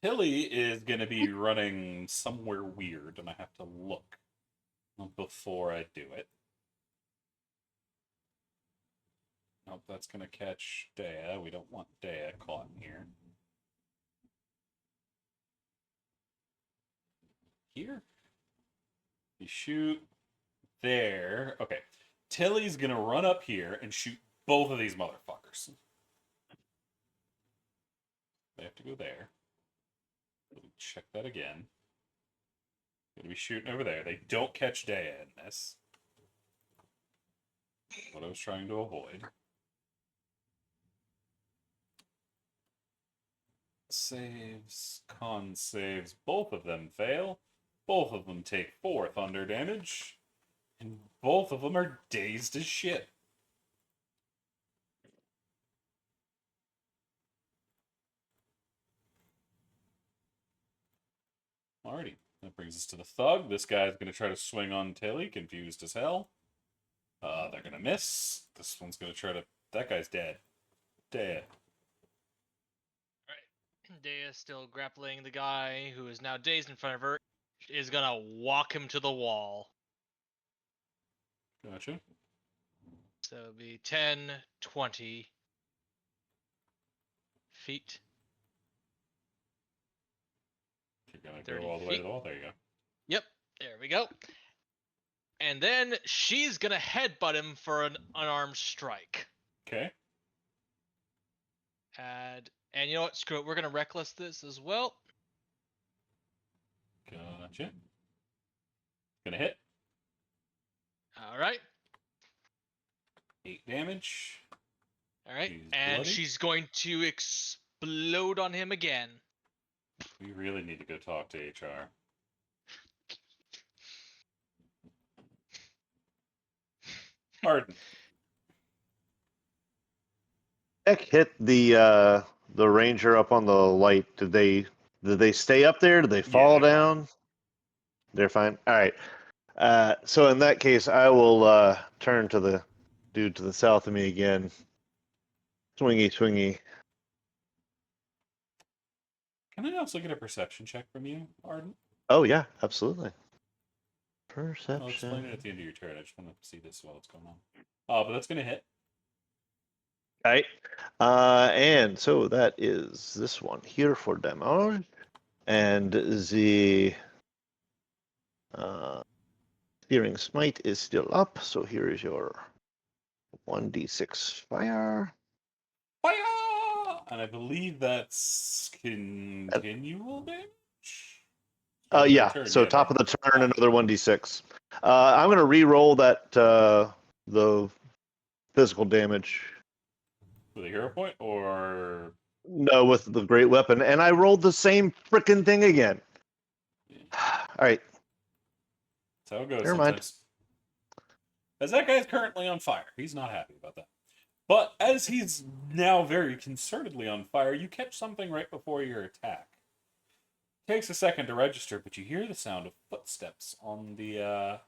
Tilly is going to be running somewhere weird, and I have to look before I do it. Nope, that's going to catch Dea. We don't want Dea caught in here. Here? You shoot there. Okay. Tilly's going to run up here and shoot both of these motherfuckers. They have to go there. Let me check that again. Gonna be shooting over there. They don't catch Dea in this. What I was trying to avoid. Saves, con saves, both of them fail. Both of them take 4 thunder damage. And both of them are dazed as shit. Alrighty. That brings us to the thug. This guy's going to try to swing on Tilly, confused as hell. They're going to miss. This one's going to try to... That guy's dead. Dead. Alright. Dea still grappling the guy who is now dazed in front of her. Is gonna walk him to the wall. Gotcha. So it'll be 10, 20 feet. You're going to 30 go all the way to feet. the wall. There you go. Yep, there we go. And then she's gonna headbutt him for an unarmed strike. Okay. And you know what? Screw it. We're gonna reckless this as well. Gotcha. Gonna hit. All right. 8 damage. All right. He's And bloody. she's going to explode on him again. We really need to go talk to HR. Arden. Heck hit the ranger up on the light. Did they stay up there? Did they fall they're down? fine. They're fine. All right. So in that case, I will turn to the dude to the south of me again. Swingy, swingy. Can I also get a perception check from you, Arden? Oh yeah, absolutely. I'll explain it Perception. at the end of your turn. I just want to see this while it's going on. But that's going to hit. Right. And so that is this one here for damage. And the Searing Smite is still up. So here is your 1d6 fire. Fire! And I believe that's continual damage? Or per Yeah. turn, So yeah, top of the turn, Ah. another 1d6. I'm going to re-roll that the physical damage. With a hero point, or... No, with the great weapon, and I rolled the same frickin' thing again. All right. That's how it goes Never mind. sometimes. As that guy's currently on fire. He's not happy about that. But as he's now very concernedly on fire, you catch something right before your attack. Takes a second to register, but you hear the sound of footsteps on the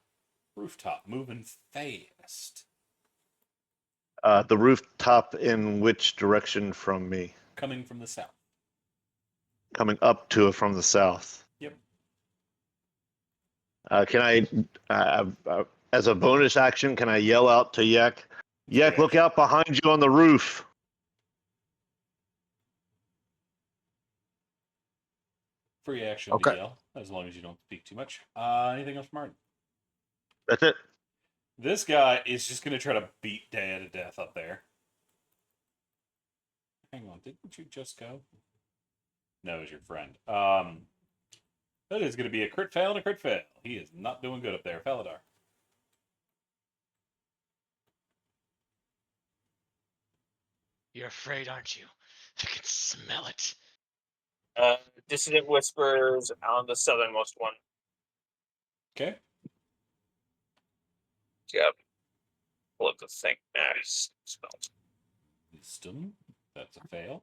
rooftop, moving fast. The rooftop in which direction from me? Coming from the south. Coming up to it from the south. Yep. Can I, as a bonus action, can I yell out to Yek? Yek, look action. out behind you on the roof. Free action Okay. to yell, as long as you don't speak too much. Anything else, Martin? That's it. This guy is just going to try to beat Dea to death up there. Hang on, didn't you just go? No, it was your friend. That is going to be a crit fail and a crit fail. He is not doing good up there, Faladar. You're afraid, aren't you? I can smell it. Dissonant Whispers on the southernmost one. Okay. Yep. Pull up the thing. Nice. Smells. Wisdom. That's a fail.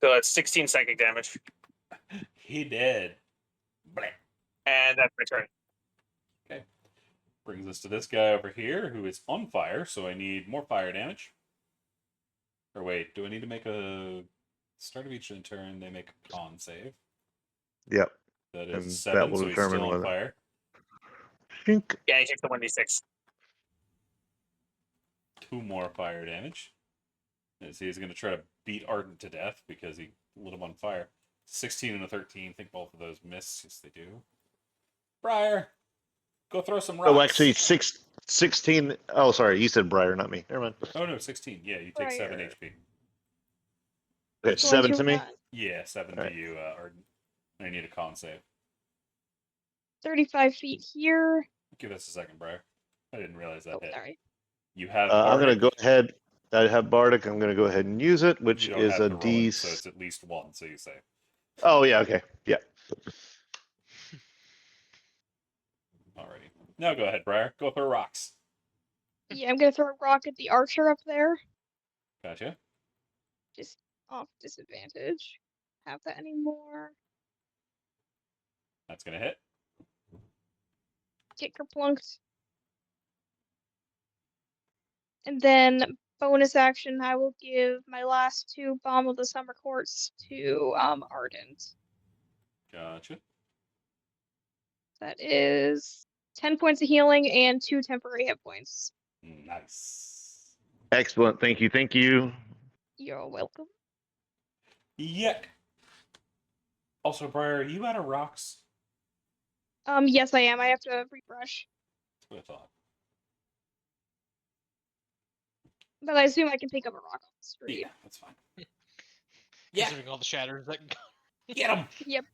So that's 16 psychic damage. He dead. Blah. And that's my turn. Okay. Brings us to this guy over here who is on fire, so I need more fire damage. Or wait, do I need to make a... Start of each turn, they make a con save. Yep. That And is that 7, will so he's determine still on whether- fire. Shink. Yeah, he takes the 1d6. 2 more fire damage. As he's going to try to beat Ardent to death because he lit him on fire. 16 and a 13. I think both of those miss. Yes, they do. Briar, go throw some rocks. Oh, actually, 16. Oh, sorry. You said Briar, not me. Never mind. Oh, no, 16. Yeah, you take 7 Briar. HP. Okay, Going 7 to me. run Yeah, 7 Alright. to you, Ardent. I need a con save. 35 feet here. Give us a second, Briar. I didn't realize that Oh, hit. sorry. You have I'm going to Bardic. go ahead. I have Bardic. I'm going to go ahead and use it, which You don't is have a to roll D. it, so it's at least 1, so you say. Oh, yeah. Okay. Yeah. Alrighty. Now go ahead, Briar. Go throw rocks. Yeah, I'm gonna throw a rock at the archer up there. Gotcha. Just off disadvantage. Have that anymore. That's gonna hit. Get kerplunked. And then bonus action, I will give my last 2 Bomb of the Summer Courts to Ardent. Gotcha. That is 10 points of healing and 2 temporary hit points. Nice. Excellent. Thank you. Thank you. You're welcome. Yuck. Also, Briar, are you out of rocks? Yes, I am. I have to refresh. That's what I thought. But I assume I can pick up a rock off the street. Yeah, that's fine. Yeah, Considering all the shatters that. get him. Yep.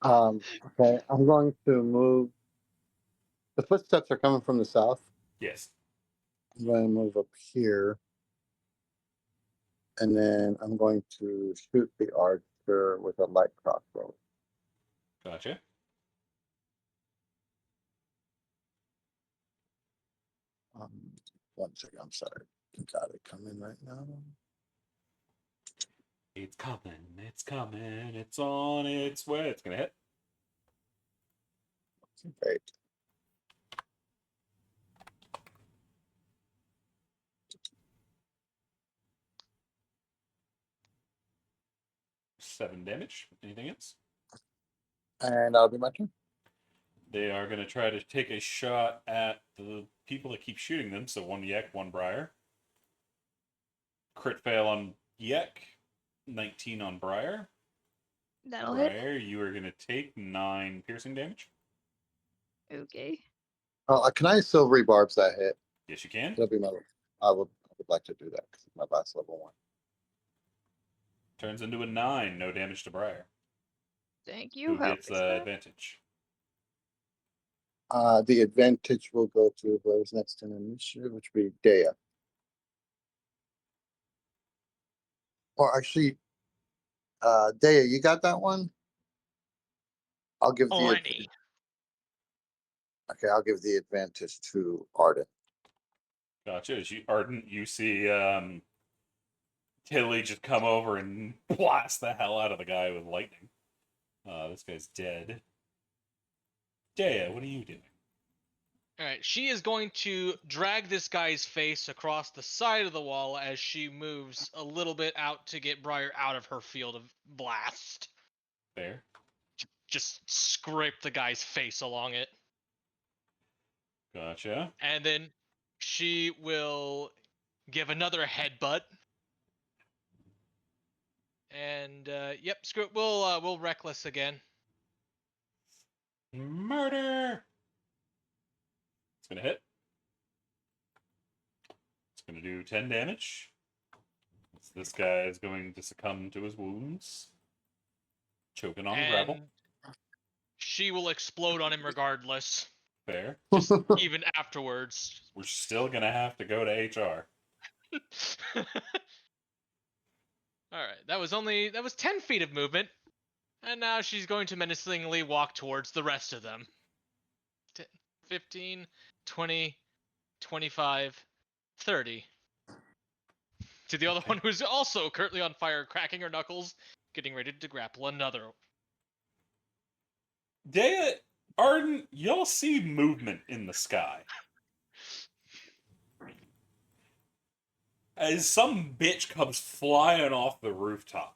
Okay, I'm going to move. The footsteps are coming from the south. Yes. I'm going to move up here. And then I'm going to shoot the archer with a light crossbow. Gotcha. One second, I'm sorry. Got it coming right now. It's coming. It's coming. It's on its way. It's gonna hit. Great. Seven damage. Anything else? And that'll be my turn. They are going to try to take a shot at the people that keep shooting them. So 1 Yek, 1 Briar. Crit fail on Yek. 19 on Briar. That'll hit. Briar, you are going to take 9 piercing damage. Okay. Oh, can I still rebarbs that hit? Yes, you can. That'll be my. I would like to do that because my last level 1. Turns into a 9. No damage to Briar. Thank you. Who How gets is that? advantage? The advantage will go to whoever's next in initiative, which would be Dea. Or actually, Dea, you got that one? I'll give the Alrighty. okay. I'll give the advantage to Arden. Gotcha. As you, Ardent, you see Tilly just come over and blast the hell out of the guy with lightning. This guy's dead. Dea, what are you doing? Alright, she is going to drag this guy's face across the side of the wall as she moves a little bit out to get Briar out of her field of blast. Fair. Just scrape the guy's face along it. Gotcha. And then she will give another headbutt. And yep, screw it. We'll reckless again. Murder! It's gonna hit. It's gonna do 10 damage. This guy is going to succumb to his wounds. Choking on the gravel. And she will explode on him regardless. Fair. Just even afterwards. We're still gonna have to go to HR. Alright, that was 10 feet of movement. And now she's going to menacingly walk towards the rest of them. 10, 15, 20, 25, 30. To the other one who's also currently on fire, cracking her knuckles, getting ready to grapple another. Dea, Arden, y'all see movement in the sky. As some bitch comes flying off the rooftop.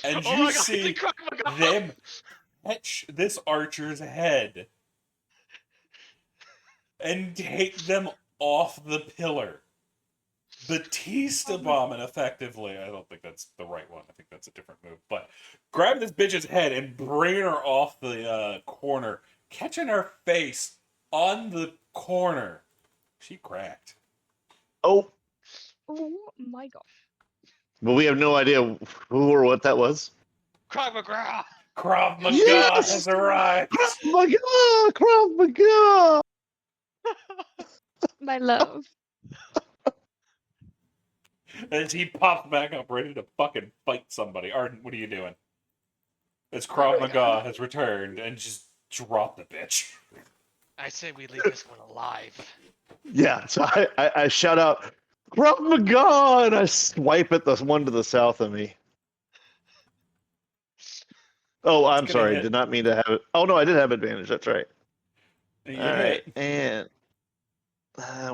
And Oh you my God, see it's a Krav Maga! them catch this archer's head and take them off the pillar. Batista bombing effectively. I don't think that's the right one. I think that's a different move. But grab this bitch's head and bringing her off the corner, catching her face on the corner. She cracked. Oh, Oh my god. but we have no idea who or what that was. Krav Maga! Krav Maga Yes! has arrived. Krav Maga! Krav Maga! My love. As he pops back up, ready to fucking fight somebody. Arden, what are you doing? As Krav Maga has returned and just drop the bitch. I say we leave this one alive. Yeah, so I shout out, Krav Maga! And I swipe at the one to the south of me. Oh, I'm gonna sorry. hit. Did not mean to have it. Oh, no, I did have advantage. That's right. You All right. hit. And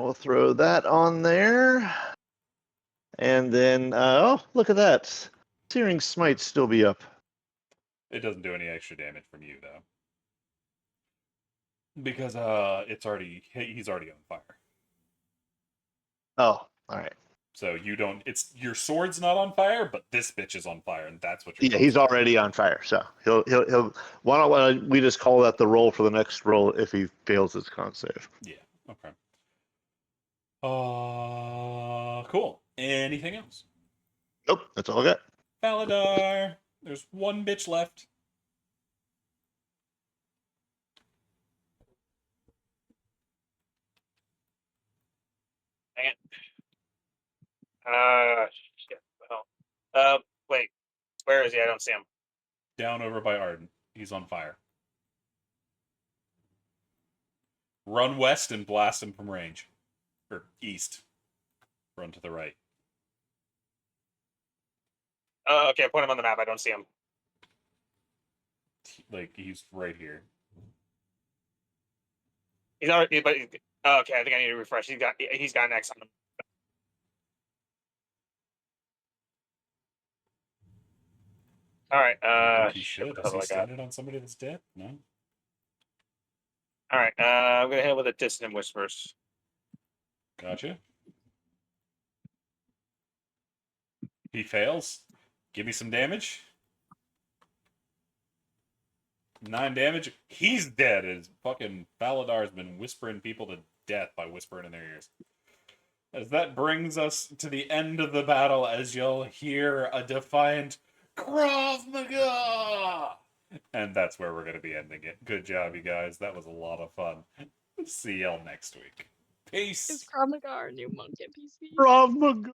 we'll throw that on there. And then, oh, look at that. Searing Smite still be up. It doesn't do any extra damage from you though, because he's already on fire. Oh, all right. So you don't. It's your sword's not on fire, but this bitch is on fire, and that's what you're. Yeah, he's already on fire. So he'll. Why don't we just call that the roll for the next roll if he fails his con save? Yeah. Okay. Cool. Anything else? Nope, that's all I got. Faladar. There's one bitch left. Dang it. Shit. Wait. Where is he? I don't see him. Down over by Arden. He's on fire. Run west and blast him from range. Or east. Run to the right. Okay, I put him on the map. I don't see him. Like, he's right here. He's already, but okay. I think I need to refresh. He's got an X on him. All right. I think he Shit, should. what Has the he hell I got? standed on somebody that's dead? No? All right. I'm gonna hit him with a dissonant whispers. Gotcha. He fails. Give me some damage. 9 damage. He's dead. His fucking Faladar's been whispering people to death by whispering in their ears. As that brings us to the end of the battle, as you'll hear a defiant Krav Maga! And that's where we're going to be ending it. Good job, you guys. That was a lot of fun. See y'all next week. Peace. Is Krav Maga our new monk NPC? Krav Maga.